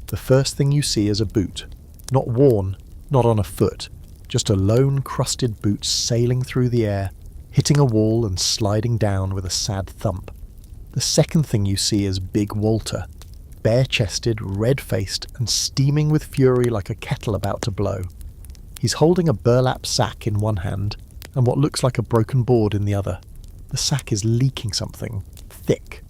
The first thing you see is a boot. Not worn, not on a foot, just a lone, crusted boot sailing through the air, hitting a wall and sliding down with a sad thump. The second thing you see is Big Walter, bare-chested, red-faced, and steaming with fury like a kettle about to blow. He's holding a burlap sack in one hand, and what looks like a broken board in the other. The sack is leaking something thick.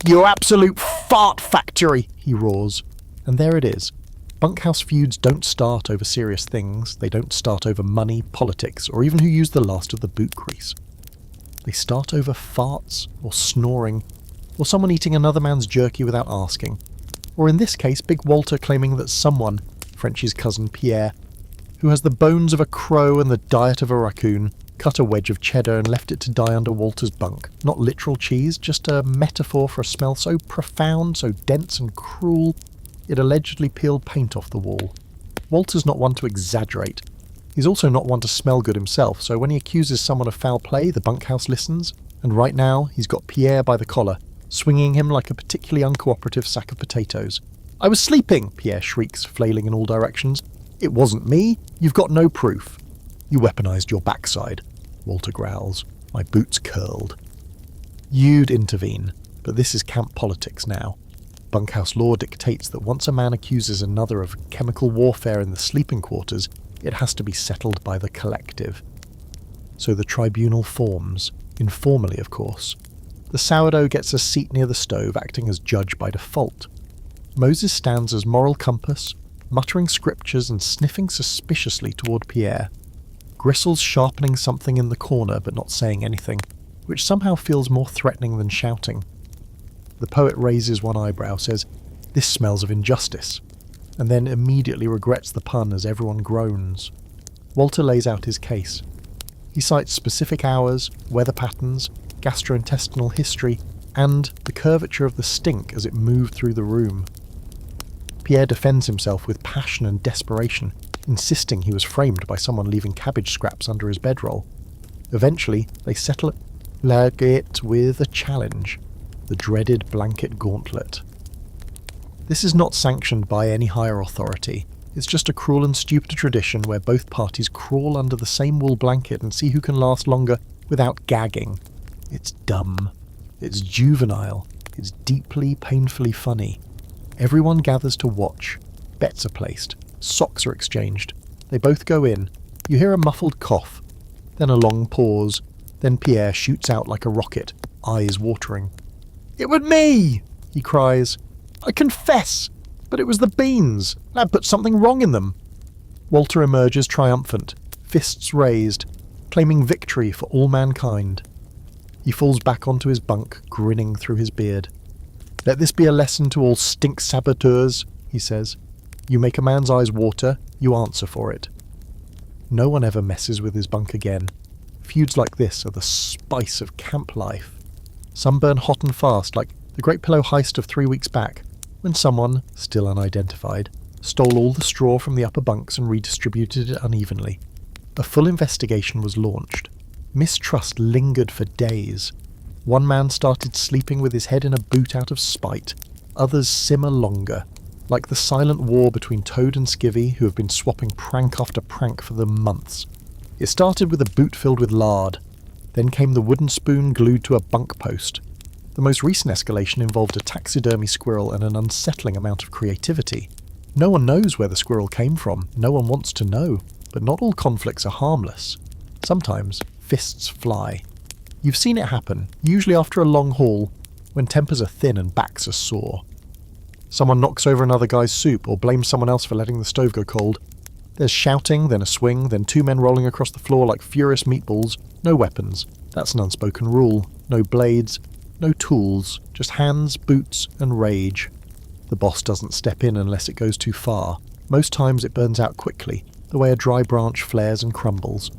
"You absolute fart factory!" he roars. And there it is. Bunkhouse feuds don't start over serious things. They don't start over money, politics, or even who used the last of the boot grease. They start over farts, or snoring, or someone eating another man's jerky without asking. Or in this case, Big Walter claiming that someone, Frenchie's cousin Pierre, who has the bones of a crow and the diet of a raccoon, cut a wedge of cheddar and left it to die under Walter's bunk. Not literal cheese, just a metaphor for a smell so profound, so dense and cruel, it allegedly peeled paint off the wall. Walter's not one to exaggerate. He's also not one to smell good himself, so when he accuses someone of foul play, the bunkhouse listens, and right now he's got Pierre by the collar, swinging him like a particularly uncooperative sack of potatoes. "I was sleeping," Pierre shrieks, flailing in all directions. "It wasn't me. You've got no proof." "You weaponized your backside," Walter growls. "My boots curled." You'd intervene, but this is camp politics now. Bunkhouse law dictates that once a man accuses another of chemical warfare in the sleeping quarters, it has to be settled by the collective. So the tribunal forms, informally of course. The sourdough gets a seat near the stove, acting as judge by default. Moses stands as moral compass, muttering scriptures and sniffing suspiciously toward Pierre. Gristle's sharpening something in the corner but not saying anything, which somehow feels more threatening than shouting. The poet raises one eyebrow, says, "This smells of injustice," and then immediately regrets the pun as everyone groans. Walter lays out his case. He cites specific hours, weather patterns, gastrointestinal history, and the curvature of the stink as it moved through the room. Pierre defends himself with passion and desperation, insisting he was framed by someone leaving cabbage scraps under his bedroll. Eventually, they settle it with a challenge, the dreaded blanket gauntlet. This is not sanctioned by any higher authority. It's just a cruel and stupid tradition where both parties crawl under the same wool blanket and see who can last longer without gagging. It's dumb. It's juvenile. It's deeply, painfully funny. Everyone gathers to watch. Bets are placed. Socks are exchanged. They both go in. You hear a muffled cough. Then a long pause. Then Pierre shoots out like a rocket, eyes watering. "It was me!" he cries. "I confess! But it was the beans. Lad put something wrong in them." Walter emerges triumphant, fists raised, claiming victory for all mankind. He falls back onto his bunk, grinning through his beard. "Let this be a lesson to all stink saboteurs," he says. You make a man's eyes water, you answer for it. No one ever messes with his bunk again. Feuds like this are the spice of camp life. Some burn hot and fast, like the Great Pillow heist of 3 weeks back, when someone, still unidentified, stole all the straw from the upper bunks and redistributed it unevenly. A full investigation was launched. Mistrust lingered for days. One man started sleeping with his head in a boot out of spite. Others simmer longer, like the silent war between Toad and Skivvy, who have been swapping prank after prank for the months. It started with a boot filled with lard. Then came the wooden spoon glued to a bunk post. The most recent escalation involved a taxidermy squirrel and an unsettling amount of creativity. No one knows where the squirrel came from, no one wants to know, but not all conflicts are harmless. Sometimes fists fly. You've seen it happen, usually after a long haul, when tempers are thin and backs are sore. Someone knocks over another guy's soup or blames someone else for letting the stove go cold. There's shouting, then a swing, then two men rolling across the floor like furious meatballs. No weapons. That's an unspoken rule. No blades, no tools, just hands, boots, and rage. The boss doesn't step in unless it goes too far. Most times it burns out quickly, the way a dry branch flares and crumbles.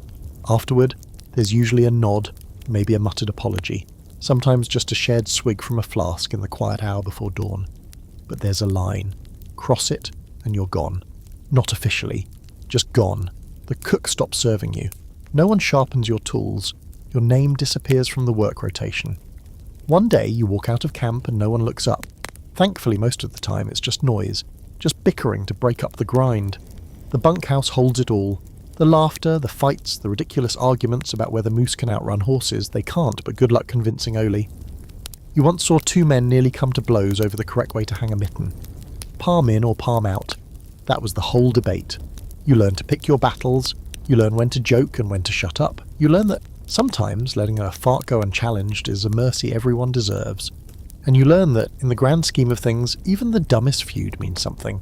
Afterward, there's usually a nod, maybe a muttered apology. Sometimes just a shared swig from a flask in the quiet hour before dawn. But there's a line. Cross it, and you're gone. Not officially. Just gone. The cook stops serving you. No one sharpens your tools. Your name disappears from the work rotation. One day you walk out of camp and no one looks up. Thankfully, most of the time it's just noise. Just bickering to break up the grind. The bunkhouse holds it all. The laughter, the fights, the ridiculous arguments about whether moose can outrun horses. They can't, but good luck convincing Oli. You once saw two men nearly come to blows over the correct way to hang a mitten. Palm in or palm out. That was the whole debate. You learn to pick your battles. You learn when to joke and when to shut up. You learn that sometimes letting a fart go unchallenged is a mercy everyone deserves. And you learn that, in the grand scheme of things, even the dumbest feud means something.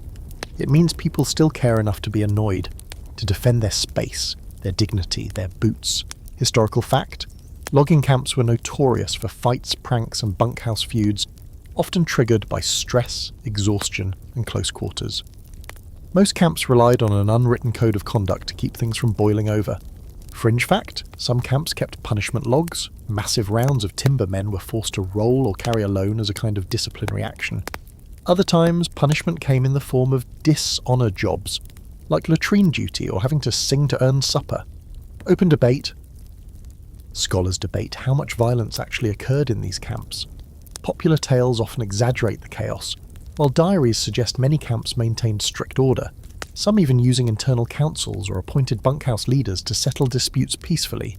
It means people still care enough to be annoyed, to defend their space, their dignity, their boots. Historical fact: logging camps were notorious for fights, pranks, and bunkhouse feuds, often triggered by stress, exhaustion, and close quarters. Most camps relied on an unwritten code of conduct to keep things from boiling over. Fringe fact: some camps kept punishment logs. Massive rounds of timber men were forced to roll or carry alone as a kind of disciplinary action. Other times, punishment came in the form of dishonour jobs, like latrine duty or having to sing to earn supper. Open debate. Scholars debate how much violence actually occurred in these camps. Popular tales often exaggerate the chaos, while diaries suggest many camps maintained strict order, some even using internal councils or appointed bunkhouse leaders to settle disputes peacefully.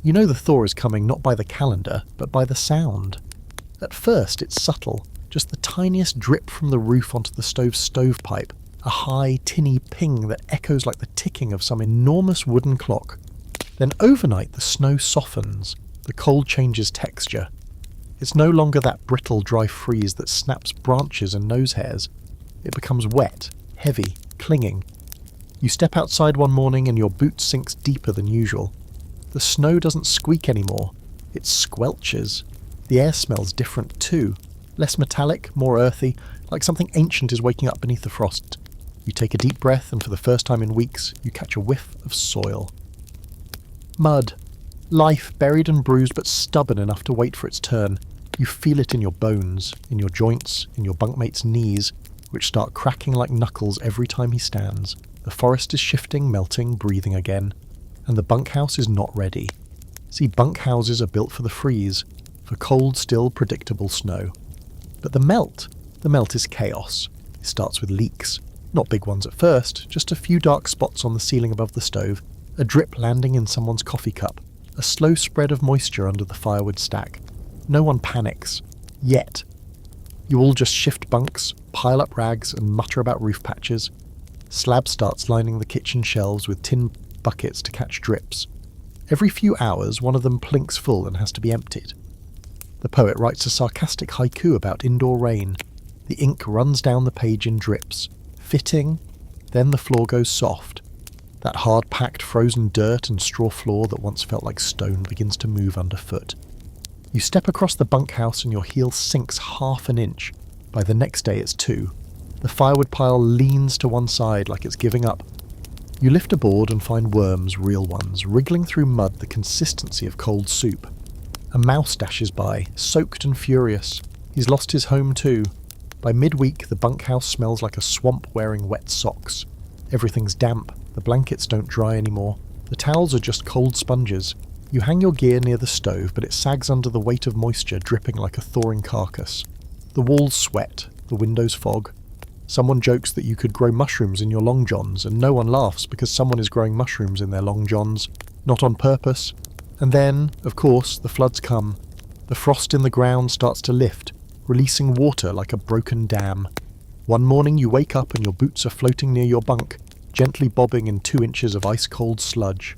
You know the thaw is coming not by the calendar, but by the sound. At first it's subtle, just the tiniest drip from the roof onto the stovepipe, a high, tinny ping that echoes like the ticking of some enormous wooden clock. Then overnight the snow softens, the cold changes texture. It's no longer that brittle dry freeze that snaps branches and nose hairs. It becomes wet, heavy, clinging. You step outside one morning and your boot sinks deeper than usual. The snow doesn't squeak anymore, it squelches. The air smells different too, less metallic, more earthy, like something ancient is waking up beneath the frost. You take a deep breath and for the first time in weeks, you catch a whiff of soil. Mud. Life buried and bruised but stubborn enough to wait for its turn. You feel it in your bones, in your joints, in your bunkmate's knees, which start cracking like knuckles every time he stands. The forest is shifting, melting, breathing again. And the bunkhouse is not ready. See, bunkhouses are built for the freeze, for cold, still, predictable snow. But the melt is chaos. It starts with leaks. Not big ones at first, just a few dark spots on the ceiling above the stove, a drip landing in someone's coffee cup, a slow spread of moisture under the firewood stack. No one panics. Yet. You all just shift bunks, pile up rags, and mutter about roof patches. Slab starts lining the kitchen shelves with tin buckets to catch drips. Every few hours, one of them plinks full and has to be emptied. The poet writes a sarcastic haiku about indoor rain. The ink runs down the page in drips. Fitting, then the floor goes soft. That hard-packed frozen dirt and straw floor that once felt like stone begins to move underfoot. You step across the bunkhouse and your heel sinks half an inch. By the next day it's 2. The firewood pile leans to one side like it's giving up. You lift a board and find worms, real ones, wriggling through mud the consistency of cold soup. A mouse dashes by, soaked and furious. He's lost his home too. By midweek, the bunkhouse smells like a swamp wearing wet socks. Everything's damp, the blankets don't dry anymore. The towels are just cold sponges. You hang your gear near the stove, but it sags under the weight of moisture dripping like a thawing carcass. The walls sweat, the windows fog. Someone jokes that you could grow mushrooms in your long johns, and no one laughs because someone is growing mushrooms in their long johns, not on purpose. And then, of course, the floods come. The frost in the ground starts to lift, releasing water like a broken dam. One morning you wake up and your boots are floating near your bunk, gently bobbing in 2 inches of ice-cold sludge.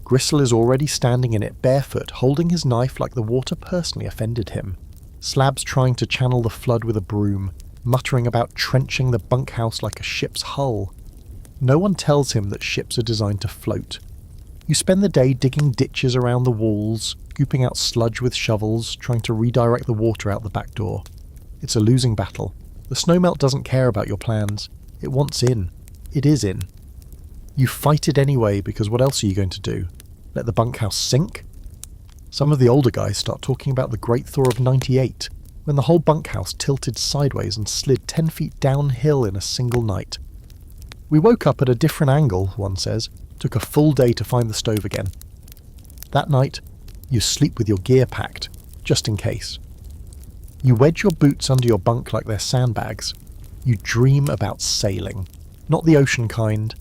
Gristle is already standing in it barefoot, holding his knife like the water personally offended him. Slab's trying to channel the flood with a broom, muttering about trenching the bunkhouse like a ship's hull. No one tells him that ships are designed to float. You spend the day digging ditches around the walls, scooping out sludge with shovels, trying to redirect the water out the back door. It's a losing battle. The snowmelt doesn't care about your plans. It wants in. It is in. You fight it anyway, because what else are you going to do? Let the bunkhouse sink? Some of the older guys start talking about the Great Thaw of '98, when the whole bunkhouse tilted sideways and slid 10 feet downhill in a single night. We woke up at a different angle, one says. Took a full day to find the stove again. That night, you sleep with your gear packed, just in case. You wedge your boots under your bunk like they're sandbags. You dream about sailing. Not the ocean kind.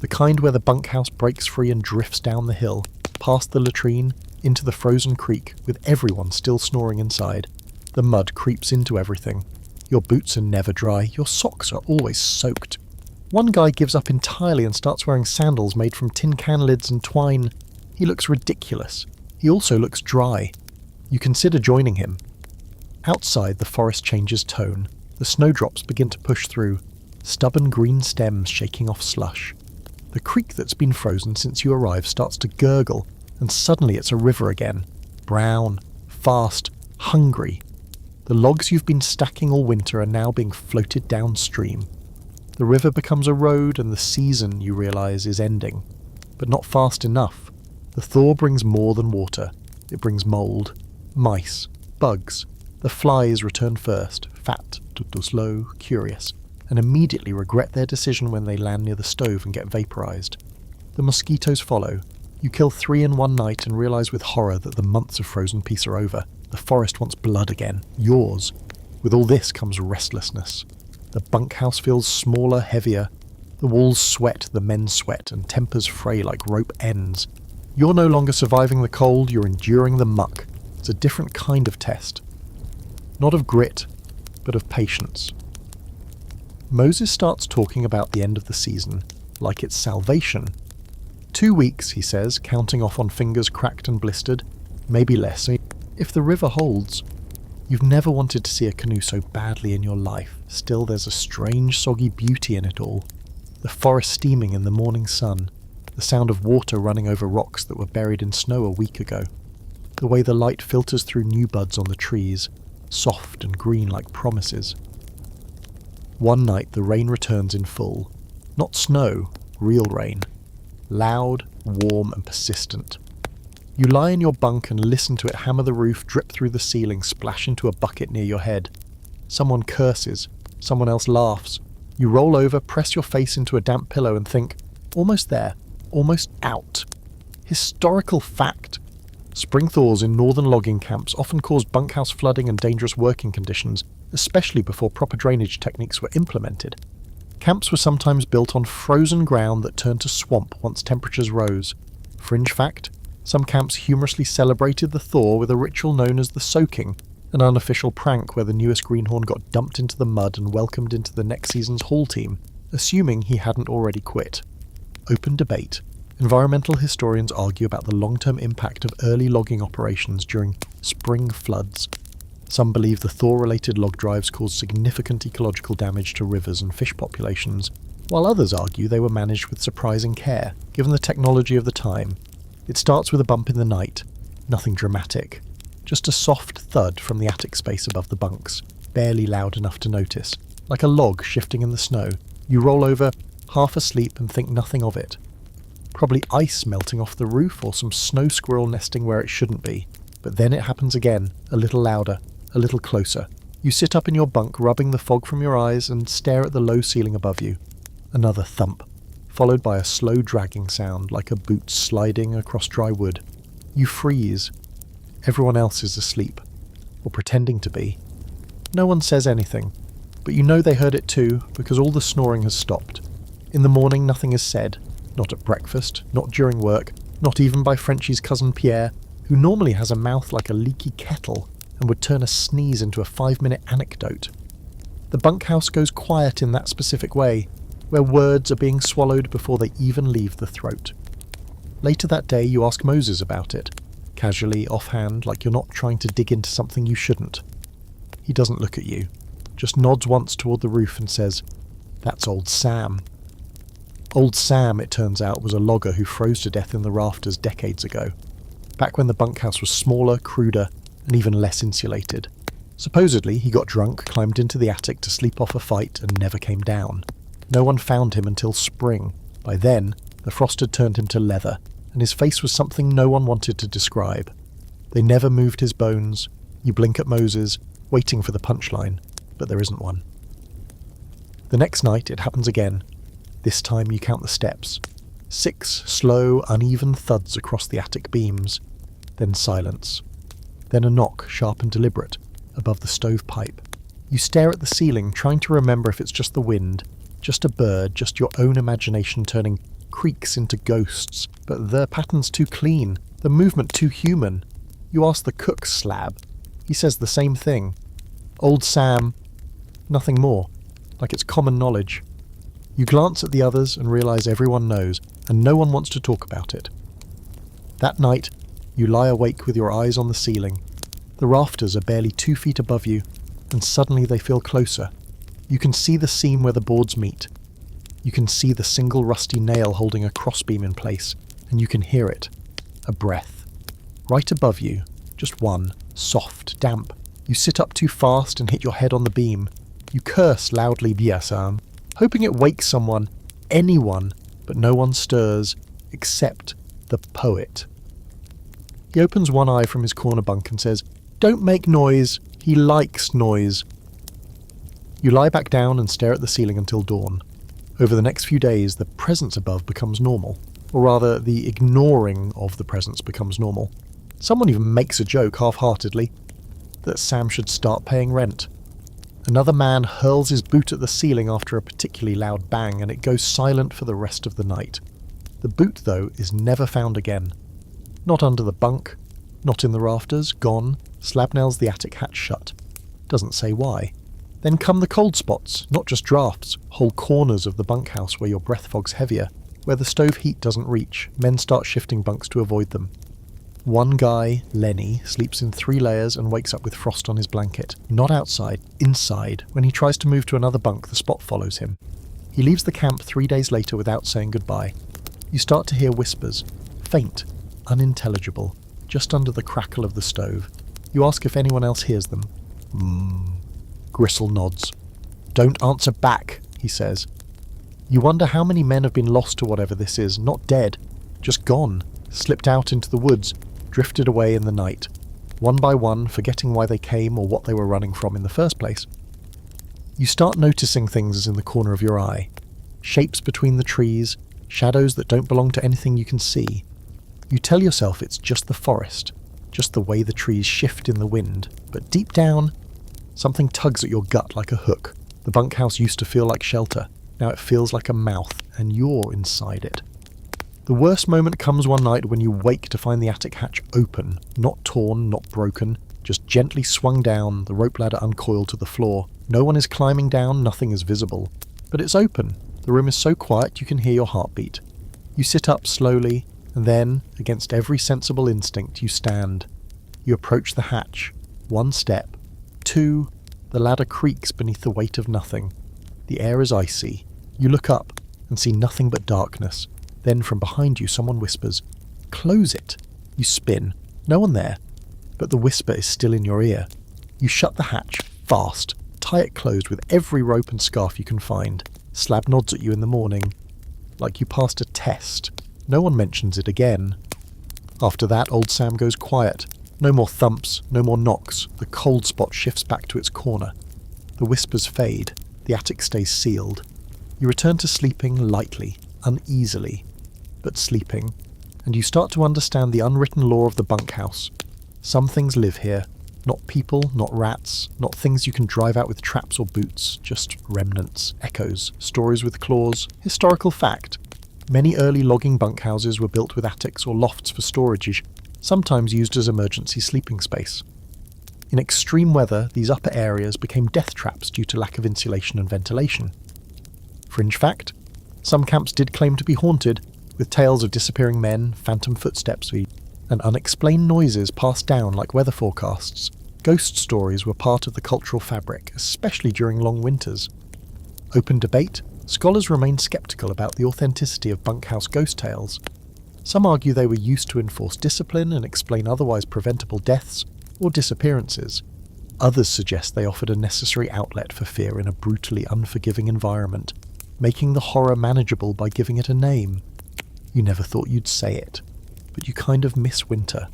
The kind where the bunkhouse breaks free and drifts down the hill, past the latrine, into the frozen creek, with everyone still snoring inside. The mud creeps into everything. Your boots are never dry, your socks are always soaked. One guy gives up entirely and starts wearing sandals made from tin can lids and twine. He looks ridiculous. He also looks dry. You consider joining him. Outside, the forest changes tone. The snowdrops begin to push through, stubborn green stems shaking off slush. The creek that's been frozen since you arrived starts to gurgle, and suddenly it's a river again. Brown, fast, hungry. The logs you've been stacking all winter are now being floated downstream. The river becomes a road, and the season, you realise, is ending. But not fast enough. The thaw brings more than water. It brings mould, mice, bugs. The flies return first, fat, slow, curious, and immediately regret their decision when they land near the stove and get vaporised. The mosquitoes follow. You kill 3 in one night and realise with horror that the months of frozen peace are over. The forest wants blood again. Yours. With all this comes restlessness. The bunkhouse feels smaller, heavier. The walls sweat, the men sweat, and tempers fray like rope ends. You're no longer surviving the cold, you're enduring the muck. It's a different kind of test. Not of grit, but of patience. Moses starts talking about the end of the season, like it's salvation. 2 weeks, he says, counting off on fingers cracked and blistered. Maybe less, if the river holds. You've never wanted to see a canoe so badly in your life. Still, there's a strange, soggy beauty in it all. The forest steaming in the morning sun. The sound of water running over rocks that were buried in snow a week ago. The way the light filters through new buds on the trees, soft and green like promises. One night the rain returns in full. Not snow, real rain. Loud, warm and persistent. You lie in your bunk and listen to it hammer the roof, drip through the ceiling, splash into a bucket near your head. Someone curses. Someone else laughs. You roll over, press your face into a damp pillow and think, almost there, almost out. Historical fact. Spring thaws in northern logging camps often caused bunkhouse flooding and dangerous working conditions, especially before proper drainage techniques were implemented. Camps were sometimes built on frozen ground that turned to swamp once temperatures rose. Fringe fact, some camps humorously celebrated the thaw with a ritual known as the soaking, an unofficial prank where the newest greenhorn got dumped into the mud and welcomed into the next season's haul team, assuming he hadn't already quit. Open debate. Environmental historians argue about the long-term impact of early logging operations during spring floods. Some believe the thaw-related log drives caused significant ecological damage to rivers and fish populations, while others argue they were managed with surprising care, given the technology of the time. It starts with a bump in the night. Nothing dramatic. Just a soft thud from the attic space above the bunks, barely loud enough to notice. like a log shifting in the snow. You roll over, half asleep, and think nothing of it. Probably ice melting off the roof or some snow squirrel nesting where it shouldn't be. But then it happens again, a little louder, a little closer. You sit up in your bunk, rubbing the fog from your eyes, and stare at the low ceiling above you. Another thump, followed by a slow dragging sound like a boot sliding across dry wood. You freeze. Everyone else is asleep, or pretending to be. No one says anything, but you know they heard it too, because all the snoring has stopped. In the morning nothing is said, not at breakfast, not during work, not even by Frenchie's cousin Pierre, who normally has a mouth like a leaky kettle and would turn a sneeze into a 5-minute anecdote. The bunkhouse goes quiet in that specific way, where words are being swallowed before they even leave the throat. Later that day you ask Moses about it, casually, offhand, like you're not trying to dig into something you shouldn't. He doesn't look at you, just nods once toward the roof and says, "That's old Sam." Old Sam, it turns out, was a logger who froze to death in the rafters decades ago, back when the bunkhouse was smaller, cruder, and even less insulated. Supposedly, he got drunk, climbed into the attic to sleep off a fight, and never came down. No one found him until spring. By then, the frost had turned him to leather, and his face was something no one wanted to describe. They never moved his bones. You blink at Moses, waiting for the punchline, but there isn't one. The next night, it happens again. This time you count the steps. 6 slow, uneven thuds across the attic beams. Then silence. Then a knock, sharp and deliberate, above the stovepipe. You stare at the ceiling, trying to remember if it's just the wind, just a bird, just your own imagination turning creaks into ghosts, but the pattern's too clean, the movement too human. You ask the cook slab. He says the same thing. Old Sam. Nothing more. Like it's common knowledge. You glance at the others and realise everyone knows, and no one wants to talk about it. That night, you lie awake with your eyes on the ceiling. The rafters are barely 2 feet above you, and suddenly they feel closer. You can see the seam where the boards meet. You can see the single rusty nail holding a crossbeam in place, and you can hear it. A breath. Right above you, just one, soft, damp. You sit up too fast and hit your head on the beam. You curse loudly, Biasam, hoping it wakes someone, anyone, but no one stirs, except the poet. He opens one eye from his corner bunk and says, "Don't make noise, he likes noise." You lie back down and stare at the ceiling until dawn. Over the next few days, the presence above becomes normal, or rather, the ignoring of the presence becomes normal. Someone even makes a joke half-heartedly, that Sam should start paying rent. Another man hurls his boot at the ceiling after a particularly loud bang, and it goes silent for the rest of the night. The boot, though, is never found again. Not under the bunk, not in the rafters, gone. Slab nails the attic hatch shut. Doesn't say why. Then come the cold spots, not just drafts, whole corners of the bunkhouse where your breath fog's heavier, where the stove heat doesn't reach. Men start shifting bunks to avoid them. One guy, Lenny, sleeps in 3 layers and wakes up with frost on his blanket. Not outside, inside. When he tries to move to another bunk, the spot follows him. He leaves the camp 3 days later without saying goodbye. You start to hear whispers, faint, unintelligible, just under the crackle of the stove. You ask if anyone else hears them. Gristle nods. "Don't answer back," he says. You wonder how many men have been lost to whatever this is, not dead, just gone, slipped out into the woods, drifted away in the night, one by one, forgetting why they came or what they were running from in the first place. You start noticing things in the corner of your eye. Shapes between the trees, shadows that don't belong to anything you can see. You tell yourself it's just the forest, just the way the trees shift in the wind, but deep down, something tugs at your gut like a hook. The bunkhouse used to feel like shelter. Now it feels like a mouth, and you're inside it. The worst moment comes one night when you wake to find the attic hatch open, not torn, not broken, just gently swung down, the rope ladder uncoiled to the floor. No one is climbing down, nothing is visible. But it's open. The room is so quiet you can hear your heartbeat. You sit up slowly, and then, against every sensible instinct, you stand. You approach the hatch. 1 step. 2. The ladder creaks beneath the weight of nothing. The air is icy. You look up and see nothing but darkness. Then from behind you someone whispers, "Close it." You spin. No one there. But the whisper is still in your ear. You shut the hatch, fast. tie it closed with every rope and scarf you can find. Slab nods at you in the morning, like you passed a test. No one mentions it again. After that, old Sam goes quiet. No more thumps, no more knocks. The cold spot shifts back to its corner. The whispers fade. The attic stays sealed. You return to sleeping lightly, uneasily, but sleeping, and you start to understand the unwritten law of the bunkhouse. Some things live here. Not people, not rats, not things you can drive out with traps or boots, just remnants, echoes, stories with claws, historical fact. Many early logging bunkhouses were built with attics or lofts for storage, sometimes used as emergency sleeping space. In extreme weather, these upper areas became death traps due to lack of insulation and ventilation. Fringe fact: some camps did claim to be haunted, with tales of disappearing men, phantom footsteps, and unexplained noises passed down like weather forecasts. Ghost stories were part of the cultural fabric, especially during long winters. Open debate, scholars remain sceptical about the authenticity of bunkhouse ghost tales. Some argue they were used to enforce discipline and explain otherwise preventable deaths or disappearances. Others suggest they offered a necessary outlet for fear in a brutally unforgiving environment, making the horror manageable by giving it a name. You never thought you'd say it, but you kind of miss winter.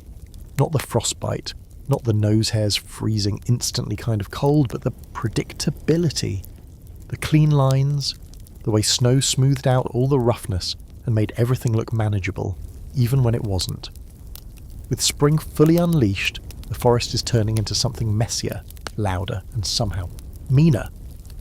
Not the frostbite, not the nose hairs freezing instantly kind of cold, but the predictability. The clean lines, the way snow smoothed out all the roughness and made everything look manageable, even when it wasn't. With spring fully unleashed, the forest is turning into something messier, louder, and somehow meaner.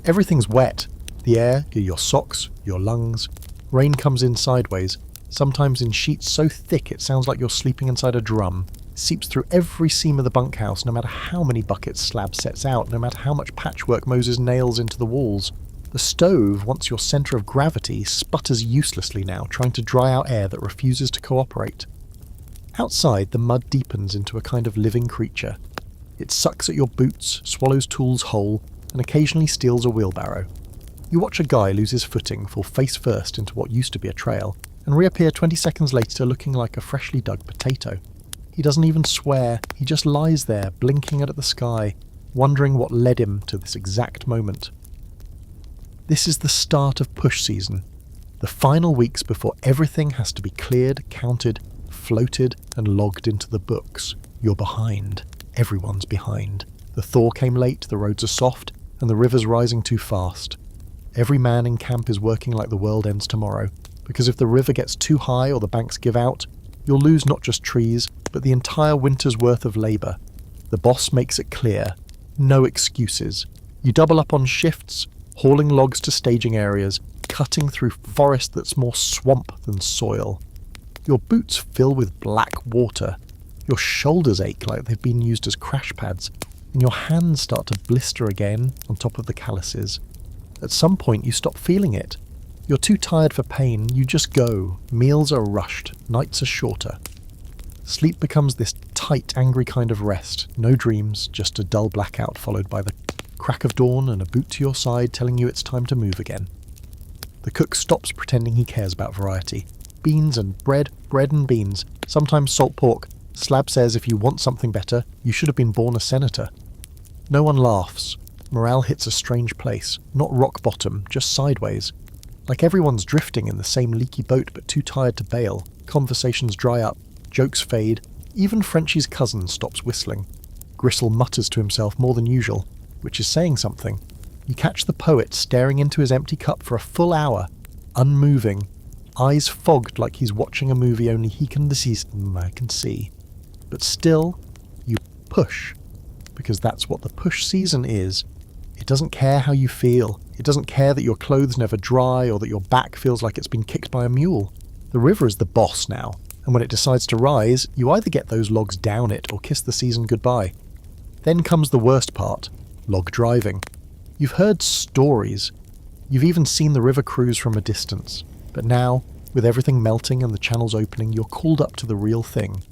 Everything's wet. The air, your socks, your lungs. Rain comes in sideways, sometimes in sheets so thick it sounds like you're sleeping inside a drum. It seeps through every seam of the bunkhouse, no matter how many buckets Slab sets out, no matter how much patchwork Moses nails into the walls. The stove, once your centre of gravity, sputters uselessly now, trying to dry out air that refuses to cooperate. Outside, the mud deepens into a kind of living creature. It sucks at your boots, swallows tools whole, and occasionally steals a wheelbarrow. You watch a guy lose his footing, fall face first into what used to be a trail, and reappear 20 seconds later looking like a freshly dug potato. He doesn't even swear, he just lies there, blinking at the sky, wondering what led him to this exact moment. This is the start of push season, the final weeks before everything has to be cleared, counted, floated, and logged into the books. You're behind. Everyone's behind. The thaw came late, the roads are soft, and the river's rising too fast. Every man in camp is working like the world ends tomorrow, because if the river gets too high or the banks give out, you'll lose not just trees, but the entire winter's worth of labour. The boss makes it clear. No excuses. You double up on shifts, hauling logs to staging areas, cutting through forest that's more swamp than soil. Your boots fill with black water. Your shoulders ache like they've been used as crash pads, and your hands start to blister again on top of the calluses. At some point you stop feeling it. You're too tired for pain, you just go. Meals are rushed, nights are shorter. Sleep becomes this tight, angry kind of rest. No dreams, just a dull blackout followed by the crack of dawn and a boot to your side telling you it's time to move again. The cook stops pretending he cares about variety. Beans and bread and beans, sometimes salt pork. Slab says if you want something better, you should have been born a senator. No one laughs. Morale hits a strange place, not rock bottom, just sideways. Like everyone's drifting in the same leaky boat but too tired to bail. Conversations dry up, jokes fade, even Frenchie's cousin stops whistling. Gristle mutters to himself more than usual, which is saying something. You catch the poet staring into his empty cup for a full hour, unmoving, eyes fogged like he's watching a movie only he can see. But still, you push, because that's what the push season is. It doesn't care how you feel. It doesn't care that your clothes never dry or that your back feels like it's been kicked by a mule. The river is the boss now, and when it decides to rise, you either get those logs down it or kiss the season goodbye. Then comes the worst part, log driving. You've heard stories. You've even seen the river cruise from a distance. But now, with everything melting and the channels opening, you're called up to the real thing.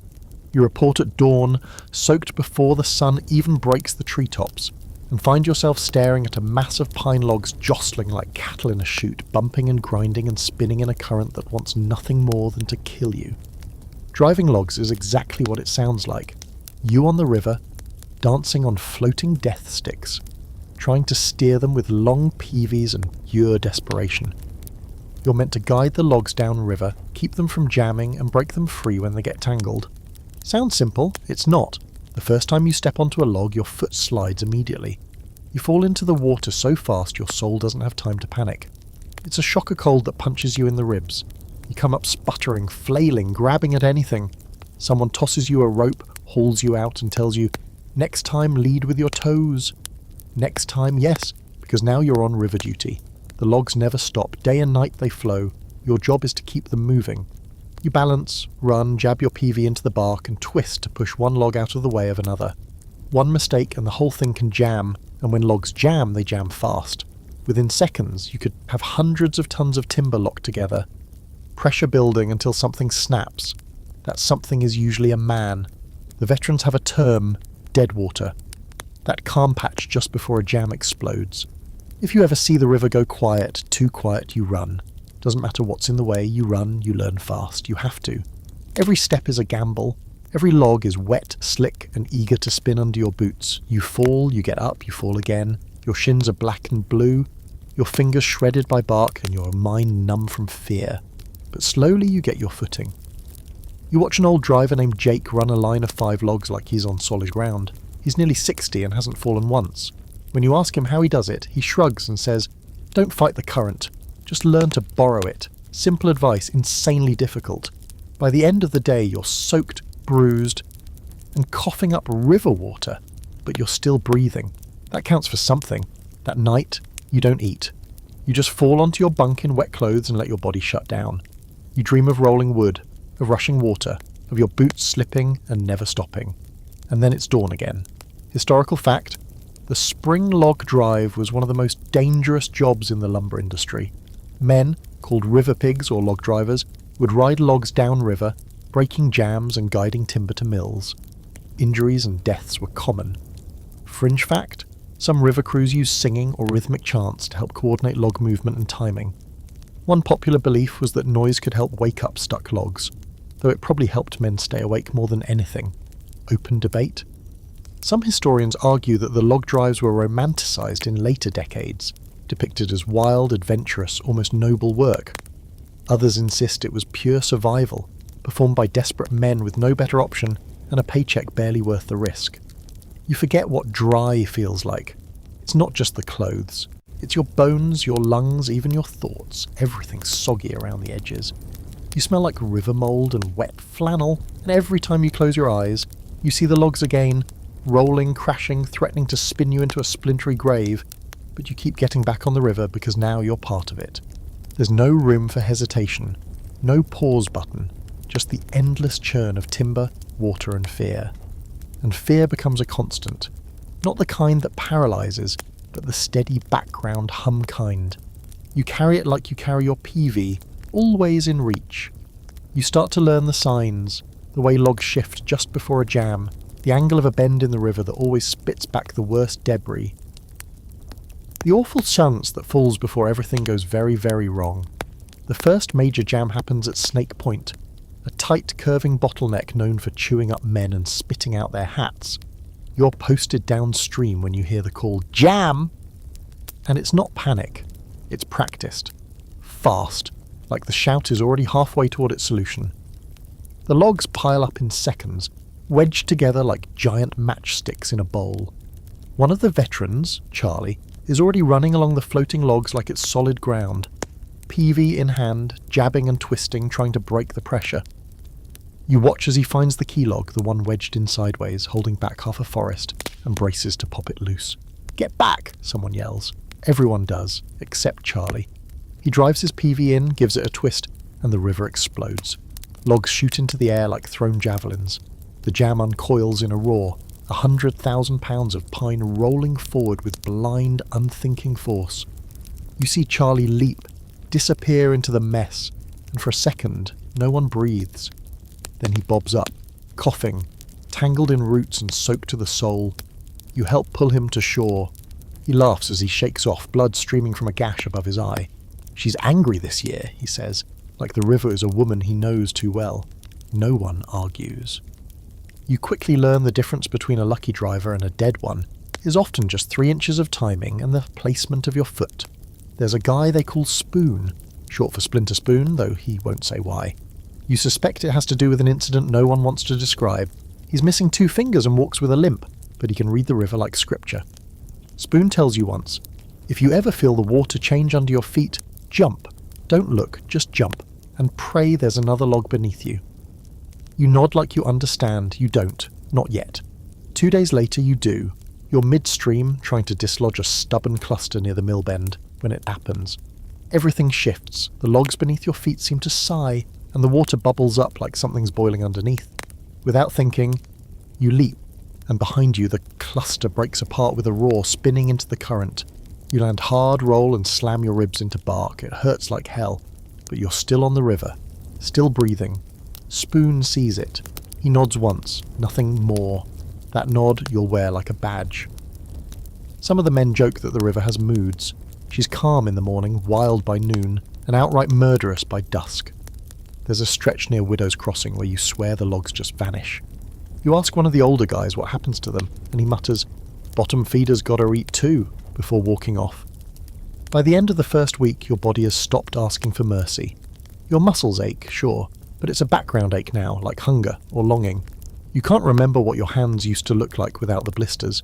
You report at dawn, soaked before the sun even breaks the treetops, and find yourself staring at a mass of pine logs jostling like cattle in a chute, bumping and grinding and spinning in a current that wants nothing more than to kill you. Driving logs is exactly what it sounds like. You on the river, dancing on floating death sticks. trying to steer them with long peavies and pure desperation. You're meant to guide the logs downriver, keep them from jamming, and break them free when they get tangled. Sounds simple, it's not. The first time you step onto a log, your foot slides immediately. You fall into the water so fast your soul doesn't have time to panic. It's a shocker cold that punches you in the ribs. You come up sputtering, flailing, grabbing at anything. Someone tosses you a rope, hauls you out and tells you, "Next time lead with your toes." Next time, yes, because now you're on river duty. The logs never stop, day and night they flow. Your job is to keep them moving. You balance, run, jab your PV into the bark and twist to push one log out of the way of another. One mistake and the whole thing can jam, and when logs jam, they jam fast. Within seconds, you could have hundreds of tons of timber locked together. Pressure building until something snaps. That something is usually a man. The veterans have a term, deadwater. That calm patch just before a jam explodes. If you ever see the river go quiet, too quiet, you run. Doesn't matter what's in the way, you run, you learn fast, you have to. Every step is a gamble. Every log is wet, slick, and eager to spin under your boots. You fall, you get up, you fall again. Your shins are black and blue, your fingers shredded by bark, and your mind numb from fear. But slowly you get your footing. You watch an old driver named Jake run a line of 5 logs like he's on solid ground. He's nearly 60 and hasn't fallen once. When you ask him how he does it, he shrugs and says, "Don't fight the current. Just learn to borrow it." Simple advice, insanely difficult. By the end of the day, you're soaked, bruised, and coughing up river water, but you're still breathing. That counts for something. That night, you don't eat. You just fall onto your bunk in wet clothes and let your body shut down. You dream of rolling wood, of rushing water, of your boots slipping and never stopping. And then it's dawn again. Historical fact, the spring log drive was one of the most dangerous jobs in the lumber industry. Men, called river pigs or log drivers, would ride logs downriver, breaking jams and guiding timber to mills. Injuries and deaths were common. Fringe fact, some river crews use singing or rhythmic chants to help coordinate log movement and timing. One popular belief was that noise could help wake up stuck logs, though it probably helped men stay awake more than anything. Open debate. Some historians argue that the log drives were romanticised in later decades, depicted as wild, adventurous, almost noble work. Others insist it was pure survival, performed by desperate men with no better option and a paycheck barely worth the risk. You forget what dry feels like. It's not just the clothes. It's your bones, your lungs, even your thoughts. Everything's soggy around the edges. You smell like river mould and wet flannel, and every time you close your eyes, you see the logs again, rolling, crashing, threatening to spin you into a splintery grave, but you keep getting back on the river because now you're part of it. There's no room for hesitation, no pause button, just the endless churn of timber, water and fear. And fear becomes a constant, not the kind that paralyses, but the steady background hum kind. You carry it like you carry your PV, always in reach. You start to learn the signs, the way logs shift just before a jam, the angle of a bend in the river that always spits back the worst debris. The awful chance that falls before everything goes very, very wrong. The first major jam happens at Snake Point, a tight, curving bottleneck known for chewing up men and spitting out their hats. You're posted downstream when you hear the call, "Jam!" And it's not panic, it's practiced. Fast, like the shout is already halfway toward its solution. The logs pile up in seconds, wedged together like giant matchsticks in a bowl. One of the veterans, Charlie, is already running along the floating logs like it's solid ground, PV in hand, jabbing and twisting, trying to break the pressure. You watch as he finds the key log, the one wedged in sideways, holding back half a forest, and braces to pop it loose. "Get back!" someone yells. Everyone does, except Charlie. He drives his PV in, gives it a twist, and the river explodes. Logs shoot into the air like thrown javelins. The jam uncoils in a roar, 100,000 pounds of pine rolling forward with blind, unthinking force. You see Charlie leap, disappear into the mess, and for a second, no one breathes. Then he bobs up, coughing, tangled in roots and soaked to the soul. You help pull him to shore. He laughs as he shakes off, blood streaming from a gash above his eye. "She's angry this year," he says, like the river is a woman he knows too well. No one argues. You quickly learn the difference between a lucky driver and a dead one. is often just 3 inches of timing and the placement of your foot. There's a guy they call Spoon, short for Splinter Spoon, though he won't say why. You suspect it has to do with an incident no one wants to describe. He's missing 2 fingers and walks with a limp, but he can read the river like scripture. Spoon tells you once, if you ever feel the water change under your feet, jump. Don't look, just jump, and pray there's another log beneath you. You nod like you understand, you don't, not yet. 2 days later you do. You're midstream, trying to dislodge a stubborn cluster near the mill bend, when it happens. Everything shifts, the logs beneath your feet seem to sigh, and the water bubbles up like something's boiling underneath. Without thinking, you leap, and behind you the cluster breaks apart with a roar, spinning into the current. You land hard, roll, and slam your ribs into bark. It hurts like hell, but you're still on the river, still breathing. Spoon sees it. He nods once, nothing more. That nod you'll wear like a badge. Some of the men joke that the river has moods. She's calm in the morning, wild by noon, and outright murderous by dusk. There's a stretch near Widow's Crossing where you swear the logs just vanish. You ask one of the older guys what happens to them, and he mutters, "Bottom feeders gotta eat too," before walking off. By the end of the first week, your body has stopped asking for mercy. Your muscles ache, sure, but it's a background ache now, like hunger or longing. You can't remember what your hands used to look like without the blisters.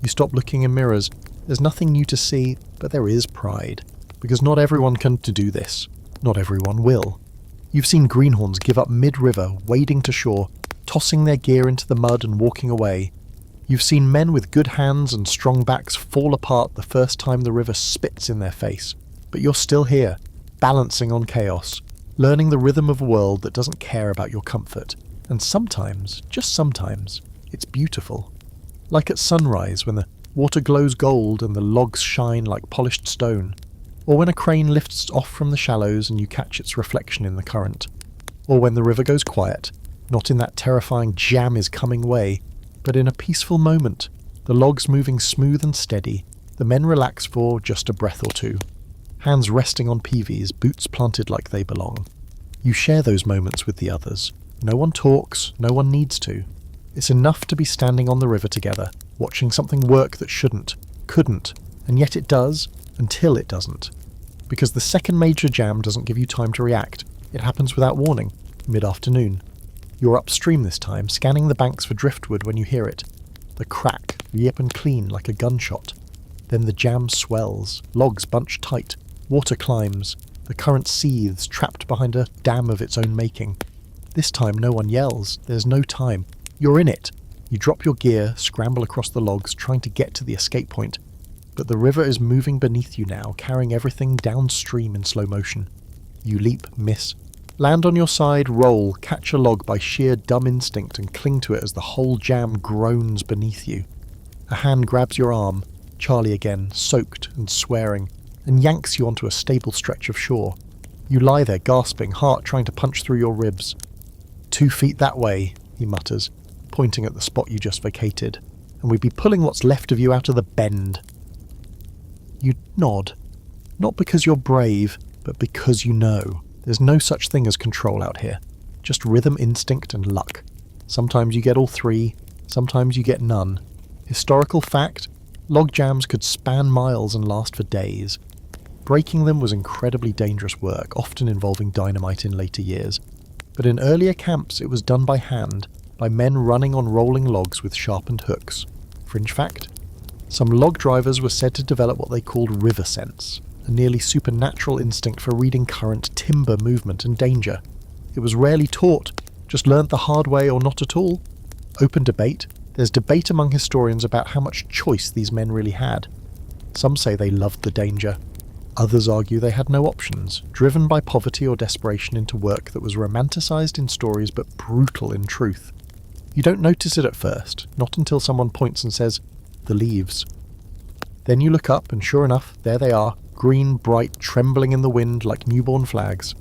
You stop looking in mirrors. There's nothing new to see, but there is pride. Because not everyone can do this. Not everyone will. You've seen greenhorns give up mid-river, wading to shore, tossing their gear into the mud and walking away. You've seen men with good hands and strong backs fall apart the first time the river spits in their face. But you're still here, balancing on chaos, learning the rhythm of a world that doesn't care about your comfort. And sometimes, just sometimes, it's beautiful. Like at sunrise when the water glows gold and the logs shine like polished stone. Or when a crane lifts off from the shallows and you catch its reflection in the current. Or when the river goes quiet, not in that terrifying jam is coming way, but in a peaceful moment, the logs moving smooth and steady, the men relax for just a breath or two. Hands resting on peavies, boots planted like they belong. You share those moments with the others. No one talks, no one needs to. It's enough to be standing on the river together, watching something work that shouldn't, couldn't, and yet it does, until it doesn't. Because the second major jam doesn't give you time to react. It happens without warning, mid-afternoon. You're upstream this time, scanning the banks for driftwood when you hear it. The crack, yip and clean like a gunshot. Then the jam swells, logs bunch tight, water climbs, the current seethes, trapped behind a dam of its own making. This time no one yells, there's no time. You're in it. You drop your gear, scramble across the logs, trying to get to the escape point. But the river is moving beneath you now, carrying everything downstream in slow motion. You leap, miss. Land on your side, roll, catch a log by sheer dumb instinct and cling to it as the whole jam groans beneath you. A hand grabs your arm, Charlie again, soaked and swearing, and yanks you onto a stable stretch of shore. You lie there gasping, heart trying to punch through your ribs. 2 feet that way, he mutters, pointing at the spot you just vacated, and we'd be pulling what's left of you out of the bend. You nod. Not because you're brave, but because you know. There's no such thing as control out here. Just rhythm, instinct, and luck. Sometimes you get all 3, sometimes you get none. Historical fact, log jams could span miles and last for days. Breaking them was incredibly dangerous work, often involving dynamite in later years. But in earlier camps it was done by hand, by men running on rolling logs with sharpened hooks. Fringe fact? Some log drivers were said to develop what they called river sense, a nearly supernatural instinct for reading current, timber movement and danger. It was rarely taught, just learnt the hard way or not at all. Open debate. There's debate among historians about how much choice these men really had. Some say they loved the danger. Others argue they had no options, driven by poverty or desperation into work that was romanticised in stories but brutal in truth. You don't notice it at first, not until someone points and says, "The leaves." Then you look up and sure enough, there they are, green, bright, trembling in the wind like newborn flags.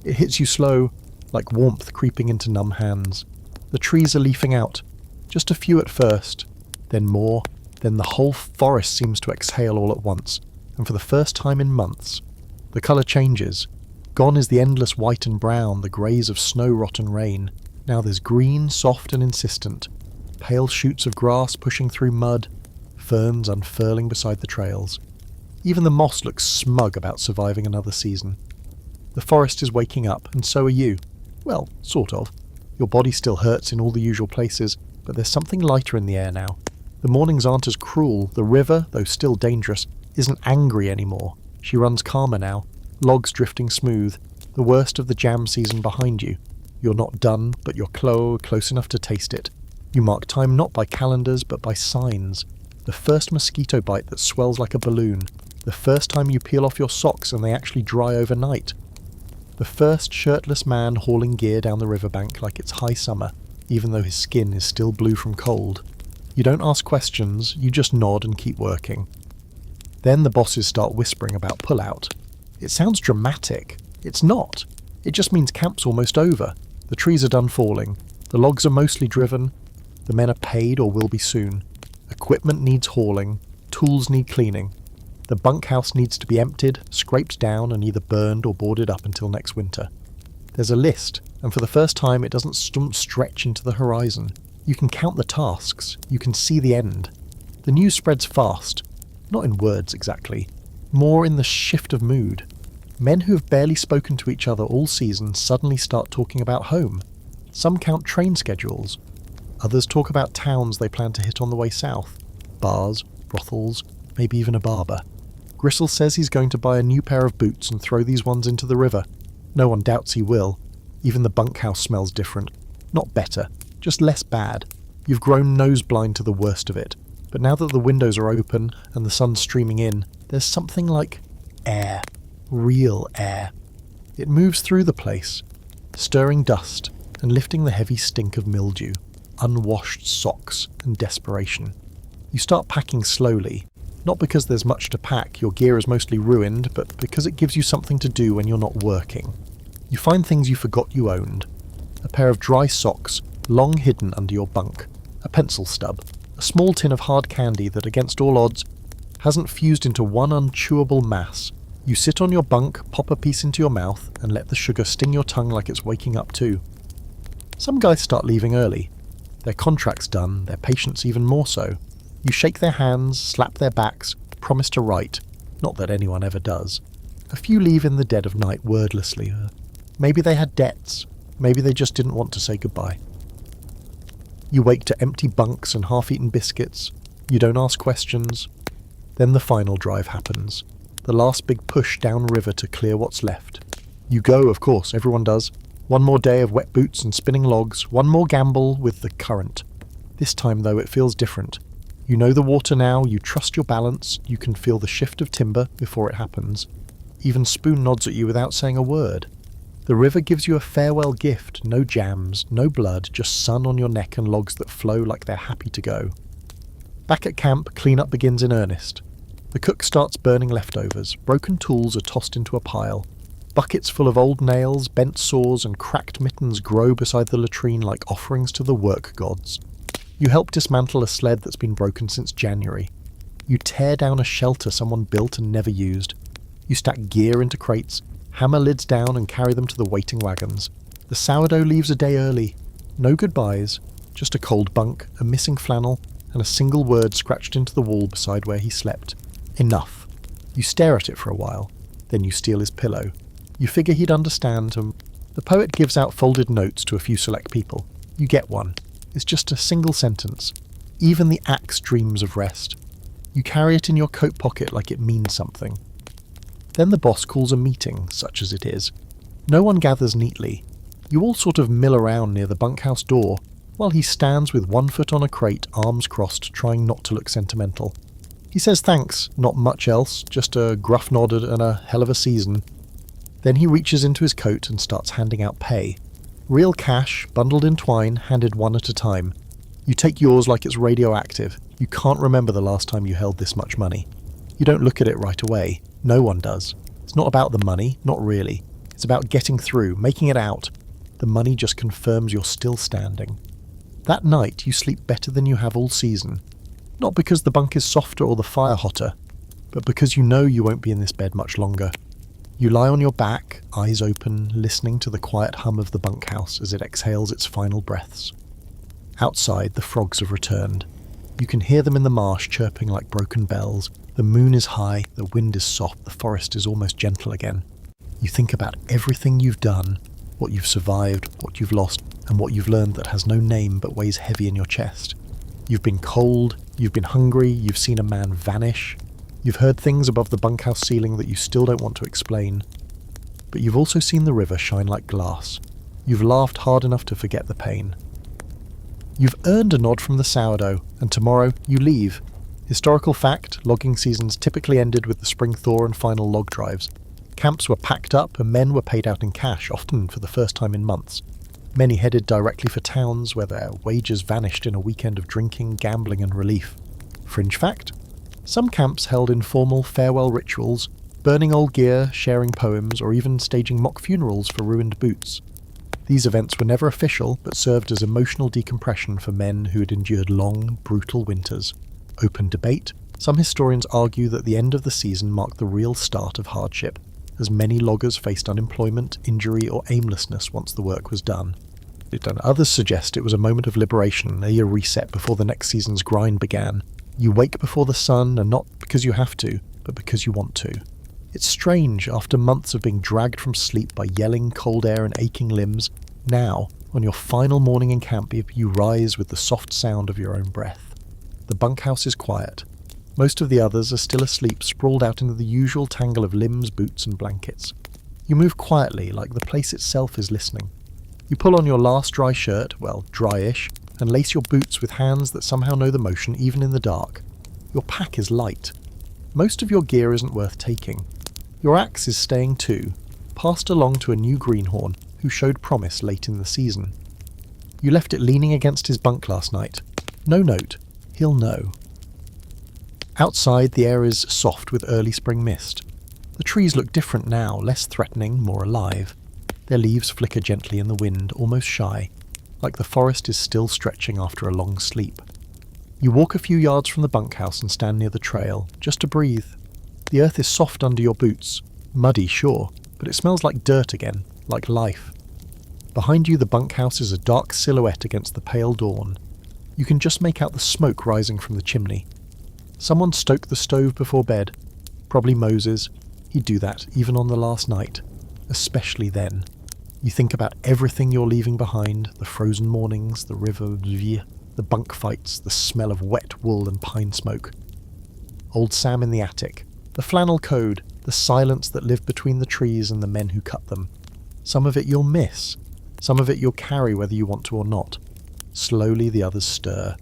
It hits you slow, like warmth creeping into numb hands. The trees are leafing out, just a few at first, then more, then the whole forest seems to exhale all at once, and for the first time in months. The colour changes. Gone is the endless white and brown, the greys of snow, rot and rain. Now there's green, soft and insistent. Pale shoots of grass pushing through mud. ferns unfurling beside the trails. Even the moss looks smug about surviving another season. The forest is waking up, and so are you. Well, sort of. Your body still hurts in all the usual places, but there's something lighter in the air now. The mornings aren't as cruel, the river, though still dangerous, isn't angry anymore. She runs calmer now, logs drifting smooth, the worst of the jam season behind you. You're not done, but you're close enough to taste it. You mark time not by calendars, but by signs. The first mosquito bite that swells like a balloon. The first time you peel off your socks and they actually dry overnight. The first shirtless man hauling gear down the riverbank like it's high summer, even though his skin is still blue from cold. You don't ask questions, you just nod and keep working. Then the bosses start whispering about pull-out. It sounds dramatic. It's not. It just means camp's almost over. The trees are done falling. The logs are mostly driven. The men are paid or will be soon. Equipment needs hauling. Tools need cleaning. The bunkhouse needs to be emptied, scraped down, and either burned or boarded up until next winter. There's a list, and for the first time it doesn't stretch into the horizon. You can count the tasks. You can see the end. The news spreads fast. Not in words exactly. More in the shift of mood. Men who have barely spoken to each other all season suddenly start talking about home. Some count train schedules. Others talk about towns they plan to hit on the way south. Bars, brothels, maybe even a barber. Gristle says he's going to buy a new pair of boots and throw these ones into the river. No one doubts he will. Even the bunkhouse smells different. Not better, just less bad. You've grown nose-blind to the worst of it. But now that the windows are open and the sun's streaming in, there's something like air. Real air. It moves through the place, stirring dust and lifting the heavy stink of mildew, unwashed socks and desperation. You start packing slowly, not because there's much to pack, your gear is mostly ruined, but because it gives you something to do when you're not working. You find things you forgot you owned. A pair of dry socks, long hidden under your bunk, a pencil stub, a small tin of hard candy that against all odds hasn't fused into one unchewable mass. You sit on your bunk, pop a piece into your mouth, and let the sugar sting your tongue like it's waking up too. Some guys start leaving early. Their contract's done, their patients even more so. You shake their hands, slap their backs, promise to write. Not that anyone ever does. A few leave in the dead of night wordlessly. Maybe they had debts. Maybe they just didn't want to say goodbye. You wake to empty bunks and half-eaten biscuits. You don't ask questions. Then the final drive happens. The last big push downriver to clear what's left. You go, of course, everyone does. One more day of wet boots and spinning logs, one more gamble with the current. This time, though, it feels different. You know the water now, you trust your balance, you can feel the shift of timber before it happens. Even Spoon nods at you without saying a word. The river gives you a farewell gift, no jams, no blood, just sun on your neck and logs that flow like they're happy to go. Back at camp, cleanup begins in earnest. The cook starts burning leftovers. Broken tools are tossed into a pile. Buckets full of old nails, bent saws, and cracked mittens grow beside the latrine like offerings to the work gods. You help dismantle a sled that's been broken since January. You tear down a shelter someone built and never used. You stack gear into crates, hammer lids down and carry them to the waiting wagons. The sourdough leaves a day early. No goodbyes, just a cold bunk, a missing flannel, and a single word scratched into the wall beside where he slept. Enough. You stare at it for a while, then you steal his pillow. You figure he'd understand, and the poet gives out folded notes to a few select people. You get one. It's just a single sentence. Even the axe dreams of rest. You carry it in your coat pocket like it means something. Then the boss calls a meeting, such as it is. No one gathers neatly. You all sort of mill around near the bunkhouse door, while he stands with one foot on a crate, arms crossed, trying not to look sentimental. He says thanks, not much else, just a gruff nod and a hell of a season. Then he reaches into his coat and starts handing out pay. Real cash, bundled in twine, handed one at a time. You take yours like it's radioactive. You can't remember the last time you held this much money. You don't look at it right away. No one does. It's not about the money, not really. It's about getting through, making it out. The money just confirms you're still standing. That night you sleep better than you have all season. Not because the bunk is softer or the fire hotter, but because you know you won't be in this bed much longer. You lie on your back, eyes open, listening to the quiet hum of the bunkhouse as it exhales its final breaths. Outside, the frogs have returned. You can hear them in the marsh chirping like broken bells. The moon is high, the wind is soft, the forest is almost gentle again. You think about everything you've done, what you've survived, what you've lost, and what you've learned that has no name but weighs heavy in your chest. You've been cold, you've been hungry, you've seen a man vanish. You've heard things above the bunkhouse ceiling that you still don't want to explain. But you've also seen the river shine like glass. You've laughed hard enough to forget the pain. You've earned a nod from the sourdough, and tomorrow you leave. Historical fact, logging seasons typically ended with the spring thaw and final log drives. Camps were packed up and men were paid out in cash, often for the first time in months. Many headed directly for towns where their wages vanished in a weekend of drinking, gambling and relief. Fringe fact, some camps held informal farewell rituals, burning old gear, sharing poems, or even staging mock funerals for ruined boots. These events were never official, but served as emotional decompression for men who had endured long, brutal winters. Open debate, some historians argue that the end of the season marked the real start of hardship, as many loggers faced unemployment, injury, or aimlessness once the work was done. Others suggest it was a moment of liberation, a reset before the next season's grind began. You wake before the sun, and not because you have to, but because you want to. It's strange, after months of being dragged from sleep by yelling, cold air and aching limbs, now, on your final morning in camp, you rise with the soft sound of your own breath. The bunkhouse is quiet. Most of the others are still asleep, sprawled out into the usual tangle of limbs, boots and blankets. You move quietly, like the place itself is listening. You pull on your last dry shirt, well, dryish, and lace your boots with hands that somehow know the motion even in the dark. Your pack is light. Most of your gear isn't worth taking. Your axe is staying too, passed along to a new greenhorn who showed promise late in the season. You left it leaning against his bunk last night. No note. He'll know. Outside, the air is soft with early spring mist. The trees look different now, less threatening, more alive. Their leaves flicker gently in the wind, almost shy, like the forest is still stretching after a long sleep. You walk a few yards from the bunkhouse and stand near the trail, just to breathe. The earth is soft under your boots. Muddy, sure, but it smells like dirt again, like life. Behind you, the bunkhouse is a dark silhouette against the pale dawn. You can just make out the smoke rising from the chimney. Someone stoked the stove before bed. Probably Moses. He'd do that, even on the last night. Especially then. You think about everything you're leaving behind, the frozen mornings, the river, the bunk fights, the smell of wet wool and pine smoke. Old Sam in the attic. The flannel code, the silence that lived between the trees and the men who cut them. Some of it you'll miss. Some of it you'll carry whether you want to or not. Slowly the others stir.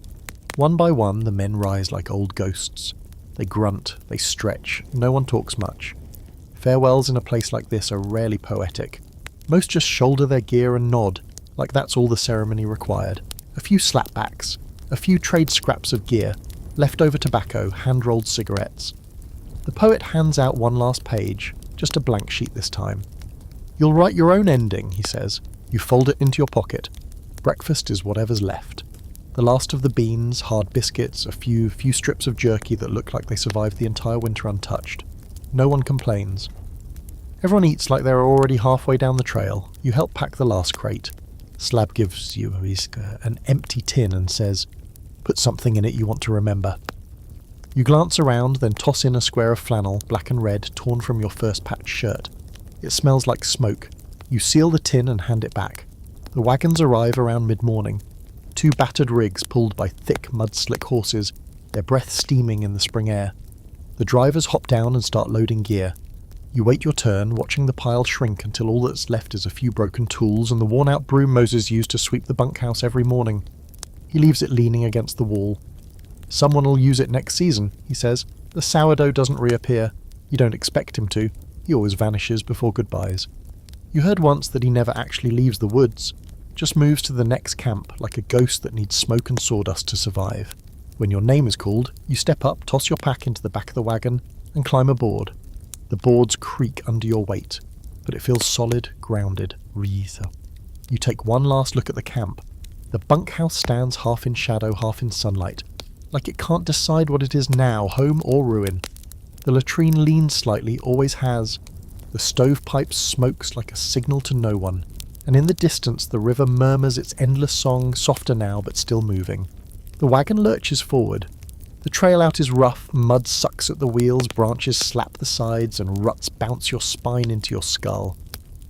One by one the men rise like old ghosts. They grunt, they stretch, no one talks much. Farewells in a place like this are rarely poetic. Most just shoulder their gear and nod, like that's all the ceremony required. A few slapbacks, a few trade scraps of gear, leftover tobacco, hand-rolled cigarettes. The poet hands out one last page, just a blank sheet this time. You'll write your own ending, he says. You fold it into your pocket. Breakfast is whatever's left. The last of the beans, hard biscuits, a few strips of jerky that look like they survived the entire winter untouched. No one complains. Everyone eats like they're already halfway down the trail. You help pack the last crate. Slab gives you an empty tin and says, "Put something in it you want to remember." You glance around, then toss in a square of flannel, black and red, torn from your first patch shirt. It smells like smoke. You seal the tin and hand it back. The wagons arrive around mid-morning. 2 battered rigs pulled by thick, mud-slick horses, their breath steaming in the spring air. The drivers hop down and start loading gear. You wait your turn, watching the pile shrink until all that's left is a few broken tools and the worn-out broom Moses used to sweep the bunkhouse every morning. He leaves it leaning against the wall. "Someone will use it next season," he says. "The sourdough doesn't reappear. You don't expect him to. He always vanishes before goodbyes." You heard once that he never actually leaves the woods, just moves to the next camp like a ghost that needs smoke and sawdust to survive. When your name is called, you step up, toss your pack into the back of the wagon, and climb aboard. The boards creak under your weight, but it feels solid, grounded. You take one last look at the camp. The bunkhouse stands half in shadow, half in sunlight, like it can't decide what it is now, home or ruin. The latrine leans slightly, always has. The stovepipe smokes like a signal to no one, and in the distance the river murmurs its endless song, softer now but still moving. The wagon lurches forward. The trail out is rough, mud sucks at the wheels, branches slap the sides, and ruts bounce your spine into your skull.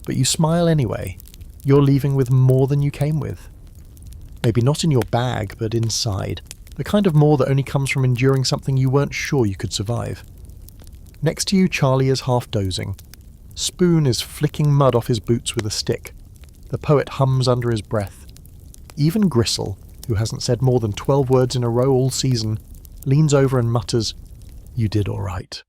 But you smile anyway. You're leaving with more than you came with. Maybe not in your bag, but inside. The kind of more that only comes from enduring something you weren't sure you could survive. Next to you, Charlie is half dozing. Spoon is flicking mud off his boots with a stick. The poet hums under his breath. Even Gristle, who hasn't said more than 12 words in a row all season, leans over and mutters, "You did all right."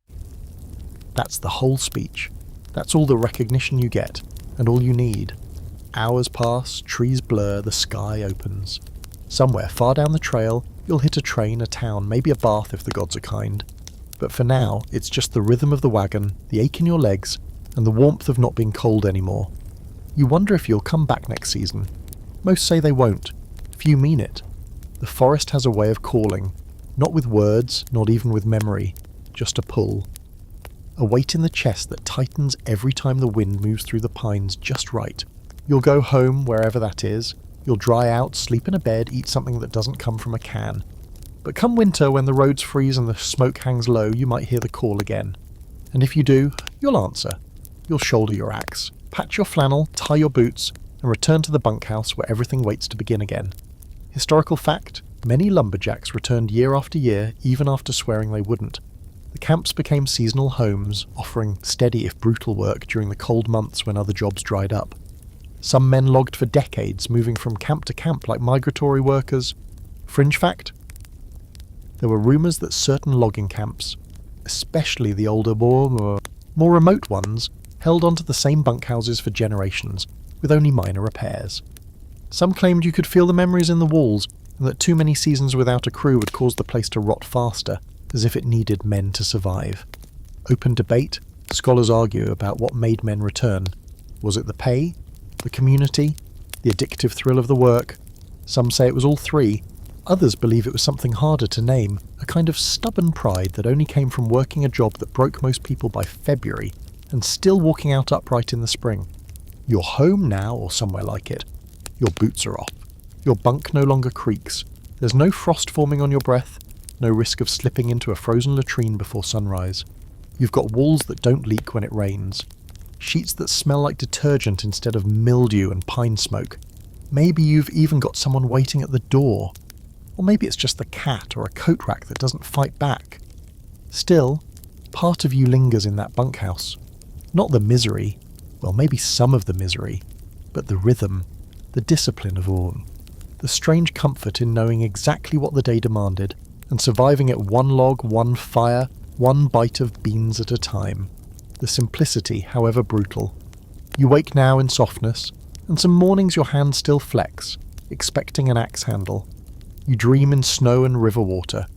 That's the whole speech. That's all the recognition you get, and all you need. Hours pass, trees blur, the sky opens. Somewhere far down the trail, you'll hit a train, a town, maybe a bath if the gods are kind. But for now, it's just the rhythm of the wagon, the ache in your legs, and the warmth of not being cold anymore. You wonder if you'll come back next season. Most say they won't. Few mean it. The forest has a way of calling, not with words, not even with memory, just a pull. A weight in the chest that tightens every time the wind moves through the pines just right. You'll go home, wherever that is. You'll dry out, sleep in a bed, eat something that doesn't come from a can. But come winter, when the roads freeze and the smoke hangs low, you might hear the call again. And if you do, you'll answer. You'll shoulder your axe, patch your flannel, tie your boots, and return to the bunkhouse where everything waits to begin again. Historical fact, many lumberjacks returned year after year, even after swearing they wouldn't. The camps became seasonal homes, offering steady if brutal work during the cold months when other jobs dried up. Some men logged for decades, moving from camp to camp like migratory workers. Fringe fact? There were rumours that certain logging camps, especially the older, more remote ones, held onto the same bunkhouses for generations, with only minor repairs. Some claimed you could feel the memories in the walls, and that too many seasons without a crew would cause the place to rot faster, as if it needed men to survive. Open debate, scholars argue about what made men return. Was it the pay? The community? The addictive thrill of the work? Some say it was all three. Others believe it was something harder to name, a kind of stubborn pride that only came from working a job that broke most people by February, and still walking out upright in the spring. You're home now, or somewhere like it. Your boots are off. Your bunk no longer creaks. There's no frost forming on your breath, no risk of slipping into a frozen latrine before sunrise. You've got walls that don't leak when it rains. Sheets that smell like detergent instead of mildew and pine smoke. Maybe you've even got someone waiting at the door. Or maybe it's just the cat or a coat rack that doesn't fight back. Still, part of you lingers in that bunkhouse. Not the misery, well, maybe some of the misery, but the rhythm, the discipline of all. The strange comfort in knowing exactly what the day demanded and surviving it one log, one fire, one bite of beans at a time. The simplicity, however brutal. You wake now in softness, and some mornings your hands still flex, expecting an axe handle. You dream in snow and river water.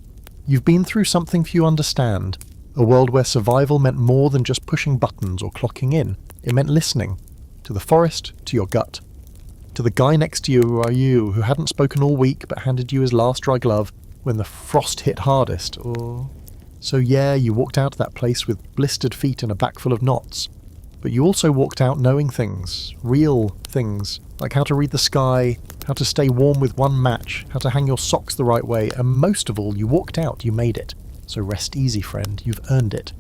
You've been through something few understand, a world where survival meant more than just pushing buttons or clocking in. It meant listening. To the forest, to your gut. To the guy next to you who hadn't spoken all week but handed you his last dry glove when the frost hit hardest, or... So yeah, you walked out of that place with blistered feet and a back full of knots. But you also walked out knowing things, real things, like how to read the sky, how to stay warm with one match, how to hang your socks the right way, and most of all, you walked out, you made it. So rest easy, friend, you've earned it.